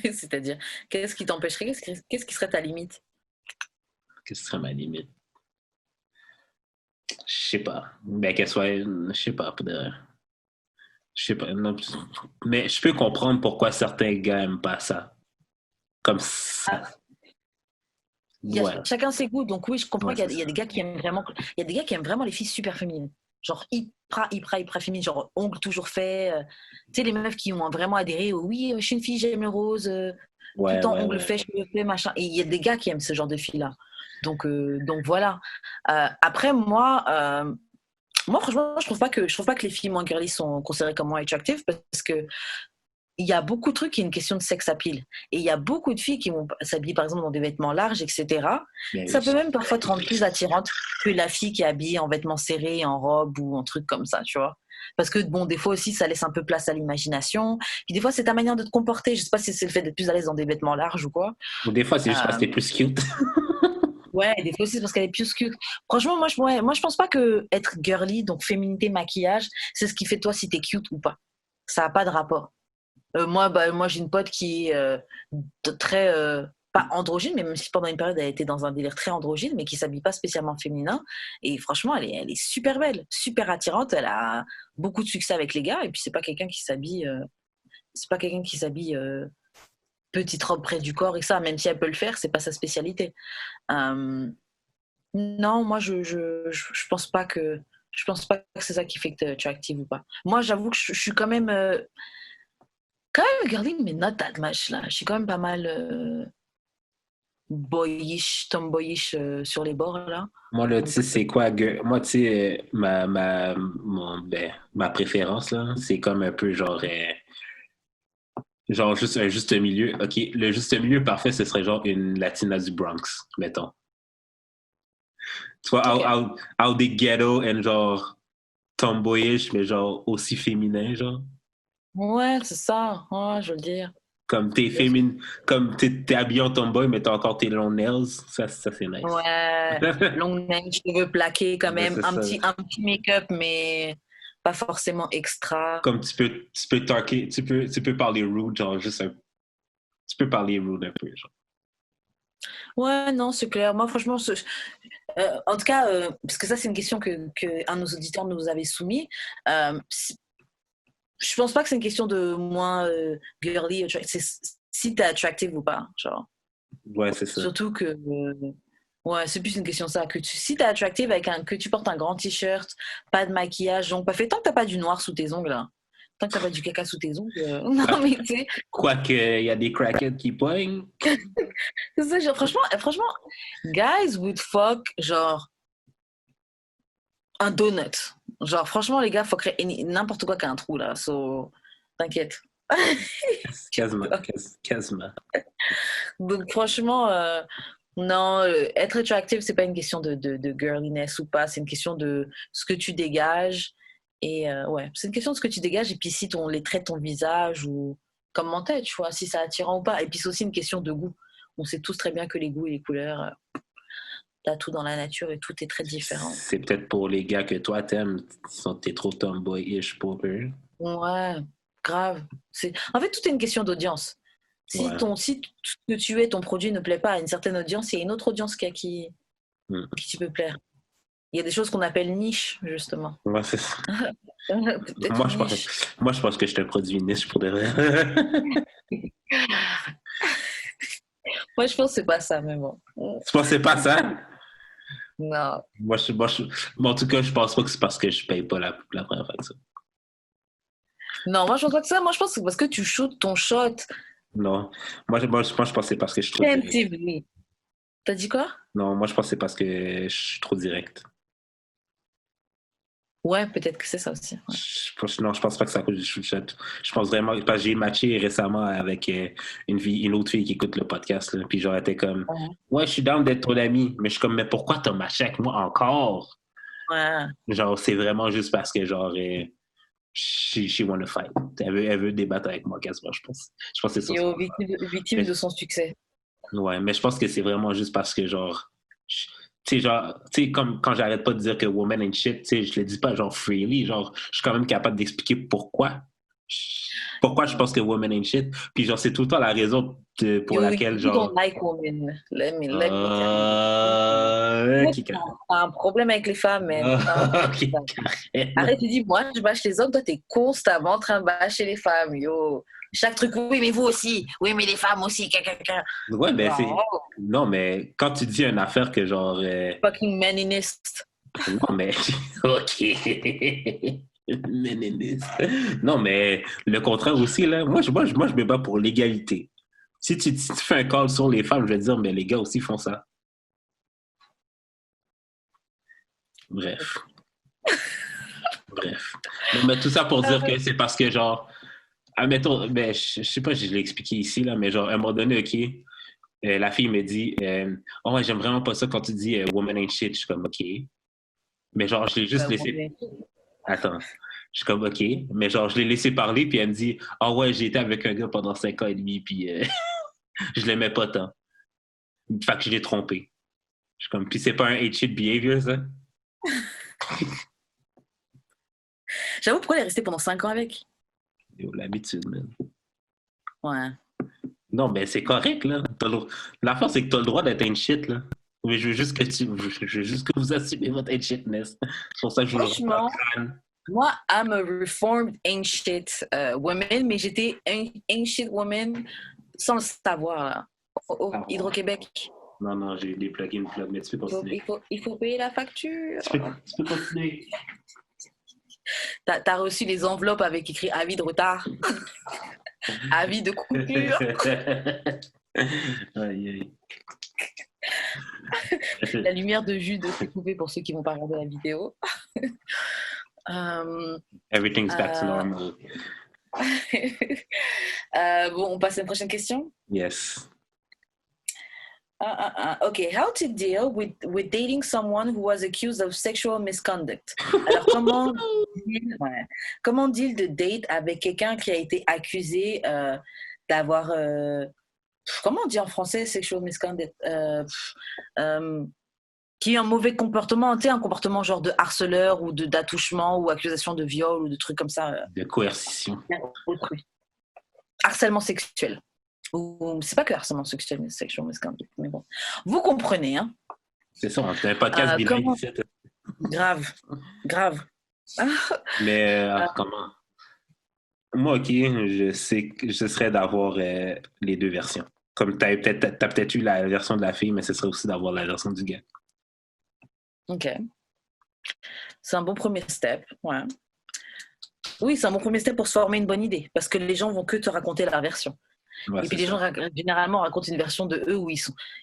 Speaker 6: C'est-à-dire, qu'est-ce qui t'empêcherait? Qu'est-ce qui serait ta limite?
Speaker 3: Qu'est-ce qui serait ma limite? Je sais pas. Mais qu'elle soit... Je sais pas. Je sais pas. Non, mais je peux comprendre pourquoi certains gars aiment pas ça. Comme ça.
Speaker 6: Chacun ses goûts. Donc oui, je comprends qu'il y a
Speaker 3: ça.
Speaker 6: des gars qui aiment vraiment... Il y a des gars qui aiment vraiment les filles super féminines. Genre hyper féminines. Genre ongles toujours faits. Tu sais, les meufs qui ont vraiment adhéré au « oui, je suis une fille, j'aime le rose. Tout le temps ongles faits, cheveux faits, machin. » Et il y a des gars qui aiment ce genre de filles-là. Donc voilà. Après, moi, franchement, je trouve pas que les filles moins girly sont considérées comme moins attractives parce que il y a beaucoup de trucs qui est une question de sex appeal. Et il y a beaucoup de filles qui vont s'habiller, par exemple, dans des vêtements larges, etc. Ça peut même parfois te rendre plus attirante que la fille qui est habillée en vêtements serrés, en robe ou en truc comme ça, tu vois. Parce que, bon, des fois aussi, ça laisse un peu place à l'imagination. Puis des fois, c'est ta manière de te comporter. Je sais pas si c'est le fait d'être plus à l'aise dans des vêtements larges ou quoi.
Speaker 3: Ou des fois, c'est juste parce que t'es plus cute.
Speaker 6: Ouais, des fois aussi, c'est parce qu'elle est plus cute. Franchement, moi, je pense pas que être girly, donc féminité, maquillage, c'est ce qui fait de toi si t'es cute ou pas. Ça n'a pas de rapport. Moi, j'ai une pote qui est très, pas androgyne, mais même si pendant une période, elle était dans un délire très androgyne, mais qui s'habille pas spécialement féminin. Et franchement, elle est super belle, super attirante. Elle a beaucoup de succès avec les gars. Et puis, c'est pas quelqu'un qui s'habille petite robe près du corps et ça, même si elle peut le faire, c'est pas sa spécialité. Non, moi, je pense pas que c'est ça qui fait que t'es attractive ou pas. Moi, j'avoue que je suis quand même girly, mais not that much, là. Je suis quand même pas mal tomboyish sur les bords, là.
Speaker 3: Moi, là, tu sais, c'est quoi? Moi, tu sais, ma préférence, là, c'est comme un peu genre juste un juste milieu. OK, le juste milieu parfait, ce serait genre une Latina du Bronx, mettons. Tu vois,
Speaker 6: Okay.
Speaker 3: how des ghetto and genre tomboyish, mais genre aussi féminin, genre.
Speaker 6: Ouais, c'est ça. Ouais, je veux le dire.
Speaker 3: Comme t'es féminine, comme t'es habillé en tomboy, mais t'as encore tes long nails, ça c'est nice.
Speaker 6: Ouais, long nails, cheveux plaqués quand même,
Speaker 3: Ouais,
Speaker 6: un petit make-up, mais pas forcément extra.
Speaker 3: Comme tu peux talker, tu peux parler rude, genre juste tu peux parler rude un peu, genre.
Speaker 6: Ouais, non, c'est clair. Moi, franchement, en tout cas, parce que ça, c'est une question que un de nos auditeurs nous avait soumis. Je pense pas que c'est une question de moins girly, c'est si t'es attractive ou pas, genre.
Speaker 3: Ouais, c'est ça.
Speaker 6: Surtout que, ouais, c'est plus une question de ça. Si t'es attractive que tu portes un grand t-shirt, pas de maquillage, donc pas fait, tant que t'as pas du noir sous tes ongles, hein. Tant que t'as pas du caca sous tes ongles, non mais tu sais.
Speaker 3: Quoique, il y a des crackheads qui poignent.
Speaker 6: C'est ça, genre, franchement, guys would fuck, genre, un donut. Genre, franchement, les gars, faut créer n'importe quoi qui a un trou, là. So, t'inquiète.
Speaker 3: Quasiment.
Speaker 6: Donc, franchement, non, être attractive, c'est pas une question de girliness ou pas. C'est une question de ce que tu dégages. Et ouais, c'est une question de ce que tu dégages. Et puis, si les traits de ton visage ou comment t'es, tu vois, si c'est attirant ou pas. Et puis, c'est aussi une question de goût. On sait tous très bien que les goûts et les couleurs... T'as tout dans la nature et tout est très différent.
Speaker 3: C'est peut-être pour les gars que toi t'aimes, t'es trop tomboyish pour eux.
Speaker 6: Ouais, grave. En fait, tout est une question d'audience. Si ce que tu es, ton produit ne plaît pas à une certaine audience, il y a une autre audience qui tu peux plaire. Il y a des choses qu'on appelle niche, justement.
Speaker 3: Ouais, c'est ça. Moi, je pense que je te produis niche pour de vrai.
Speaker 6: Moi, je pense que c'est pas ça, mais bon.
Speaker 3: Tu penses que c'est pas ça?
Speaker 6: Non.
Speaker 3: Moi, en tout cas, je pense pas que c'est parce que je paye pas la première fois que ça.
Speaker 6: Non, moi, je pense pas que ça. Moi, je pense que c'est parce que tu shootes ton shot
Speaker 3: Non. Moi, je pense que c'est parce que je suis trop direct.
Speaker 6: préemptively. T'as dit quoi?
Speaker 3: Non, moi, je pense que c'est parce que je suis trop direct.
Speaker 6: Ouais, peut-être que c'est ça aussi. Ouais.
Speaker 3: Non, je pense pas que c'est à cause du shoot shot. Je pense vraiment parce que j'ai matché récemment avec une autre fille qui écoute le podcast, là, puis genre, elle était comme, ouais, je suis down d'être ton ami, mais je suis comme, mais pourquoi t'as matché avec moi encore?
Speaker 6: Ouais.
Speaker 3: Genre, c'est vraiment juste parce que, genre, she wanna fight. Elle veut débattre avec moi, quasiment, je pense. Je pense que c'est ça.
Speaker 6: Yo, victime de son succès.
Speaker 3: Ouais, mais je pense que c'est vraiment juste parce que, genre, tu sais, comme quand j'arrête pas de dire que woman ain't shit, tu sais, je le dis pas, genre, freely, genre, je suis quand même capable d'expliquer pourquoi je pense que woman ain't shit, puis genre, c'est tout le temps la raison pour laquelle,
Speaker 6: You
Speaker 3: genre...
Speaker 6: don't like women. Let me tell you. T'as un problème avec les femmes, man.
Speaker 3: Ok,
Speaker 6: Arrête, tu dis, moi, je bâche les hommes, toi, t'es constamment en train de bâcher les femmes, yo. Chaque truc, oui, mais vous aussi. Oui, mais les femmes aussi.
Speaker 3: Ouais, mais c'est... Non, mais quand tu dis une affaire que genre...
Speaker 6: Fucking meniniste.
Speaker 3: Non, mais... Ok. Meniniste. Non, mais le contraire aussi, là. Moi, je me bats pour l'égalité. Si tu fais un call sur les femmes, je vais dire, mais les gars aussi font ça. Bref. Non, mais tout ça pour dire que c'est parce que, genre... Admettons, ben, je sais pas si je l'ai expliqué ici, là, mais genre, à un moment donné, OK, la fille me dit oh, ouais, j'aime vraiment pas ça quand tu dis woman ain't shit. Je suis comme, OK. Mais genre, je l'ai juste laissé... Attends. Je suis comme, OK. Mais genre, je l'ai laissé parler, puis elle me dit ah ouais, j'ai été avec un gars pendant 5 ans et demi, puis je l'aimais pas tant. Fait que je l'ai trompé. Je suis comme, puis c'est pas un hate shit behavior, ça?
Speaker 6: J'avoue, pourquoi elle est restée pendant 5 ans avec?
Speaker 3: L'habitude, man.
Speaker 6: Ouais.
Speaker 3: Non, mais c'est correct, là. L'affaire, c'est que t'as le droit d'être un shit, là. Mais je veux juste que vous assumez votre ain't shitness. C'est pour ça que je vous le
Speaker 6: Franchement, moi, I'm a reformed ain't shit woman, mais j'étais ain't shit woman sans le savoir, là. Au Hydro-Québec.
Speaker 3: Non, j'ai des plugins, mais tu peux continuer.
Speaker 6: Il faut payer la facture.
Speaker 3: Tu peux continuer.
Speaker 6: T'as reçu les enveloppes avec écrit avis de retard. Avis de coupure.
Speaker 3: Aïe.
Speaker 6: La lumière de Jude s'est coupée pour ceux qui vont pas regarder la vidéo.
Speaker 3: Everything's back to normal.
Speaker 6: Bon, on passe à une prochaine question?
Speaker 3: Yes.
Speaker 6: Okay, how to deal with dating someone who was accused of sexual misconduct? Alors, comment deal de date avec quelqu'un qui a été accusé d'avoir... comment on dit en français sexual misconduct? Qui a un mauvais comportement, tu sais, un comportement genre de harceleur ou d'attouchement ou accusation de viol ou de trucs comme ça.
Speaker 3: De coercition.
Speaker 6: Harcèlement sexuel. Ou c'est pas que harcèlement sexuel, mais sexual misconduct. Mais bon, vous comprenez, hein?
Speaker 3: C'est ça, c'est un podcast bilingue.
Speaker 6: Grave.
Speaker 3: Mais comment? Moi, OK, je sais que ce serait d'avoir les deux versions. Comme t'as peut-être eu la version de la fille, mais ce serait aussi d'avoir la version du gars.
Speaker 6: OK. C'est un bon premier step, ouais. Oui, c'est un bon premier step pour se former une bonne idée, parce que les gens vont que te raconter leur version. Ouais, et puis les gens généralement racontent une version de eux où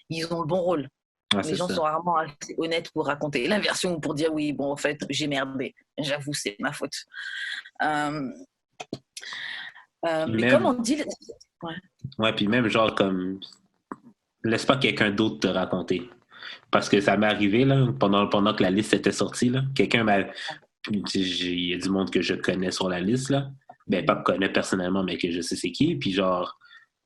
Speaker 6: ils ont le bon rôle. Ouais, les gens sont rarement assez honnêtes pour raconter la version ou pour dire oui, bon, en fait, j'ai merdé. J'avoue, c'est ma faute. Mais comme on dit...
Speaker 3: Ouais, puis même genre comme... Laisse pas quelqu'un d'autre te raconter. Parce que ça m'est arrivé, là, pendant que la liste était sortie, là. Quelqu'un m'a... Il y a du monde que je connais sur la liste, là. Ben, pas que je connais personnellement, mais que je sais c'est qui. Puis genre...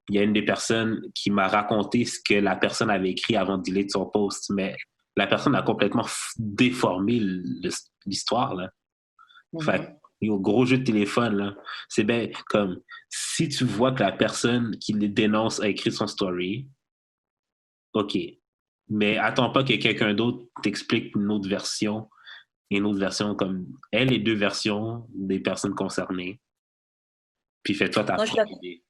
Speaker 3: Il y a une des personnes qui m'a raconté ce que la personne avait écrit avant de delete son post, mais la personne a complètement déformé l'histoire, là. Fait gros jeu de téléphone, là. C'est bien comme, si tu vois que la personne qui les dénonce a écrit son story, OK. Mais attends pas que quelqu'un d'autre t'explique une autre version comme les deux versions des personnes concernées. Puis fais-toi ta propre idée.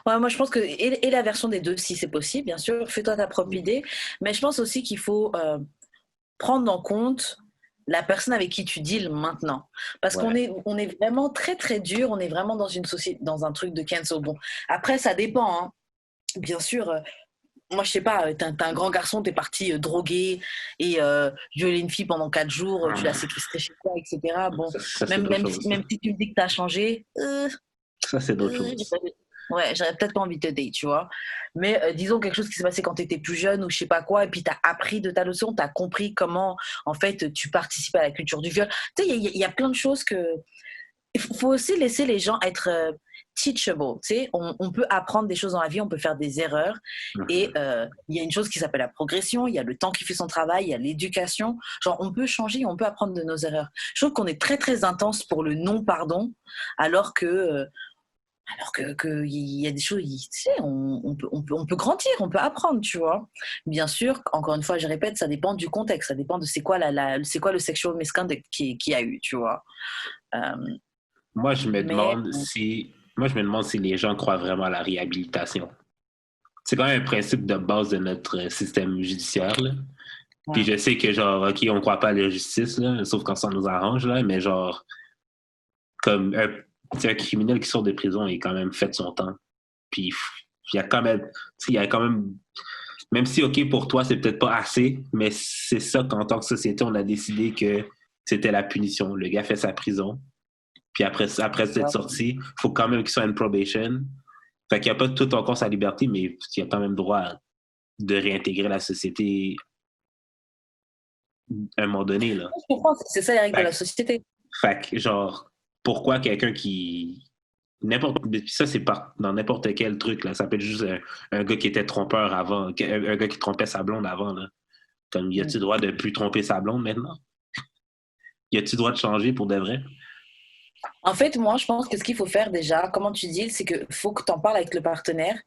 Speaker 6: Ouais, moi je pense que et la version des deux si c'est possible, bien sûr, fais-toi ta propre idée, mais je pense aussi qu'il faut prendre en compte la personne avec qui tu deals maintenant. Parce qu'on est vraiment très, très dur. On est vraiment dans une société, dans un truc de cancel. Bon, après, ça dépend. Hein. Bien sûr, moi, je sais pas, t'es un grand garçon, t'es parti droguer et violer une fille pendant 4 jours, tu l'as séquestrée chez toi, etc. Bon, même si tu me dis que t'as changé,
Speaker 3: ça, c'est d'autres choses.
Speaker 6: Ouais, j'aurais peut-être pas envie de te date, tu vois. Mais disons quelque chose qui s'est passé quand tu étais plus jeune ou je sais pas quoi, et puis tu as appris de ta leçon, tu as compris comment, en fait, tu participes à la culture du viol. Tu sais, il y a plein de choses que... Il faut aussi laisser les gens être teachable, tu sais. On peut apprendre des choses dans la vie, on peut faire des erreurs. Et il y a une chose qui s'appelle la progression, il y a le temps qui fait son travail, il y a l'éducation. Genre, on peut changer, on peut apprendre de nos erreurs. Je trouve qu'on est très, très intense pour le non-pardon, alors que il y a des choses, tu sais, on peut grandir, on peut apprendre, tu vois. Bien sûr, encore une fois, je répète, ça dépend du contexte, ça dépend de c'est quoi le sexual misconduct qui a eu, tu vois.
Speaker 3: Moi, je me demande si les gens croient vraiment à la réhabilitation. C'est quand même un principe de base de notre système judiciaire, là. Ouais. Puis je sais que, genre, OK, on croit pas à la justice, là, sauf quand ça nous arrange, là, mais genre, comme un criminel qui sort de prison, il a quand même fait son temps. Puis il y a quand même, même si, OK, pour toi, c'est peut-être pas assez, mais c'est ça qu'en tant que société, on a décidé que c'était la punition. Le gars fait sa prison. Puis après cette sortie, il faut quand même qu'il soit en probation. Fait qu'il n'y a pas tout encore sa liberté, mais il a quand même droit de réintégrer la société à un moment donné, là.
Speaker 6: Je comprends, c'est ça les règles de la société.
Speaker 3: Fait que, genre, pourquoi quelqu'un qui... Ça, c'est dans n'importe quel truc, là. Ça peut être juste un gars qui était trompeur avant, un gars qui trompait sa blonde avant, là. Comme, y a-tu le droit de plus tromper sa blonde maintenant? Y a-tu le droit de changer pour de vrai?
Speaker 6: En fait, moi, je pense que ce qu'il faut faire déjà, comment tu dis, c'est qu'il faut que tu en parles avec le partenaire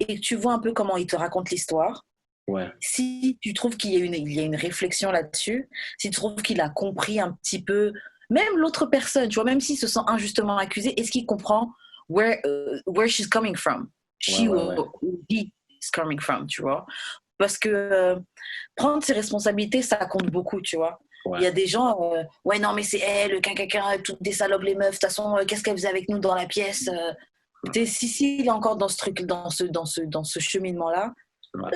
Speaker 6: et que tu vois un peu comment il te raconte l'histoire.
Speaker 3: Ouais.
Speaker 6: Si tu trouves qu'il y a une réflexion là-dessus, si tu trouves qu'il a compris un petit peu, même l'autre personne, tu vois, même s'il se sent injustement accusé, est-ce qu'il comprend where she's coming from? She or he is coming from, tu vois. Parce que prendre ses responsabilités, ça compte beaucoup, tu vois. Ouais. Il y a des gens, ouais, non, mais c'est elle, quelqu'un, toutes des salopes, les meufs, de toute façon, qu'est-ce qu'elle faisait avec nous dans la pièce si il est encore dans ce truc, dans ce cheminement-là. Ouais.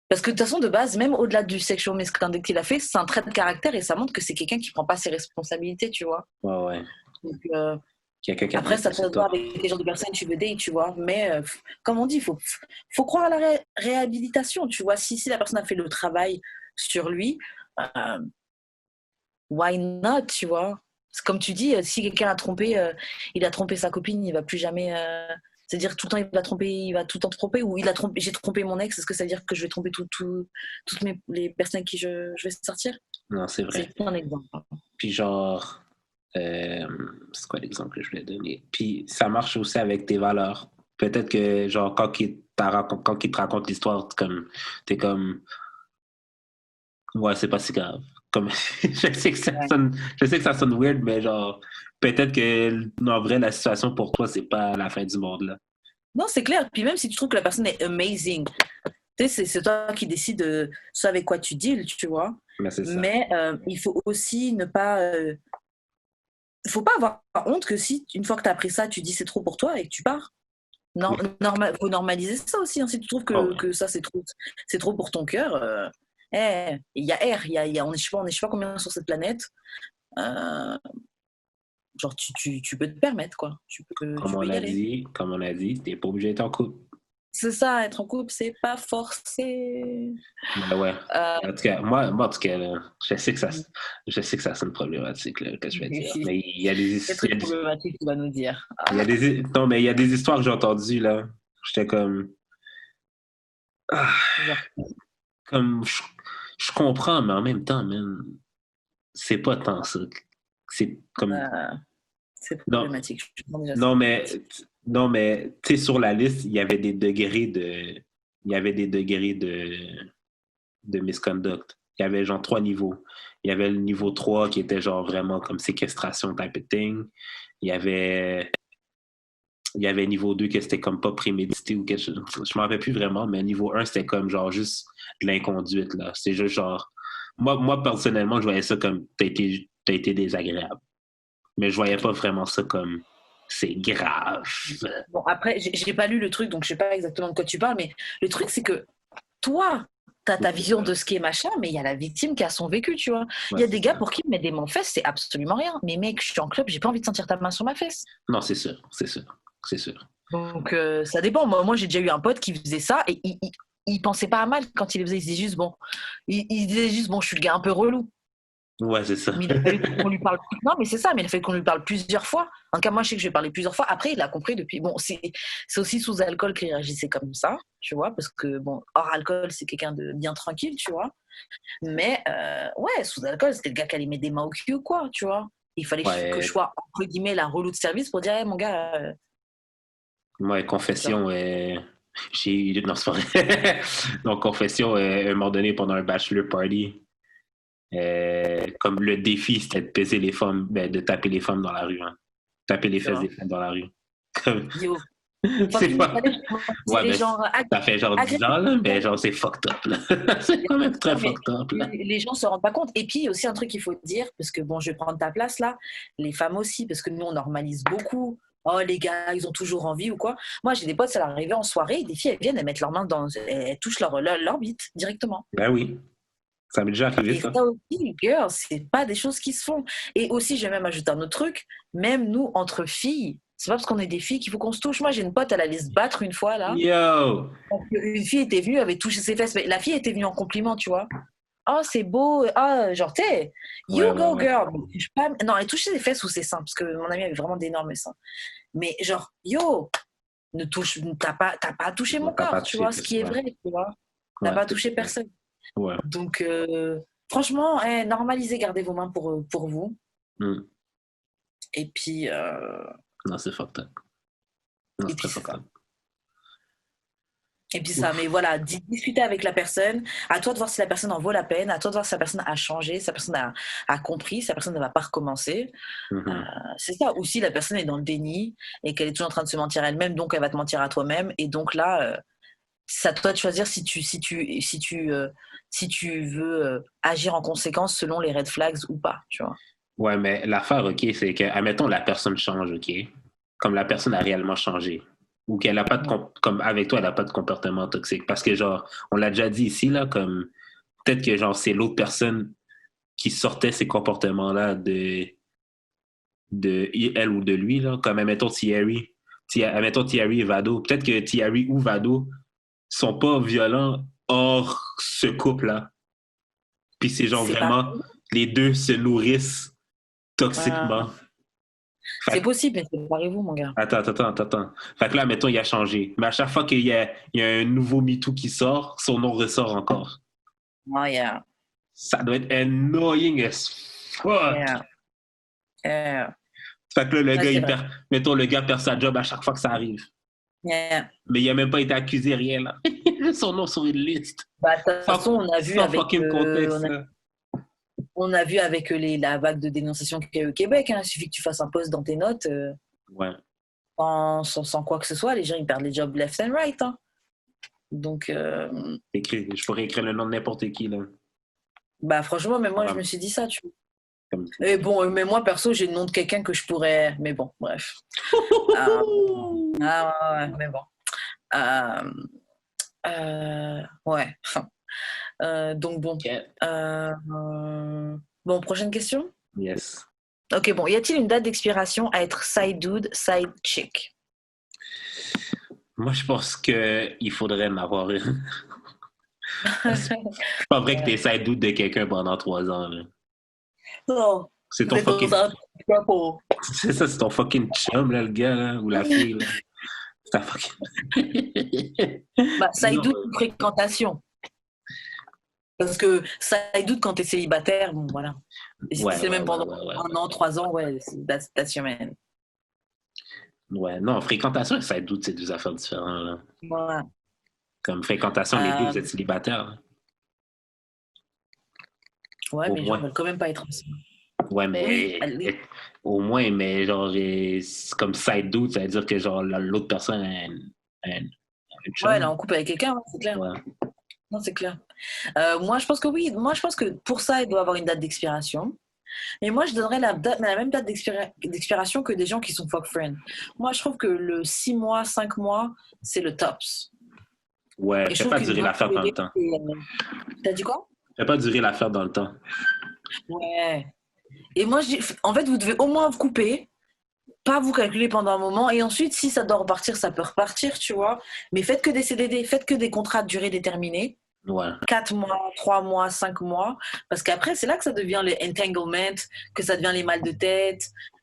Speaker 6: Parce que de toute façon, de base, même au-delà du sexual misconduct qu'il a fait, c'est un trait de caractère et ça montre que c'est quelqu'un qui prend pas ses responsabilités, tu vois.
Speaker 3: Ouais.
Speaker 6: Donc, après, ça peut voir avec quel genre de personnes tu veux date, tu vois. Mais comme on dit, faut croire à la réhabilitation, tu vois. Si la personne a fait le travail sur lui, why not, tu vois. C'est comme tu dis, si quelqu'un il a trompé sa copine, il va plus jamais... C'est-à-dire tout le temps il va tout le temps tromper, ou j'ai trompé mon ex, est-ce que ça veut dire que je vais tromper toutes les personnes avec qui je vais sortir?
Speaker 3: Non, c'est vrai.
Speaker 6: C'est un exemple.
Speaker 3: Puis genre, c'est quoi l'exemple que je voulais donner? Puis ça marche aussi avec tes valeurs. Peut-être que genre quand il te raconte l'histoire, t'es comme ouais, c'est pas si grave. Comme je sais que ça sonne weird, mais genre peut-être que en vrai la situation pour toi c'est pas la fin du monde là.
Speaker 6: Non, c'est clair. Puis même si tu trouves que la personne est amazing, tu sais, c'est toi qui décides de ce avec quoi tu deals, tu vois. Mais il faut aussi ne pas faut pas avoir honte que si une fois que tu as appris ça, tu dis c'est trop pour toi et que tu pars. Non, faut normaliser ça aussi, hein. Si tu trouves que ça c'est trop pour ton cœur, il y a R, on ne sait pas combien sur cette planète. Genre tu peux te permettre, quoi.
Speaker 3: Comme on a dit, t'es pas obligé d'être en couple.
Speaker 6: C'est ça, être en couple, c'est pas forcé.
Speaker 3: Ouais. En tout cas, moi en tout cas, là, je sais que ça sonne problématique là, que je vais dire. Mais il y a des histoires.
Speaker 6: C'est très problématique, tu vas nous dire.
Speaker 3: Mais il y a des histoires que j'ai entendues là. J'étais comme. Comme je comprends, mais en même temps, man, c'est pas tant ça. C'est comme.
Speaker 6: C'est problématique.
Speaker 3: Non, mais tu sais, sur la liste, il y avait des degrés de misconduct. Il y avait genre 3 niveaux. Il y avait le niveau 3 qui était genre vraiment comme séquestration type of thing. Il y avait niveau 2 que c'était comme pas prémédité ou quelque chose. Je m'en rappelle plus vraiment, mais niveau 1, c'était comme genre juste de l'inconduite, là. C'est juste genre Moi, personnellement, je voyais ça comme t'as été désagréable. Mais je voyais pas vraiment ça comme c'est grave.
Speaker 6: Bon, après, j'ai pas lu le truc, donc je sais pas exactement de quoi tu parles, mais le truc, c'est que toi, t'as ta vision de ce qui est machin, mais il y a la victime qui a son vécu, tu vois. Il y a des gars pour qui mettre des mains aux fesses, c'est absolument rien. Mais mec, je suis en club, j'ai pas envie de sentir ta main sur ma fesse.
Speaker 3: Non, c'est sûr.
Speaker 6: Donc, ça dépend. Moi, j'ai déjà eu un pote qui faisait ça et il pensait pas à mal quand il le faisait. Il disait juste, bon, je suis le gars un peu relou.
Speaker 3: Ouais, c'est ça.
Speaker 6: Mais il a fallu qu'on lui parle. Non, mais c'est ça, mais il a fallu qu'on lui parle plusieurs fois. En tout cas, moi, je sais que je vais parler plusieurs fois. Après, il a compris depuis. Bon, c'est aussi sous alcool qu'il réagissait comme ça, tu vois, parce que, bon, hors alcool, c'est quelqu'un de bien tranquille, tu vois. Mais, ouais, sous alcool, c'était le gars qui allait mettre des mains au cul ou quoi, tu vois. Il fallait que je sois, entre guillemets, la relou de service pour dire, hey, mon gars.
Speaker 3: Ouais, confession, j'ai. Non, c'est pas vrai. Donc, confession, à un moment donné, pendant un bachelor party, comme le défi, c'était de peser les femmes, de taper les femmes dans la rue. Hein. Taper les fesses des femmes dans la rue.
Speaker 6: Yo.
Speaker 3: C'est pas. Ouais, mais
Speaker 6: genre,
Speaker 3: ça fait genre 10 ans, là, mais genre, c'est fucked up, là. C'est quand même très fucked up, là.
Speaker 6: Les gens se rendent pas compte. Et puis, il y a aussi un truc qu'il faut dire, parce que, bon, je vais prendre ta place, là, les femmes aussi, parce que nous, on normalise beaucoup. Oh, les gars, ils ont toujours envie ou quoi. Moi, j'ai des potes, ça leur arrivait en soirée, des filles, elles viennent, elles mettent leurs mains elles touchent leur bite directement.
Speaker 3: Ben oui. Ça m'est déjà arrivé,
Speaker 6: et ça aussi, girl, c'est pas des choses qui se font. Et aussi, je vais même ajouter un autre truc, même nous, entre filles, c'est pas parce qu'on est des filles qu'il faut qu'on se touche. Moi, j'ai une pote, elle allait se battre une fois, là.
Speaker 3: Yo!
Speaker 6: Une fille était venue, avait touché ses fesses, mais la fille était venue en compliment, tu vois. Oh, c'est beau. Ah, genre, t'es, you go, girl. Pas... Non, elle touchait ses fesses ou ses seins, parce que mon amie avait vraiment d'énormes seins. Mais genre, yo, t'as pas touché mon corps, tu vois, ce qui est vrai, tu vois. T'as pas touché personne.
Speaker 3: Ouais.
Speaker 6: Donc, franchement, normalisez, gardez vos mains pour vous. Et puis...
Speaker 3: Non, c'est fucked up. Non, c'est très fucked up.
Speaker 6: Et puis ça, mais voilà, discuter avec la personne, à toi de voir si la personne en vaut la peine, à toi de voir si la personne a changé, si la personne a compris, si la personne ne va pas recommencer. C'est ça, ou si la personne est dans le déni et qu'elle est toujours en train de se mentir elle-même, donc elle va te mentir à toi-même, et donc là, c'est à toi de choisir si tu veux agir en conséquence selon les red flags ou pas, tu vois.
Speaker 3: Ouais, mais l'affaire, OK, c'est que, admettons, la personne change, OK? Comme la personne a réellement changé. Ou qu'elle n'a pas comme avec toi, elle n'a pas de comportement toxique. Parce que, genre, on l'a déjà dit ici, là, comme peut-être que, genre, c'est l'autre personne qui sortait ces comportements-là de elle ou de lui, là. Comme, admettons, Thierry et Vado. Peut-être que Thierry ou Vado sont pas violents hors ce couple-là. Puis c'est genre vraiment, les deux se nourrissent toxiquement.
Speaker 6: C'est possible, mais c'est parlez-vous, mon gars.
Speaker 3: Attends. Fait que là, mettons, il a changé. Mais à chaque fois qu'il y a un nouveau MeToo qui sort, son nom ressort encore.
Speaker 6: Oh, yeah.
Speaker 3: Ça doit être annoying as fuck.
Speaker 6: Yeah.
Speaker 3: Fait que là, le gars perd sa job à chaque fois que ça arrive.
Speaker 6: Yeah.
Speaker 3: Mais il n'a même pas été accusé, rien, là. Son nom sur une liste.
Speaker 6: Bah, de toute façon, on a vu avec...
Speaker 3: contexte,
Speaker 6: on a vu avec la vague de dénonciation qu'il y a eu au Québec. Hein. Il suffit que tu fasses un post dans tes notes.
Speaker 3: Ouais.
Speaker 6: Sans quoi que ce soit, les gens, ils perdent les jobs left and right. Hein. Donc...
Speaker 3: Je pourrais écrire le nom de n'importe qui, là.
Speaker 6: Bah, franchement, même moi, je me suis dit ça, tu vois. Et bon, mais moi, perso, j'ai le nom de quelqu'un que je pourrais... Mais bon, bref. Ouais, mais bon. Ouais. Donc bon. Bon, prochaine question.
Speaker 3: Yes.
Speaker 6: Ok, bon. Y a-t-il une date d'expiration à être side dude, side chick?
Speaker 3: Moi, je pense qu'il faudrait en avoir une. C'est pas vrai que t'es side dude de quelqu'un pendant 3 ans. Là.
Speaker 6: Non.
Speaker 3: C'est ton fucking... C'est ça, c'est ton fucking chum, là, le gars, là, ou la fille. Là. C'est ta fucking...
Speaker 6: Bah, side dude, une fréquentation. Parce que ça doute quand t'es célibataire, bon voilà. Et si c'est même pendant 1 an, 3 ans, ouais, that's your man.
Speaker 3: Ouais, non, fréquentation et ça doute, c'est 2 affaires différentes. Là.
Speaker 6: Voilà.
Speaker 3: Comme fréquentation, les deux, vous êtes célibataires.
Speaker 6: Ouais, mais ils veulent quand même pas être ensemble.
Speaker 3: Ouais, mais au moins, mais genre, comme side dude, ça veut dire que genre l'autre personne a une
Speaker 6: ouais, elle est en couple avec quelqu'un, c'est clair.
Speaker 3: Ouais.
Speaker 6: Non, c'est clair. Moi, je pense que oui. Moi, je pense que pour ça, il doit avoir une date d'expiration. Et moi, je donnerais la même date d'expiration que des gens qui sont fuck friends. Moi, je trouve que le 6 mois, 5 mois, c'est le tops.
Speaker 3: Ouais,
Speaker 6: Et je
Speaker 3: fais
Speaker 6: trouve
Speaker 3: pas
Speaker 6: qu'une
Speaker 3: durer
Speaker 6: bonne
Speaker 3: l'affaire dans le
Speaker 6: durée,
Speaker 3: temps.
Speaker 6: T'as dit quoi?
Speaker 3: Fais pas durer l'affaire dans le temps.
Speaker 6: Ouais. Et moi, je dis, en fait, vous devez au moins vous couper, pas vous calculer pendant un moment, et ensuite, si ça doit repartir, ça peut repartir, tu vois. Mais faites que des CDD, faites que des contrats de durée déterminée.
Speaker 3: Ouais.
Speaker 6: 4 mois, 3 mois, 5 mois. Parce qu'après, c'est là que ça devient le entanglement, que ça devient les mal de tête,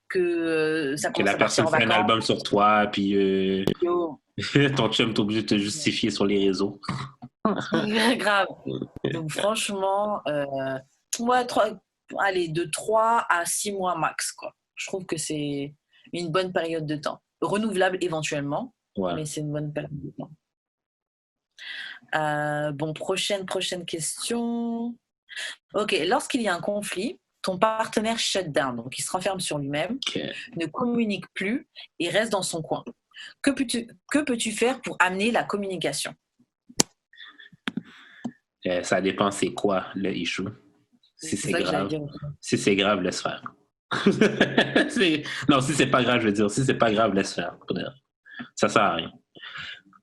Speaker 6: que ça
Speaker 3: Que
Speaker 6: commence
Speaker 3: la
Speaker 6: à partir
Speaker 3: personne
Speaker 6: en
Speaker 3: fait un
Speaker 6: vacances.
Speaker 3: album sur toi, puis
Speaker 6: Yo,
Speaker 3: ton chum t'es obligé de te justifier sur les réseaux.
Speaker 6: grave. Donc franchement, ouais, allez, de 3 à 6 mois max, quoi. Je trouve que c'est une bonne période de temps. Renouvelable éventuellement,
Speaker 3: Ouais.
Speaker 6: mais c'est une bonne période de temps. Bon, prochaine question. Ok, lorsqu'il y a un conflit, ton partenaire shut down, donc il se renferme sur lui-même,
Speaker 3: Ok.
Speaker 6: ne communique plus et reste dans son coin. Que peux-tu faire pour amener la communication?
Speaker 3: Ça dépend c'est quoi le issue. Si c'est
Speaker 6: ça que j'allais
Speaker 3: grave.
Speaker 6: dire.
Speaker 3: Si c'est grave, laisse faire. Non, si c'est pas grave, je veux dire, si c'est pas grave, laisse faire. Ça sert à rien.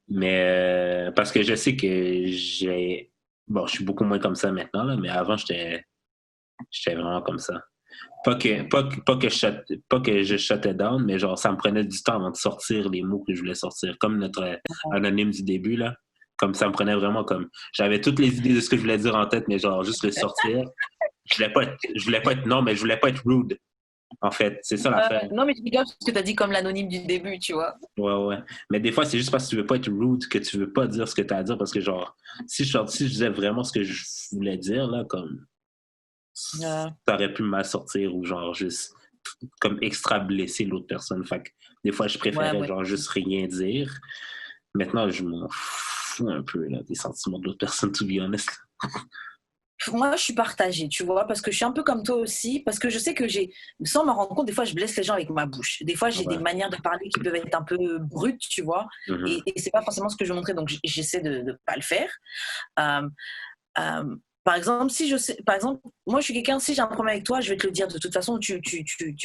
Speaker 3: Mais parce que je sais que bon, je suis beaucoup moins comme ça maintenant, là, mais avant, j'étais vraiment comme ça. Pas que je shutais down, mais genre, ça me prenait du temps avant de sortir les mots que je voulais sortir. Comme notre anonyme du début, là. Comme ça me prenait vraiment comme... J'avais toutes les idées de ce que je voulais dire en tête, mais genre, juste le sortir. Je voulais pas être... Non, mais je voulais pas être rude. En fait, c'est ça l'affaire.
Speaker 6: Non, mais tu rigoles parce que tu as dit comme l'anonyme du début, tu vois.
Speaker 3: Ouais. Mais des fois, c'est juste parce que tu veux pas être rude que tu veux pas dire ce que tu as à dire. Parce que, genre, si je disais vraiment ce que je voulais dire, là, comme. Ça aurait pu mal sortir ou, genre, juste. Comme extra blesser l'autre personne. Fait que des fois, je préférais, genre, juste rien dire. Maintenant, je m'en fous un peu, là, des sentiments de l'autre personne, to be honest.
Speaker 6: Moi, je suis partagée, tu vois, parce que je suis un peu comme toi aussi, parce que je sais que sans m'en rendre compte, des fois, je blesse les gens avec ma bouche. Des fois, j'ai des manières de parler qui peuvent être un peu brutes, tu vois, et c'est pas forcément ce que je veux montrer, donc j'essaie de pas le faire. Par exemple, moi, je suis quelqu'un, si j'ai un problème avec toi, je vais te le dire de toute façon, tu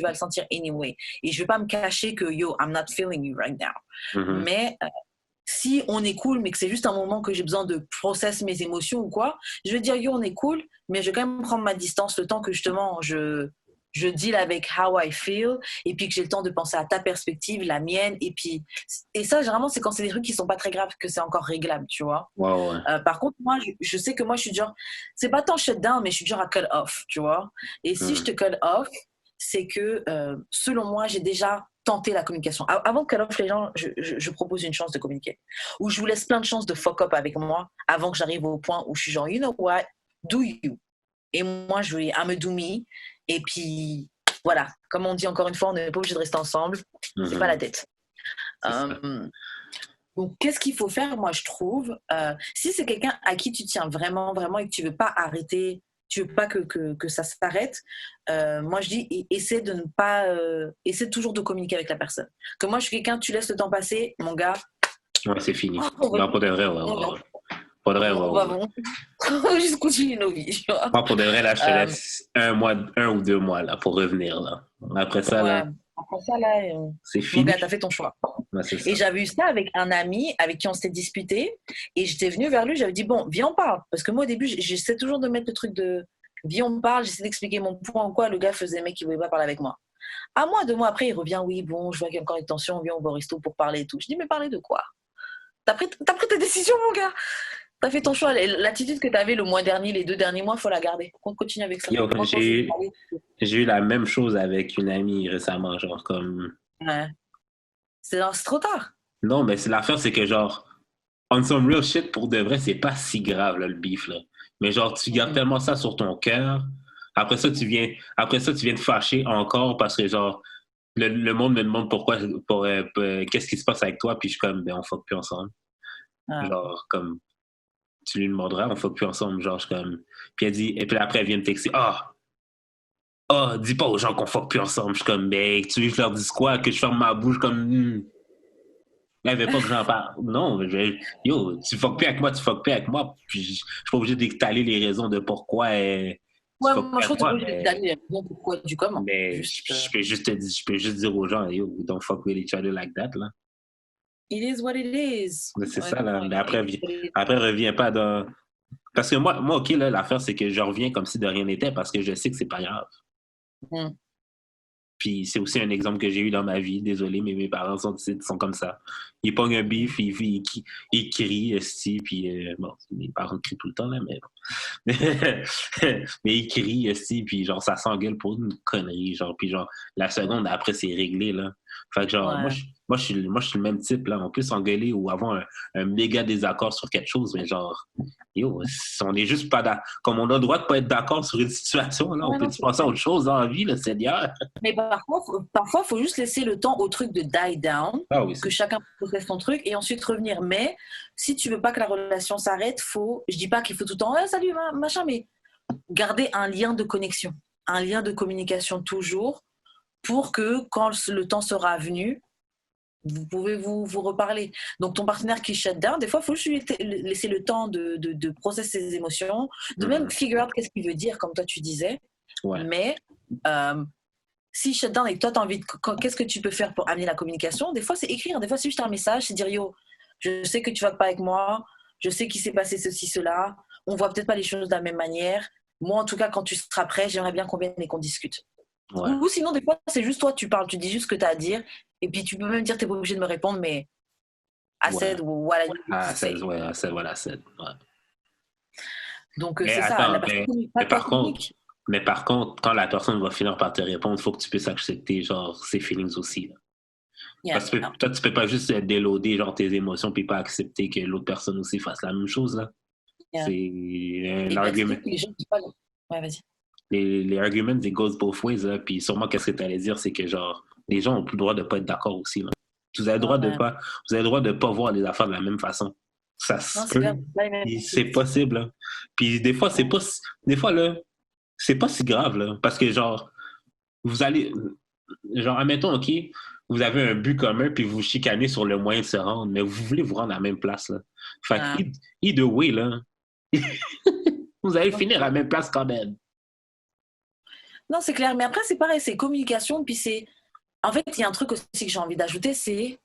Speaker 6: vas le sentir anyway. Et je vais pas me cacher que, yo, I'm not feeling you right now. Mais si on est cool, mais que c'est juste un moment que j'ai besoin de process mes émotions ou quoi, je vais dire, yo, on est cool, mais je vais quand même prendre ma distance le temps que justement je deal avec how I feel, et puis que j'ai le temps de penser à ta perspective, la mienne, et ça, généralement, c'est quand c'est des trucs qui sont pas très graves que c'est encore réglable, tu vois.
Speaker 3: Ouais.
Speaker 6: Par contre, moi, je sais que moi, je suis genre, c'est pas tant shut down, mais je suis genre à cut off, tu vois. Et si je te cut off, c'est que, selon moi, j'ai déjà tenté la communication. Avant de cut off les gens, je propose une chance de communiquer. Ou je vous laisse plein de chances de fuck up avec moi avant que j'arrive au point où je suis genre, you know what, do you. Et moi, je vais I'm a do me. Et puis, voilà. Comme on dit encore une fois, on n'est pas obligé de rester ensemble. C'est pas la tête. Donc, qu'est-ce qu'il faut faire, moi, je trouve, si c'est quelqu'un à qui tu tiens vraiment, vraiment, et que tu veux pas arrêter, tu veux pas que ça s'arrête, moi, je dis, essaie de ne pas... essaie toujours de communiquer avec la personne. Que moi, je suis quelqu'un, tu laisses le temps passer, mon gars...
Speaker 3: Ouais, c'est fini. Non, pour de vrai, ouais. Pour de vrai,
Speaker 6: on va juste continuer nos vies.
Speaker 3: Moi, pour de vrai, là, je te laisse 1 ou 2 mois là, pour revenir. Là. Après ça, là, c'est fini.
Speaker 6: Mon gars, t'as fait ton choix.
Speaker 3: Ouais,
Speaker 6: et j'avais eu ça avec un ami avec qui on s'était disputé. Et j'étais venue vers lui, j'avais dit, bon, viens, on parle. Parce que moi, au début, j'essaie toujours de mettre le truc de viens, on parle. J'essaie d'expliquer mon point en quoi le gars faisait, mec, il voulait pas parler avec moi. 1 mois, 2 mois après, il revient, oui, bon, je vois qu'il y a encore une tension, viens, on va au resto pour parler et tout. Je dis, mais parler de quoi? T'as pris ta décision, mon gars. T'as fait ton choix. L'attitude que t'avais le mois dernier, les 2 derniers mois, faut la garder. On continue avec ça.
Speaker 3: Yo, j'ai eu la même chose avec une amie récemment, genre comme...
Speaker 6: Ouais. C'est trop tard.
Speaker 3: Non, mais l'affaire, c'est que genre, on some real shit, pour de vrai, c'est pas si grave, là, le beef, là. Mais genre, tu gardes tellement ça sur ton cœur. Après ça, tu viens te fâcher encore parce que genre, le monde me demande qu'est-ce qui se passe avec toi, puis je suis comme, ben, on fuck plus ensemble. Genre, comme... tu lui demanderas, on ne fuck plus ensemble, genre, je suis comme... Puis elle dit, et puis après, elle vient me texter, dis pas aux gens qu'on fuck plus ensemble. Je suis comme, mais tu veux que je leur dise quoi? Que je ferme ma bouche comme... Là, elle veut pas que j'en parle. Non, yo, tu fuck plus avec moi, tu fuck plus avec moi. Puis je suis pas obligé d'étaler les raisons de pourquoi tu
Speaker 6: Ouais,
Speaker 3: fuck
Speaker 6: moi,
Speaker 3: plus
Speaker 6: je
Speaker 3: avec
Speaker 6: trouve que
Speaker 3: moi.
Speaker 6: tu peux d'aller pourquoi du comment.
Speaker 3: Mais
Speaker 6: Juste,
Speaker 3: je peux juste te dire, je peux juste dire aux gens, yo, don't fuck with each other like that, là.
Speaker 6: it is what it is.
Speaker 3: Mais c'est ça, là.
Speaker 6: Honnêtement,
Speaker 3: Mais
Speaker 6: it is what it is.
Speaker 3: après, reviens pas dans. Parce que moi, OK, là, l'affaire, c'est que je reviens comme si de rien n'était parce que je sais que c'est pas grave.
Speaker 6: Mm.
Speaker 3: Puis c'est aussi un exemple que j'ai eu dans ma vie. Désolé, mais mes parents sont comme ça. Ils pognent un bif, ils crient, esti, puis bon, mes parents crient tout le temps, là, mais bon. Mais ils crient, esti, puis genre, ça s'engueule pour une connerie, genre, puis genre, la seconde après, c'est réglé, là. Fait que genre,
Speaker 6: Ouais.
Speaker 3: moi, je suis le même type, là. On peut s'engueuler ou avoir un méga désaccord sur quelque chose, mais genre, yo, on est juste pas d'accord. Comme on a le droit de pas être d'accord sur une situation, là,
Speaker 6: Ouais,
Speaker 3: on
Speaker 6: non,
Speaker 3: peut-tu penser à autre chose dans la vie, le Seigneur?
Speaker 6: Mais parfois, il faut juste laisser le temps au truc de die down,
Speaker 3: Ah oui,
Speaker 6: que chacun processe son truc et ensuite revenir. Mais si tu veux pas que la relation s'arrête, je dis pas qu'il faut tout le temps, salut, machin, mais garder un lien de connexion, un lien de communication toujours pour que quand le temps sera venu, vous pouvez vous reparler. Donc, ton partenaire qui shut down, des fois, il faut juste lui laisser le temps de processer ses émotions, de même figure out qu'est-ce qu'il veut dire, comme toi tu disais.
Speaker 3: Ouais.
Speaker 6: Mais si shut down et que toi, tu as envie qu'est-ce que tu peux faire pour amener la communication? Des fois, c'est écrire. Des fois, c'est juste un message, c'est dire yo, je sais que tu vas pas avec moi, je sais qu'il s'est passé ceci, cela, on voit peut-être pas les choses de la même manière. Moi, en tout cas, quand tu seras prêt, j'aimerais bien qu'on vienne et qu'on discute.
Speaker 3: Ouais.
Speaker 6: Ou sinon, des fois, c'est juste toi, tu parles, tu dis juste ce que tu as à dire, et puis tu peux même dire, tu n'es pas obligé de me répondre, mais I said what I need to say.
Speaker 3: I said what I said. Ouais.
Speaker 6: Donc,
Speaker 3: Mais
Speaker 6: c'est
Speaker 3: attends,
Speaker 6: ça. La personne
Speaker 3: mais par contre, quand la personne va finir par te répondre, il faut que tu puisses accepter genre ses feelings aussi. Là.
Speaker 6: Yeah.
Speaker 3: Parce que toi, tu peux pas juste déloader genre tes émotions puis pas accepter que l'autre personne aussi fasse la même chose. Là.
Speaker 6: Yeah.
Speaker 3: C'est un argument.
Speaker 6: Les gens disent pas... Ouais, vas-y.
Speaker 3: Les arguments, they goes both ways. Là. Puis sûrement, qu'est-ce que tu allais dire, c'est que genre, les gens ont plus le droit de pas être d'accord aussi. Là. Vous avez le droit de pas voir les affaires de la même façon. Ça se peut. C'est possible. Là. Puis des fois, là, c'est pas si grave. Là, parce que genre, vous allez... Genre, admettons, OK, vous avez un but commun puis vous chicanez sur le moyen de se rendre, mais vous voulez vous rendre à la même place. Là. Fait que, either way, là, vous allez finir à la même place quand même.
Speaker 6: Non, c'est clair. Mais après, c'est pareil, c'est communication. Puis c'est... En fait, il y a un truc aussi que j'ai envie d'ajouter, c'est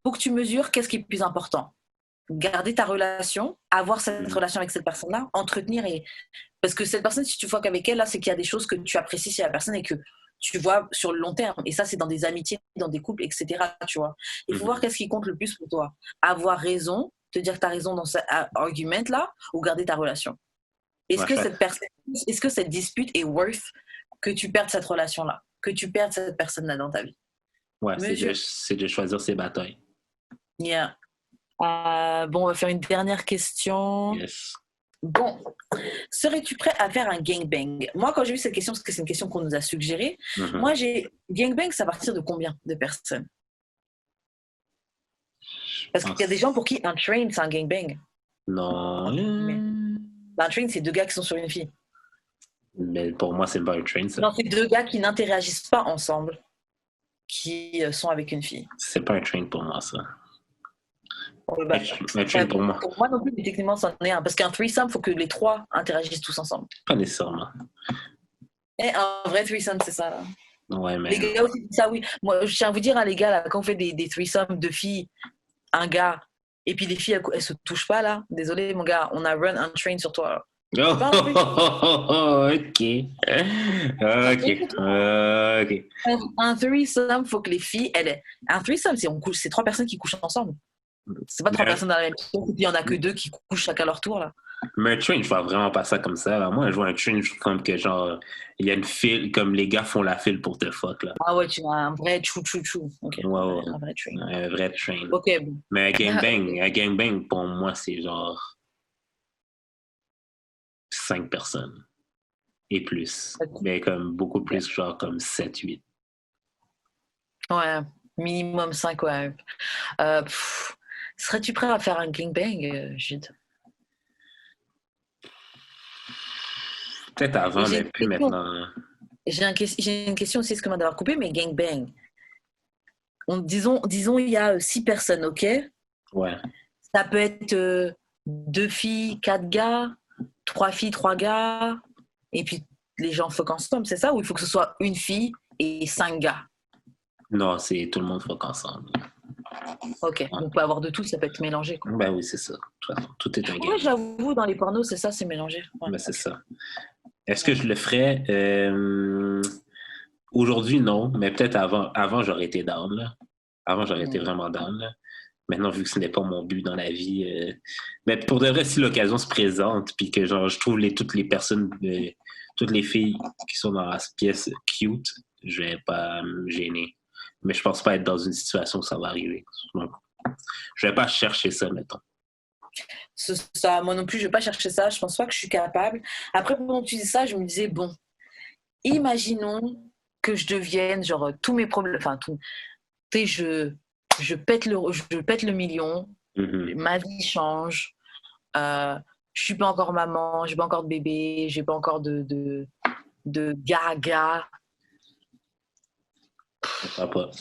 Speaker 6: faut que tu mesures qu'est-ce qui est le plus important. Garder ta relation, avoir cette relation avec cette personne-là, entretenir. Parce que cette personne, si tu vois qu'avec elle, là, c'est qu'il y a des choses que tu apprécies chez la personne et que tu vois sur le long terme. Et ça, c'est dans des amitiés, dans des couples, etc. Tu vois. Il faut voir qu'est-ce qui compte le plus pour toi. Avoir raison, te dire que tu as raison dans cet argument-là, ou garder ta relation. Est-ce que cette dispute est worth que tu perdes cette relation-là, que tu perdes cette personne-là dans ta vie?
Speaker 3: Ouais, c'est de choisir ses batailles.
Speaker 6: Yeah. Bon, on va faire une dernière question.
Speaker 3: Yes.
Speaker 6: Bon, serais-tu prêt à faire un gangbang? Moi, quand j'ai vu cette question, parce que c'est une question qu'on nous a suggérée, moi, gangbang, c'est à partir de combien de personnes? Parce qu'il y a des gens pour qui un train, c'est un gangbang.
Speaker 3: Non.
Speaker 6: Un train, c'est deux gars qui sont sur une fille.
Speaker 3: Mais pour moi, c'est pas un train, ça.
Speaker 6: Non, c'est deux gars qui n'interagissent pas ensemble, qui sont avec une fille.
Speaker 3: C'est pas un train pour moi, ça.
Speaker 6: Un
Speaker 3: train pour moi.
Speaker 6: Pour moi non plus, mais techniquement, c'en est un. Parce qu'un threesome, il faut que les trois interagissent tous ensemble.
Speaker 3: Pas nécessairement.
Speaker 6: Et un vrai threesome, c'est ça, là.
Speaker 3: Ouais, mais...
Speaker 6: Les gars aussi, ça, oui. Moi, je tiens à vous dire, hein, les gars, là, quand on fait des threesomes de filles, un gars, et puis les filles, elles se touchent pas, là. Désolé, mon gars, on a run un train sur toi, là.
Speaker 3: OK.
Speaker 6: Un threesome, faut que les filles, un threesome, c'est trois personnes qui couchent ensemble. C'est pas trois personnes dans la même pièce, et puis il y en a que deux qui couchent chacun à leur tour, là.
Speaker 3: Mais un train, je vois vraiment pas ça comme ça. Là. Moi, je vois un train comme que genre, il y a une file, comme les gars font la file pour te fuck, là.
Speaker 6: Ah ouais, tu vois, un vrai chou-chou-chou. Okay.
Speaker 3: Ouais.
Speaker 6: Un vrai train.
Speaker 3: Un vrai train.
Speaker 6: OK.
Speaker 3: Mais un gangbang, pour moi, c'est genre 5 personnes. Et plus. Okay. Mais comme beaucoup plus, genre comme 7-8.
Speaker 6: Ouais, minimum 5, ouais. Serais-tu prêt à faire un gangbang, Jude?
Speaker 3: Peut-être avant, mais plus maintenant.
Speaker 6: J'ai une question aussi, excuse-moi d'avoir coupé, mais gangbang. disons, il y a 6 personnes, ok?
Speaker 3: Ouais.
Speaker 6: Ça peut être 2 filles, 4 gars, 3 filles, 3 gars, et puis les gens fuck ensemble, c'est ça? Ou il faut que ce soit une fille et 5 gars?
Speaker 3: Non, c'est tout le monde fuck ensemble.
Speaker 6: Ok, on peut avoir de tout, ça peut être mélangé, quoi.
Speaker 3: Ben oui, c'est ça. De toute façon, tout est un game.
Speaker 6: Ouais, j'avoue, dans les pornos, c'est ça, c'est mélangé. Ouais.
Speaker 3: Ben, c'est ça. Est-ce que je le ferais? Aujourd'hui, non, mais peut-être avant. Avant, j'aurais été down, là. Avant, j'aurais été vraiment down, là. Maintenant, vu que ce n'est pas mon but dans la vie, mais pour de vrai, si l'occasion se présente, puis que genre, je trouve toutes les personnes, toutes les filles qui sont dans la pièce cute, je vais pas me gêner. Mais je pense pas être dans une situation où ça va arriver. Donc, je vais pas chercher ça, mettons.
Speaker 6: Ça, moi non plus, je vais pas chercher ça. Je pense pas que je suis capable. Après, pendant que tu dis ça, je me disais, bon, imaginons que je devienne, genre, tous mes problèmes, enfin, tout, tu sais, je pète le million, ma vie change, je suis pas encore maman, j'ai pas encore de bébé, j'ai pas encore de gaga.
Speaker 3: Pas.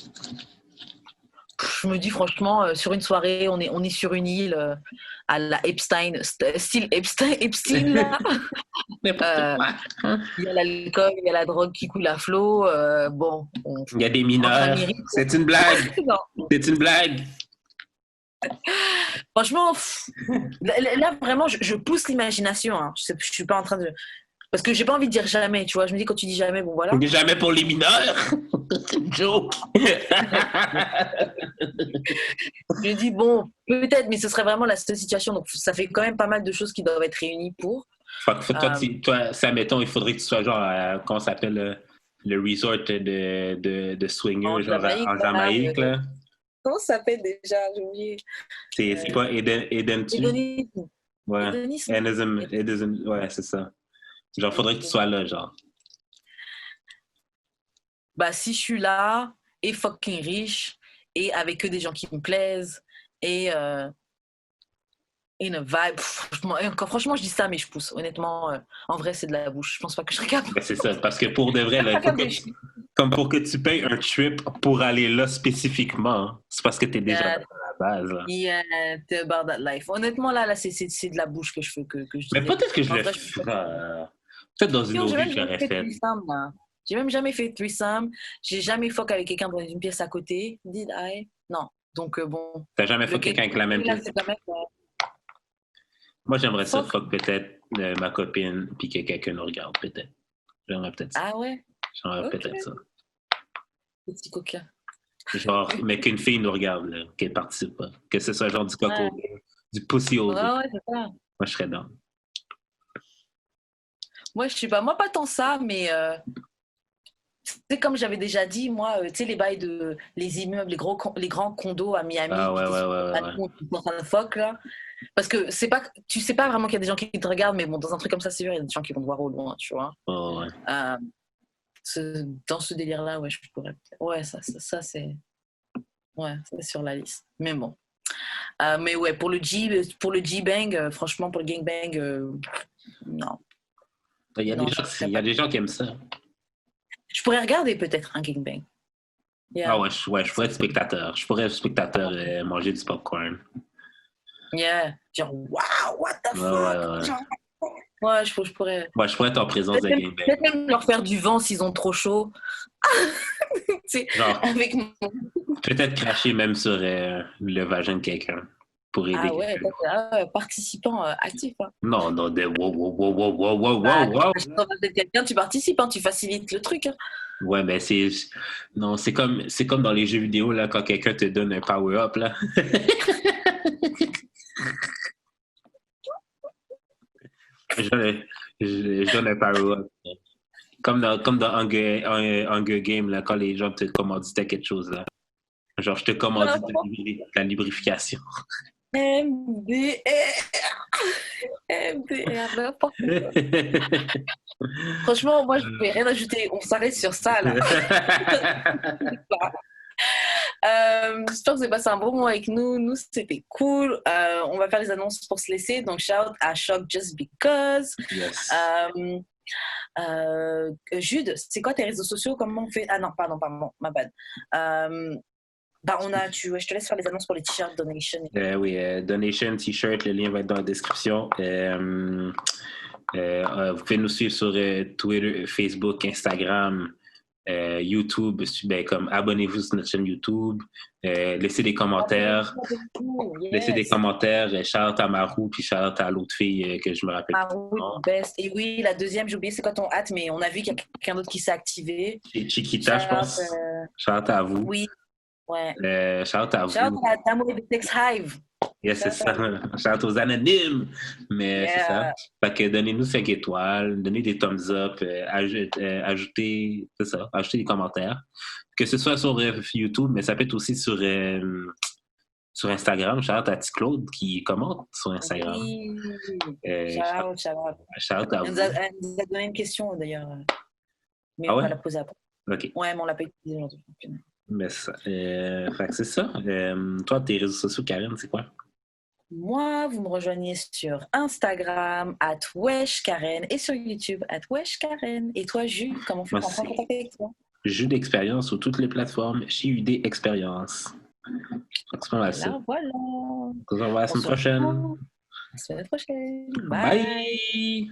Speaker 6: Je me dis franchement, sur une soirée, on est sur une île à la Epstein, style Epstein là. Il y a l'alcool, il y a la drogue qui coule à flot. Bon,
Speaker 3: il y a des mineurs. C'est une blague. C'est une blague.
Speaker 6: Franchement, là vraiment, je pousse l'imagination. Hein. Je suis pas en train de. Parce que j'ai pas envie de dire jamais, tu vois. Je me dis, quand tu dis jamais, bon voilà.
Speaker 3: Jamais pour les mineurs. Joke.
Speaker 6: Je dis, bon, peut-être, mais ce serait vraiment la seule situation. Donc, ça fait quand même pas mal de choses qui doivent être réunies pour.
Speaker 3: Toi, ça, mettons, il faudrait que tu sois genre, comment ça s'appelle, le resort de swingers, genre en Jamaïque, là.
Speaker 6: Comment ça s'appelle déjà? J'ai oublié.
Speaker 3: C'est quoi, Eden Ouais.
Speaker 6: Hédonisme.
Speaker 3: Ouais, c'est ça. Genre, faudrait que tu sois là, genre.
Speaker 6: Bah, si je suis là, et fucking riche, et avec que des gens qui me plaisent, et une vibe. Franchement, je dis ça, mais je pousse. Honnêtement, en vrai, c'est de la bouche. Je pense pas que je serais capable.
Speaker 3: Ben, c'est ça, parce que pour de vrai, là, comme pour que tu payes un trip pour aller là spécifiquement, c'est parce que t'es déjà à la base. Là.
Speaker 6: Yeah, t'es about that life. Honnêtement, là c'est de la bouche que je fais, que je dis.
Speaker 3: Mais peut-être que je le ferai. Peut-être dans une autre vie, j'aurais fait.
Speaker 6: J'ai même jamais fait threesome. J'ai jamais fuck avec quelqu'un dans une pièce à côté. Did I? Non. Donc, bon.
Speaker 3: T'as jamais fuck quelqu'un avec la même pièce? Moi, j'aimerais ça fuck peut-être ma copine puis que quelqu'un nous regarde, peut-être. J'aimerais peut-être ça.
Speaker 6: Ah ouais?
Speaker 3: J'aimerais peut-être ça.
Speaker 6: Petit coquin.
Speaker 3: Genre, mais qu'une fille nous regarde, là, qu'elle participe pas. Que ce soit genre du coco, du pussy au
Speaker 6: ouais, c'est ça.
Speaker 3: Moi, je serais dans.
Speaker 6: Moi, je sais pas. Moi, pas tant ça, mais c'est comme j'avais déjà dit, moi, tu sais, les bails de les immeubles, les grands condos à Miami, en train de fuck, là. Parce que tu sais pas vraiment qu'il y a des gens qui te regardent, mais bon, dans un truc comme ça, c'est sûr, il y a des gens qui vont te voir au loin, tu vois.
Speaker 3: Oh, ouais.
Speaker 6: Dans ce délire-là, ouais, je pourrais. Ouais, ça c'est. Ouais, c'est sur la liste. Mais bon. Mais ouais, pour le G-Bang, franchement, pour le gangbang, non.
Speaker 3: Il y a des gens qui aiment ça.
Speaker 6: Je pourrais regarder peut-être un gangbang.
Speaker 3: Yeah. Ah ouais, je pourrais être spectateur. Je pourrais être spectateur et manger du popcorn.
Speaker 6: Yeah. Genre, wow, what the fuck? Ouais, je pourrais.
Speaker 3: Ouais, je pourrais être en présence de gangbang.
Speaker 6: Peut-être même leur faire du vent s'ils ont trop chaud.
Speaker 3: Genre,
Speaker 6: avec
Speaker 3: peut-être cracher même sur le vagin de quelqu'un pour aider.
Speaker 6: Ah ouais, participant actif. Hein.
Speaker 3: Non, wow.
Speaker 6: Quelqu'un, tu participes, hein, tu facilites le truc. Hein.
Speaker 3: Ouais, ben c'est comme dans les jeux vidéo là quand quelqu'un te donne un power-up là. je donne un power-up. Comme dans Hunger Game là quand les gens te commanditaient quelque chose là. Genre je te commandite la lubrification.
Speaker 6: MDR, n'importe quoi. Franchement, moi, je ne vais rien ajouter. On s'arrête sur ça, là. J'espère que vous avez passé un bon moment avec nous. Nous, c'était cool. On va faire les annonces pour se laisser. Donc, shout à Choc Just Because.
Speaker 3: Yes.
Speaker 6: Jude, c'est quoi tes réseaux sociaux? Comment on fait? Ah non, pardon, ma bad. Je te laisse faire les annonces pour les t-shirts Donation.
Speaker 3: Oui, Donation, T-shirt, le lien va être dans la description. Vous pouvez nous suivre sur Twitter, Facebook, Instagram, YouTube. Comme abonnez-vous sur notre chaîne YouTube. Laissez des commentaires.
Speaker 6: Yes.
Speaker 3: Laissez des commentaires. Shout à Marou, puis shout à l'autre fille que je me rappelle.
Speaker 6: Marou, best. Et oui, la deuxième, j'ai oublié c'est quoi ton hâte, mais on a vu qu'il y a quelqu'un d'autre qui s'est activé.
Speaker 3: Chiquita, je pense. Shout à vous.
Speaker 6: Oui. Ouais.
Speaker 3: Shout à vous.
Speaker 6: Shout à Damo et Betex Hive.
Speaker 3: Yes, c'est ça. Shout aux anonymes. Mais c'est ça. Fait que donnez-nous 5 étoiles, donnez des thumbs up, ajoutez des commentaires. Que ce soit sur YouTube, mais ça peut être aussi sur Instagram. Shout à T-Claude qui commente sur Instagram.
Speaker 6: Oui.
Speaker 3: Shout à vous.
Speaker 6: Elle nous a donné une question d'ailleurs. Mais on va la poser après.
Speaker 3: OK.
Speaker 6: Ouais, mais on l'a pas utilisée aujourd'hui.
Speaker 3: Mais ça, fait que c'est ça. Toi, tes réseaux sociaux, Karen, c'est quoi?
Speaker 6: Moi, vous me rejoignez sur Instagram, @weshkaren, et sur YouTube, @weshkaren. Et toi, Jules, comment on fait pour prendre contact avec toi?
Speaker 3: Jules Expérience sur toutes les plateformes, chez UD Expérience. C'est pas mal ça.
Speaker 6: Voilà.
Speaker 3: On se revoit la semaine prochaine.
Speaker 6: La semaine prochaine.
Speaker 3: Bye.